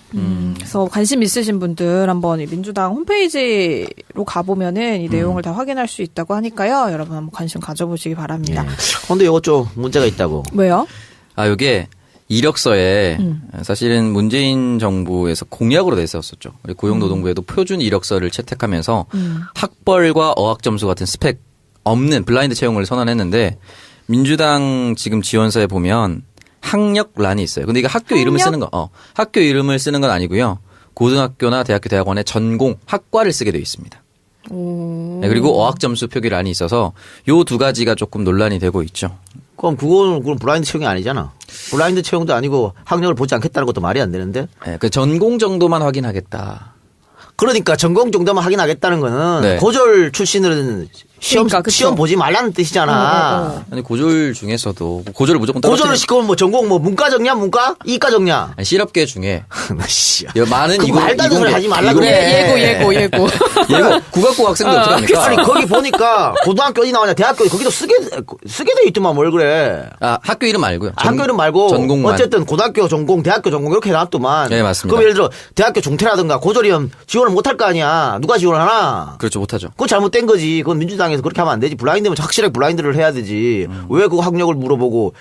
A: 그래서 관심 있으신 분들 한번 이 민주당 홈페이지로 가보면은 이 내용을 다 확인할 수 있다고 하니까요. 여러분 한번 관심 가져보시기 바랍니다.
B: 네. 근데 이거 좀 문제가 있다고.
A: 왜요?
C: 이게 이력서에 사실은 문재인 정부에서 공약으로 내세웠었죠. 우리 고용노동부에도 표준 이력서를 채택하면서 학벌과 어학 점수 같은 스펙 없는 블라인드 채용을 선언했는데 민주당 지금 지원서에 보면 학력란이 있어요. 근데 이게 학교 이름을 쓰는 거, 학교 이름을 쓰는 건 아니고요. 고등학교나 대학교, 대학원의 전공, 학과를 쓰게 되어 있습니다. 네, 그리고 어학 점수 표기란이 있어서 요 두 가지가 조금 논란이 되고 있죠.
B: 그럼 그건 블라인드 채용이 아니잖아. 블라인드 채용도 아니고 학력을 보지 않겠다는 것도 말이 안 되는데.
C: 네, 그 전공 정도만 확인하겠다.
B: 그러니까 전공 정도만 확인하겠다는 거는
C: 네.
B: 고졸 출신은
A: 그러니까,
B: 시험 보지 말라는 뜻이잖아.
C: 아니 고졸 중에서도 고졸을 무조건
B: 고졸을 시키면 뭐 전공 뭐 문과 적냐 문과 이과 적냐.
C: 아니, 실업계 중에
B: 나 씨.
C: 많은
B: 그 말도 안 되는 소리 하지 말라고 그래.
A: 예고.
C: 국악고 학생도 어떻게 합니까?
B: 아니 거기 보니까 고등학교 어디 나오냐 대학교 거기도 쓰게 돼 있더만 뭘 그래.
C: 학교 이름 말고요.
B: 학교 이름 말고
C: 전공만.
B: 어쨌든 고등학교 전공 대학교 전공 이렇게 해놨더만.
C: 네 맞습니다.
B: 그럼 예를 들어 대학교 중퇴라든가 고졸이면 지원을 못할 거 아니야. 누가 지원을 하나.
C: 그렇죠 못하죠.
B: 그건 잘못된 거지. 그건 민주당에서 그렇게 하면 안 되지. 블라인드면 확실하게 블라인드를 해야 되지. 왜 그 학력을 물어보고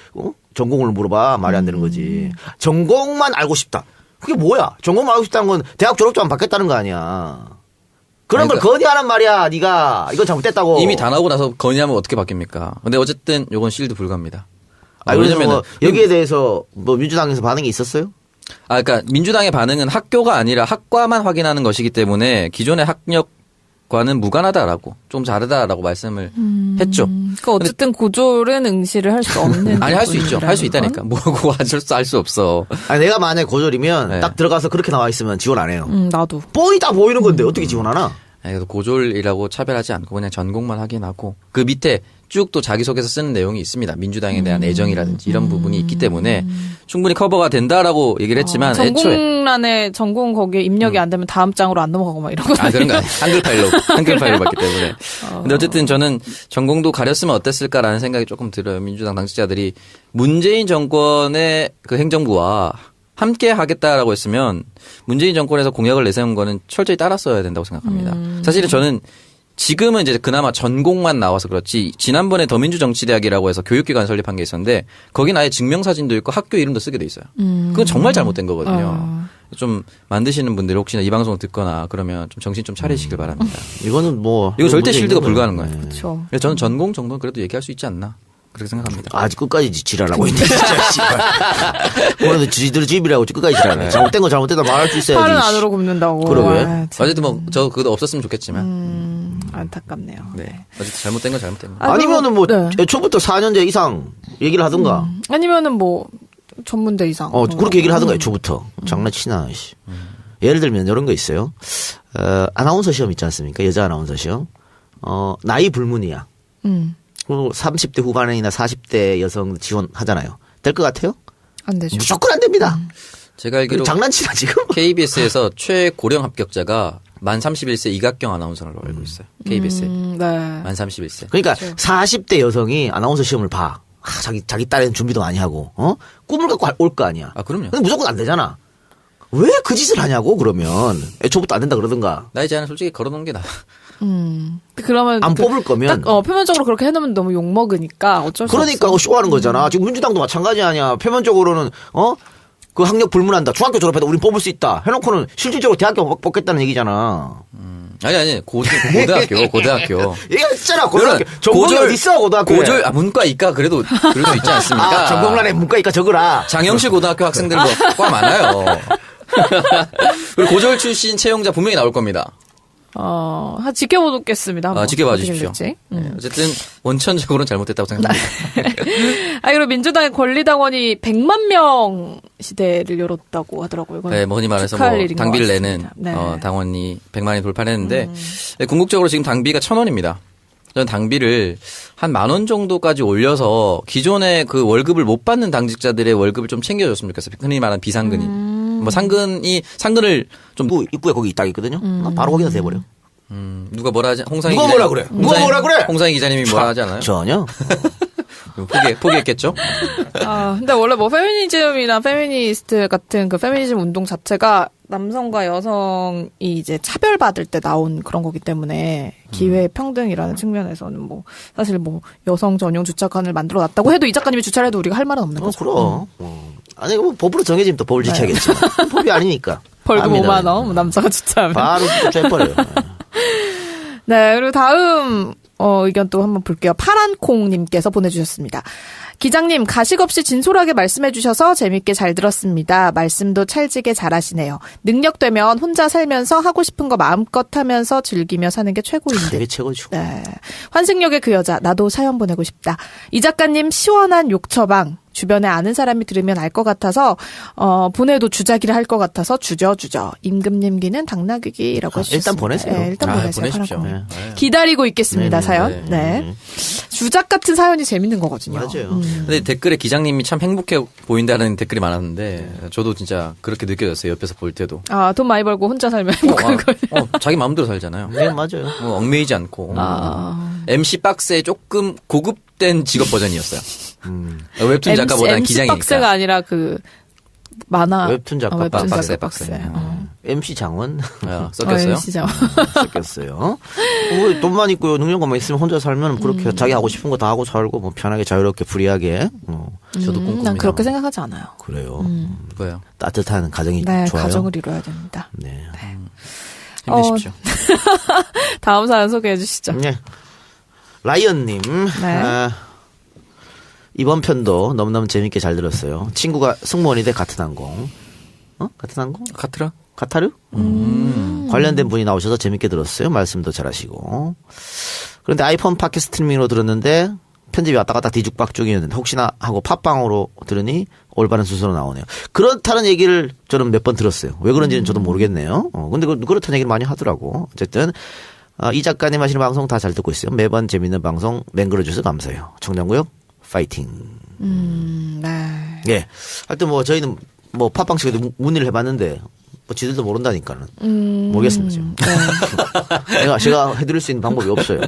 B: 전공을 물어봐. 말이 안 되는 거지. 전공만 알고 싶다. 그게 뭐야? 전공만 알고 싶다는 건 대학 졸업장만 받겠다는 거 아니야. 그런 걸 건의하란 말이야. 네가 이건 잘못됐다고.
C: 이미 다 나오고 나서 건의하면 어떻게 바뀝니까? 근데 어쨌든 요건 실드 불가입니다.
B: 왜냐면 뭐 여기에 대해서 뭐 민주당에서 반응이 있었어요?
C: 그러니까 민주당의 반응은 학교가 아니라 학과만 확인하는 것이기 때문에 기존의 학력과는 무관하다라고 좀 다르다라고 말씀을 했죠.
A: 그러니까 어쨌든 고졸은 응시를 할 수 없는.
C: 아니 할 수 있죠. 할 수
A: 부분이라는
C: 있다니까. 뭐고 할 수 없어.
B: 아니 내가 만약에 고졸이면
C: 네.
B: 딱 들어가서 그렇게 나와 있으면 지원 안 해요.
A: 나도.
B: 뻔히 다 보이는 건데 어떻게 지원하나?
C: 그래서 고졸이라고 차별하지 않고 그냥 전공만 확인하고 그 밑에 쭉 또 자기소개서 쓰는 내용이 있습니다. 민주당에 대한 애정이라든지 이런 부분이 있기 때문에 충분히 커버가 된다라고 얘기를 했지만 애초에
A: 전공란에 전공 거기에 입력이 안 되면 다음 장으로 안 넘어가고 막 이런 거.
C: 그런 거 아니에요. 한글파일로 봤기 때문에. 근데 어쨌든 저는 전공도 가렸으면 어땠을까라는 생각이 조금 들어요. 민주당 당직자들이 문재인 정권의 그 행정부와 함께 하겠다라고 했으면 문재인 정권에서 공약을 내세운 거는 철저히 따랐어야 된다고 생각합니다. 사실은 저는 지금은 이제 그나마 전공만 나와서 그렇지 지난번에 더민주정치대학이라고 해서 교육기관 설립한 게 있었는데 거긴 아예 증명사진도 있고 학교 이름도 쓰게 돼 있어요. 그건 정말 잘못된 거거든요. 좀 만드시는 분들이 혹시나 이 방송을 듣거나 그러면 좀 정신 좀 차리시길 바랍니다.
B: 이거는 뭐
C: 이거 절대 실드가
B: 문제 있는
C: 불가하는
B: 거예요.
C: 거예요.
A: 그렇죠.
C: 그래서 저는 전공 정도는 그래도 얘기할 수 있지 않나 그렇게 생각합니다.
B: 아직 끝까지 지랄하고 있네. 진짜 씨발. 오늘도 지들 집이라고 끝까지 지랄해. 잘못된 거 잘못됐다 말할 수 있어야지.
A: 팔은 안으로 굽는다고.
B: 그러게.
A: 아, 참.
C: 어쨌든 뭐 저 그거 없었으면 좋겠지만
A: 안타깝네요.
C: 네. 어쨌든 잘못된 건 잘못된 거.
B: 아니면은 뭐
A: 네.
B: 애초부터 4년제 이상 얘기를 하든가.
A: 아니면은 뭐 전문대 이상.
B: 그렇게 얘기를 하든가 애초부터. 장난치나. 씨. 예를 들면 이런 거 있어요. 아나운서 시험 있지 않습니까? 여자 아나운서 시험. 나이 불문이야. 30대 후반이나 40대 여성 지원하잖아요. 될 것 같아요?
A: 안 되죠.
B: 무조건 안 됩니다.
C: 제가 알기로
B: 장난치나 지금?
C: KBS에서 최고령 합격자가 만 31세 이각경 아나운서로 알고 있어요. KBS에.
A: 네.
C: 만 31세.
B: 그러니까 40대 여성이 아나운서 시험을 봐. 자기 딸은 준비도 많이 하고, 꿈을 갖고 올 거 아니야.
C: 그럼요.
B: 근데 무조건 안 되잖아. 왜 그 짓을 하냐고, 그러면. 애초부터 안 된다 그러든가.
C: 나이 제한은 솔직히 걸어놓은 게 나아.
A: 그러면
B: 안 뽑을 거면.
A: 딱, 표면적으로 그렇게 해놓으면 너무 욕 먹으니까 어쩔 수
B: 그러니까
A: 없어.
B: 쇼하는 거잖아. 지금 민주당도 마찬가지 아니야. 표면적으로는, 그 학력 불문한다. 중학교 졸업해도 우린 뽑을 수 있다. 해놓고는 실질적으로 대학교 뽑겠다는 얘기잖아.
C: 아니 고등학교.
B: 얘기했잖아, 고등학교. 전공이 어딨어, 고등학교.
C: 고졸 문과 이과 그래도 그럴 수 있지 않습니까?
B: 전공란에 문과니까 적으라.
C: 장영실 고등학교 학생들 과 많아요. 그리고 고졸 출신 채용자 분명히 나올 겁니다.
A: 지켜보겠습니다. 한번.
C: 지켜봐
A: 어떻게
C: 주십시오.
A: 될지.
C: 네, 어쨌든 원천적으로는 잘못됐다고 생각합니다.
A: 그리고 민주당의 권리당원이 100만 명 시대를 열었다고 하더라고요. 이건
C: 네, 뭐니 말해서
A: 축하할
C: 뭐
A: 일인 것
C: 당비를
A: 같습니다.
C: 내는
A: 네.
C: 당원이 100만이 돌파했는데 네, 궁극적으로 지금 당비가 1,000원입니다. 저는 당비를 한 10,000원 정도까지 올려서 기존의 그 월급을 못 받는 당직자들의 월급을 좀 챙겨줬으면 좋겠어요. 흔히 말하는 비상근이. 뭐 상근을 좀
B: 입구에 거기 있다 있거든요. 바로 거기다 대버려.
C: 누가 뭐라 하지? 홍상희
B: 누가 뭐라 그래? 누가 뭐라 그래?
C: 홍상희 기자님이 뭐라 하지 않아요?
B: 전혀.
C: 포기했겠죠?
A: 근데 원래 뭐 페미니즘이나 페미니스트 같은 그 페미니즘 운동 자체가 남성과 여성이 이제 차별받을 때 나온 그런 거기 때문에 기회 평등이라는 측면에서는 뭐 사실 뭐 여성 전용 주차칸을 만들어 놨다고 해도 이 작가님이 주차를 해도 우리가 할 말은 없는 거죠.
B: 그럼. 아니, 뭐 법으로 정해지면 또 법을 지켜야겠지. 법이 아니니까.
A: 벌금
B: 압니다.
A: 5만 원 남자가 주차하면.
B: 바로 주차해버려요.
A: 네, 그리고 다음 의견 또 한번 볼게요. 파란콩님께서 보내주셨습니다. 기장님, 가식 없이 진솔하게 말씀해 주셔서 재밌게 잘 들었습니다. 말씀도 찰지게 잘하시네요. 능력되면 혼자 살면서 하고 싶은 거 마음껏 하면서 즐기며 사는 게 최고인데.
B: 되게 최고죠.
A: 네. 환승역의 그 여자, 나도 사연 보내고 싶다. 이 작가님 시원한 욕처방. 주변에 아는 사람이 들으면 알 것 같아서 보내도 주작이라 할 것 같아서 주저. 임금님기는 당나귀기라고 해주셨습니다.
B: 일단 보내세요.
A: 네, 일단 보내세요.
C: 보내십시오.
A: 파란콩. 기다리고 있겠습니다. 사연. 네. 주작 같은 사연이 재밌는 거거든요.
B: 맞아요.
C: 근데 댓글에 기장님이 참 행복해 보인다는 댓글이 많았는데 저도 진짜 그렇게 느껴졌어요. 옆에서 볼 때도.
A: 돈 많이 벌고 혼자 살면 행복한 거예요.
C: 자기 마음대로 살잖아요.
B: 네, 맞아요.
C: 얽매이지 않고. MC 박스의 조금 고급된 직업 버전이었어요. 웹툰 작가보다는
A: MC
C: 기장이니까.
A: 박스가 아니라 그 만화
B: 웹툰 작가
A: 웹툰
C: 박스.
A: 작가 박스.
B: MC 장원
C: 섞였어요?
A: MC 장원.
B: 섞였어요. 돈만 있고 능력만 있으면 혼자 살면 그렇게 자기 하고 싶은 거 다 하고 살고 뭐 편하게 자유롭게 프리하게.
C: 저도 꿈꿉니다.
A: 난 그렇게 생각하지 않아요.
B: 그래요.
C: 뭐예요?
B: 따뜻한 가정이
A: 네,
B: 좋아요.
A: 가정을 이뤄야 됩니다.
B: 네.
C: 힘내십시오.
A: 다음 사연 소개해 주시죠.
B: 네. 라이언님.
A: 네.
B: 이번 편도 너무너무 재밌게 잘 들었어요. 친구가 승무원인데 같은 항공. 같은 항공?
C: 카트라?
B: 카타르? 관련된 분이 나오셔서 재밌게 들었어요. 말씀도 잘하시고. 그런데 아이폰 팟캐스트 스트리밍으로 들었는데 편집이 왔다 갔다 뒤죽박죽이었는데 혹시나 하고 팟빵으로 들으니 올바른 순서로 나오네요. 그렇다는 얘기를 저는 몇 번 들었어요. 왜 그런지는 저도 모르겠네요. 근데 그렇다는 얘기를 많이 하더라고. 어쨌든 이 작가님 하시는 방송 다 잘 듣고 있어요. 매번 재밌는 방송 맹글어주셔서 감사해요. 청정구역 파이팅.
A: 네.
B: 예. 하여튼 뭐 저희는 뭐 팟빵 측에도 문의를 해봤는데 뭐 지들도 모른다니까는 모르겠습니다 지금. 제가 해드릴 수 있는 방법이 없어요.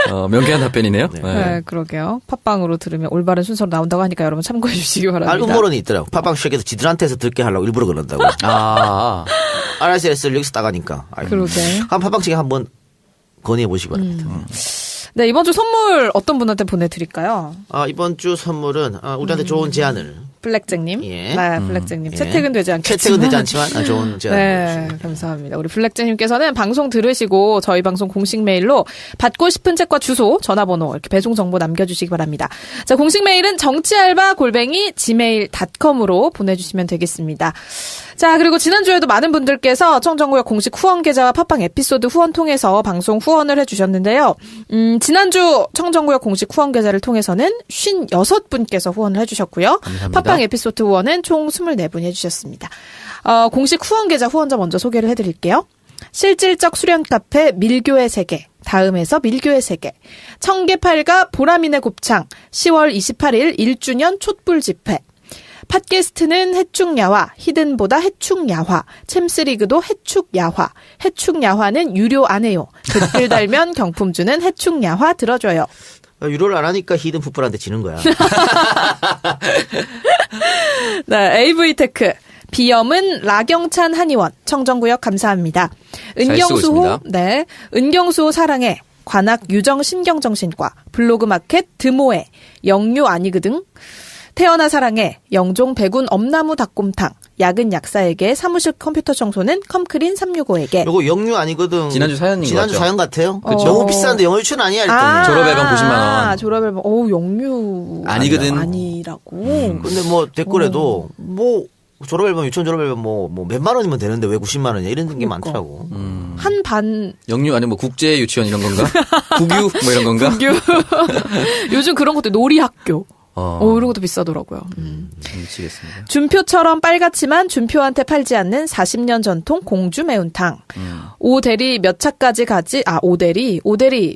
C: 명쾌한 답변이네요.
B: 네.
A: 네, 그러게요. 팟빵으로 들으면 올바른 순서로 나온다고 하니까 여러분 참고해 주시기 바랍니다.
B: 음모론이 있더라고. 팟빵 측에서 지들한테서 듣게 하려고 일부러 그런다고. RSS를 여기서 따가니까.
A: 그러게.
B: 한 팟빵 측에 한번 건의해 보시기 바랍니다.
A: 네, 이번 주 선물 어떤 분한테 보내드릴까요?
B: 이번 주 선물은 우리한테 좋은 제안을.
A: 블랙잭님.
B: 예.
A: 네, 블랙잭님.
B: 예.
A: 채택은 되지 않겠지만.
B: 채택은 되지 않지만 좋은 제안.
A: 네, 감사합니다. 우리 블랙잭님께서는 방송 들으시고 저희 방송 공식 메일로 받고 싶은 책과 주소, 전화번호 이렇게 배송 정보 남겨주시기 바랍니다. 자, 공식 메일은 정치알바@gmail.com으로 보내주시면 되겠습니다. 자, 그리고 지난주에도 많은 분들께서 청정구역 공식 후원 계좌와 팟빵 에피소드 후원 통해서 방송 후원을 해주셨는데요. 지난주 청정구역 공식 후원 계좌를 통해서는 56분께서 후원을 해주셨고요.
C: 감사합니다.
A: 팟빵 에피소드 후원은 총 24분이 해주셨습니다. 공식 후원 계좌 후원자 먼저 소개를 해드릴게요. 실질적 수련 카페 밀교의 세계, 다음에서 밀교의 세계, 청계팔가 보라민의 곱창, 10월 28일 1주년 촛불 집회, 팟캐스트는 해축야화, 히든보다 해축야화, 챔스리그도 해축야화, 해축야화는 유료 안 해요. 댓글 달면 경품 주는 해축야화 들어줘요.
B: 유료를 안 하니까 히든 풋볼한테 지는 거야.
A: 네, AV테크. 비염은 라경찬 한의원, 청정구역 감사합니다. 은경수호, 네, 은경수호 사랑해, 관악 유정 신경정신과, 블로그 마켓 드모에, 영유 아니그등, 태어나 사랑해, 영종 백운 엄나무 닭곰탕, 약은 약사에게, 사무실 컴퓨터 청소는 컴크린 365에게.
B: 요거 영유 아니거든.
C: 지난주 사연인 것 같죠?
B: 사연 같아요.
A: 그쵸.
B: 너무 비싼데 영어 유치원 아니야 일단.
C: 졸업앨범 90만 원.
A: 졸업앨범. 영유
C: 아니거든.
A: 아니라고.
B: 근데 뭐 댓글에도 뭐 졸업앨범 유치원 졸업앨범 뭐 몇만 원이면 되는데 왜 90만 원이야 이런 게 많더라고.
A: 한 반.
C: 영유 아니 뭐 국제 유치원 이런 건가? 국유 뭐 이런 건가?
A: 국유. 요즘 그런 것도 놀이학교. 이런 것도 비싸더라고요.
C: 미치겠습니다.
A: 준표처럼 빨갛지만 준표한테 팔지 않는 40년 전통 공주 매운탕. 오대리 몇 차까지 가지? 오대리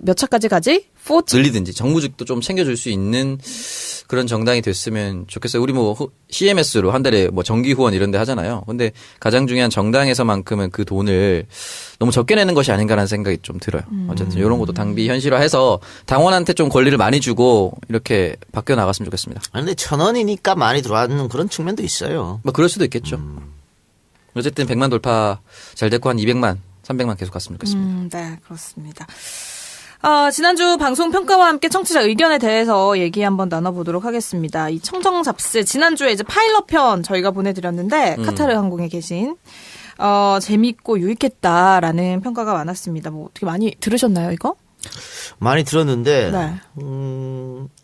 A: 몇 차까지 가지?
C: 늘리든지 정부직도 좀 챙겨줄 수 있는 그런 정당이 됐으면 좋겠어요. 우리 뭐 CMS로 한 달에 뭐 정기 후원 이런 데 하잖아요. 근데 가장 중요한 정당에서만큼은 그 돈을 너무 적게 내는 것이 아닌가라는 생각이 좀 들어요. 어쨌든 이런 것도 당비 현실화해서 당원한테 좀 권리를 많이 주고 이렇게 바뀌어 나갔으면 좋겠습니다.
B: 근데 1,000원이니까 많이 들어가는 그런 측면도 있어요.
C: 뭐 그럴 수도 있겠죠. 어쨌든 100만 돌파 잘 됐고 한 200만, 300만 계속 갔으면 좋겠습니다.
A: 네, 그렇습니다. 지난주 방송 평가와 함께 청취자 의견에 대해서 얘기 한번 나눠보도록 하겠습니다. 이 청정잡스 지난주에 이제 파일럿 편 저희가 보내드렸는데 카타르 항공에 계신 재밌고 유익했다라는 평가가 많았습니다. 뭐 어떻게 많이 들으셨나요, 이거?
B: 많이 들었는데
A: 네.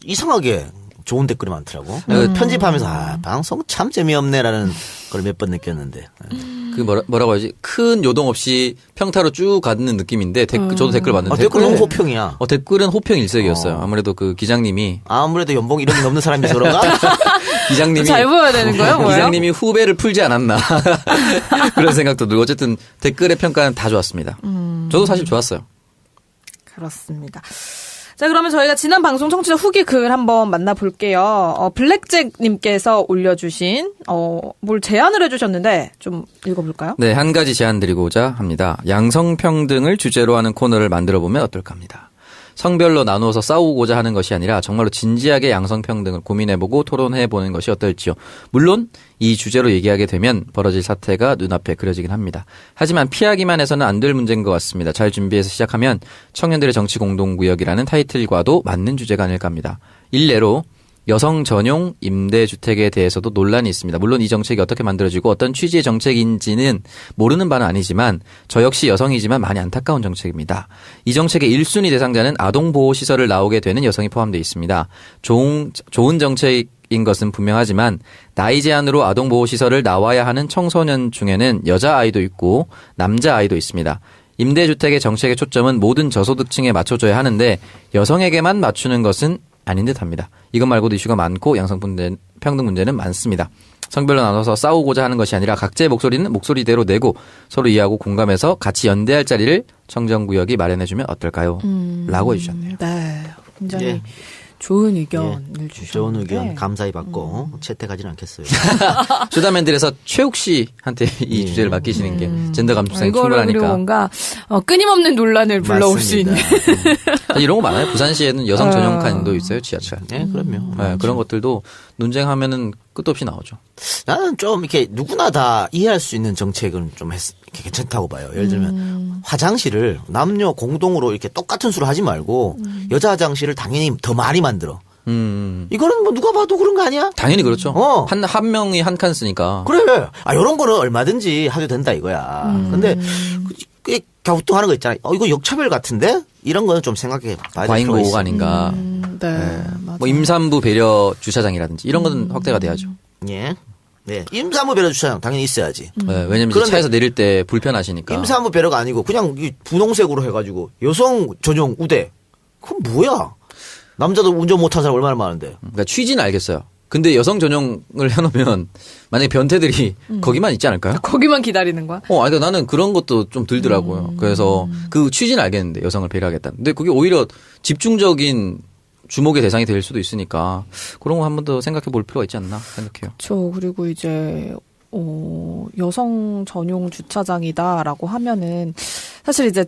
B: 이상하게 좋은 댓글이 많더라고. 편집하면서 방송 참 재미없네라는 걸 몇 번 느꼈는데.
C: 그 뭐라고 하지? 큰 요동 없이 평타로 쭉 가는 느낌인데 저도 댓글 봤는데
B: 댓글 너무 호평이야.
C: 댓글은 호평 일색이었어요. 아무래도 그 기장님이
B: 아무래도 연봉 1억이 넘는 사람이서 그런가?
C: 기장님이
A: 잘 보여야 되는 거예요, 뭐예요?
C: 기장님이 후배를 풀지 않았나 그런 생각도 들고 어쨌든 댓글의 평가는 다 좋았습니다. 저도 사실 좋았어요.
A: 그렇습니다. 자, 그러면 저희가 지난 방송 청취자 후기 글 한번 만나볼게요. 블랙잭님께서 올려주신, 뭘 제안을 해주셨는데, 좀 읽어볼까요?
C: 네, 한 가지 제안 드리고자 합니다. 양성평등을 주제로 하는 코너를 만들어보면 어떨까 합니다. 성별로 나누어서 싸우고자 하는 것이 아니라 정말로 진지하게 양성평등을 고민해보고 토론해보는 것이 어떨지요. 물론 이 주제로 얘기하게 되면 벌어질 사태가 눈앞에 그려지긴 합니다. 하지만 피하기만 해서는 안 될 문제인 것 같습니다. 잘 준비해서 시작하면 청년들의 정치 공동구역이라는 타이틀과도 맞는 주제가 아닐까 합니다. 일례로 여성 전용 임대주택에 대해서도 논란이 있습니다. 물론 이 정책이 어떻게 만들어지고 어떤 취지의 정책인지는 모르는 바는 아니지만 저 역시 여성이지만 많이 안타까운 정책입니다. 이 정책의 1순위 대상자는 아동보호시설을 나오게 되는 여성이 포함되어 있습니다. 좋은 정책이 정책인 것은 분명하지만 나이 제한으로 아동보호시설을 나와야 하는 청소년 중에는 여자아이도 있고 남자아이도 있습니다. 임대주택의 정책의 초점은 모든 저소득층에 맞춰줘야 하는데 여성에게만 맞추는 것은 아닌 듯합니다. 이것 말고도 이슈가 많고 양성평등 문제는 많습니다. 성별로 나눠서 싸우고자 하는 것이 아니라 각자의 목소리는 목소리대로 내고 서로 이해하고 공감해서 같이 연대할 자리를 청정구역이 마련해주면 어떨까요? 라고 해주셨네요.
A: 네, 굉장히
B: 예.
A: 좋은 의견을 주셨는데.
B: 좋은 의견 감사히 받고 채택하진 않겠어요.
C: 쇼다맨들에서 최욱 씨한테 이 주제를 맡기시는 게 젠더 감수성이
A: 이거를 그리고
C: 충분하니까.
A: 뭔가 끊임없는 논란을 불러올 수 있는.
C: 이런 거 많아요. 부산시에는 여성 전용 칸도 있어요. 지하철.
B: 네, 그럼요.
C: 네, 그런 것들도 논쟁하면은 끝도 없이 나오죠.
B: 나는 좀 이렇게 누구나 다 이해할 수 있는 정책은 좀 이렇게 괜찮다고 봐요. 예를 들면 화장실을 남녀 공동으로 이렇게 똑같은 수로 하지 말고 여자 화장실을 당연히 더 많이 만들어. 이거는 뭐 누가 봐도 그런 거 아니야?
C: 당연히 그렇죠.
B: 어.
C: 한 명이 한 칸 쓰니까.
B: 그래. 요런 거는 얼마든지 하도 된다 이거야. 근데 꽤 갸우뚱하는 거 있잖아. 이거 역차별 같은데? 이런 거는 좀 생각해 봐야 될 필요가
C: 과잉보호가
B: 있어.
C: 아닌가.
A: 네, 맞아요.
C: 뭐 임산부 배려 주차장이라든지 이런 거는 확대가 돼야죠.
B: 예. 네. 임산부 배려 주차장 당연히 있어야지.
C: 네, 왜냐면 이제
B: 그런데
C: 차에서 내릴 때 불편하시니까.
B: 임산부 배려가 아니고 그냥 이 분홍색으로 해가지고 여성 전용 우대. 그건 뭐야? 남자도 운전 못한 사람 얼마나 많은데.
C: 그러니까 취지는 알겠어요. 근데 여성 전용을 해놓으면 만약에 변태들이 거기만 있지 않을까요?
A: 거기만 기다리는 거야?
C: 아니, 그러니까 나는 그런 것도 좀 들더라고요. 그래서 그 취지는 알겠는데 여성을 배려하겠다는. 근데 그게 오히려 집중적인 주목의 대상이 될 수도 있으니까 그런 거 한 번 더 생각해 볼 필요가 있지 않나 생각해요.
A: 그리고 이제 여성 전용 주차장이다라고 하면은 사실 이제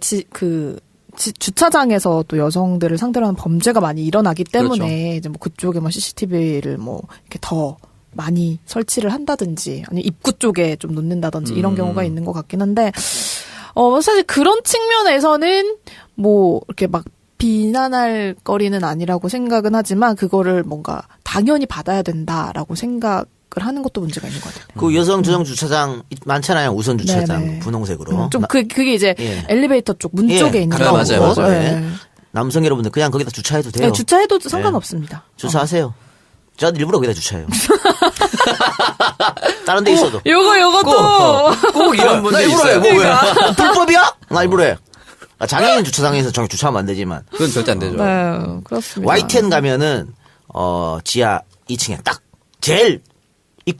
A: 주차장에서 또 여성들을 상대로 하는 범죄가 많이 일어나기 때문에
C: 그렇죠.
A: 이제 뭐 그쪽에 뭐 CCTV를 뭐 이렇게 더 많이 설치를 한다든지 아니면 입구 쪽에 좀 놓는다든지 이런 경우가 있는 것 같긴 한데 사실 그런 측면에서는 뭐 이렇게 막 비난할 거리는 아니라고 생각은 하지만 그거를 뭔가 당연히 받아야 된다라고 생각을 하는 것도 문제가 있는 것 같아요.
B: 그 여성 전용 주차장 많잖아요. 우선 주차장
A: 네네.
B: 분홍색으로.
A: 좀 그게 이제
B: 예.
A: 엘리베이터 쪽 문
B: 예,
A: 쪽에 있는
B: 가까운
C: 맞아요,
B: 곳.
C: 맞아요.
B: 네. 남성 여러분들 그냥 거기다 주차해도 돼요.
A: 네, 주차해도 상관없습니다.
B: 주차하세요. 저는 일부러 거기다 주차해요. 다른 데 있어도.
A: 요것도
C: 꼭 이런 분들
B: 나 일부러
C: 있어요.
B: 해. 뭐 왜? 불법이야? 나 일부러 해. 장애인 주차장에서 저기 주차하면 안 되지만.
C: 그건 절대 안 되죠.
A: 네, 그렇습니다.
B: YTN 가면은 지하 2층에 딱 제일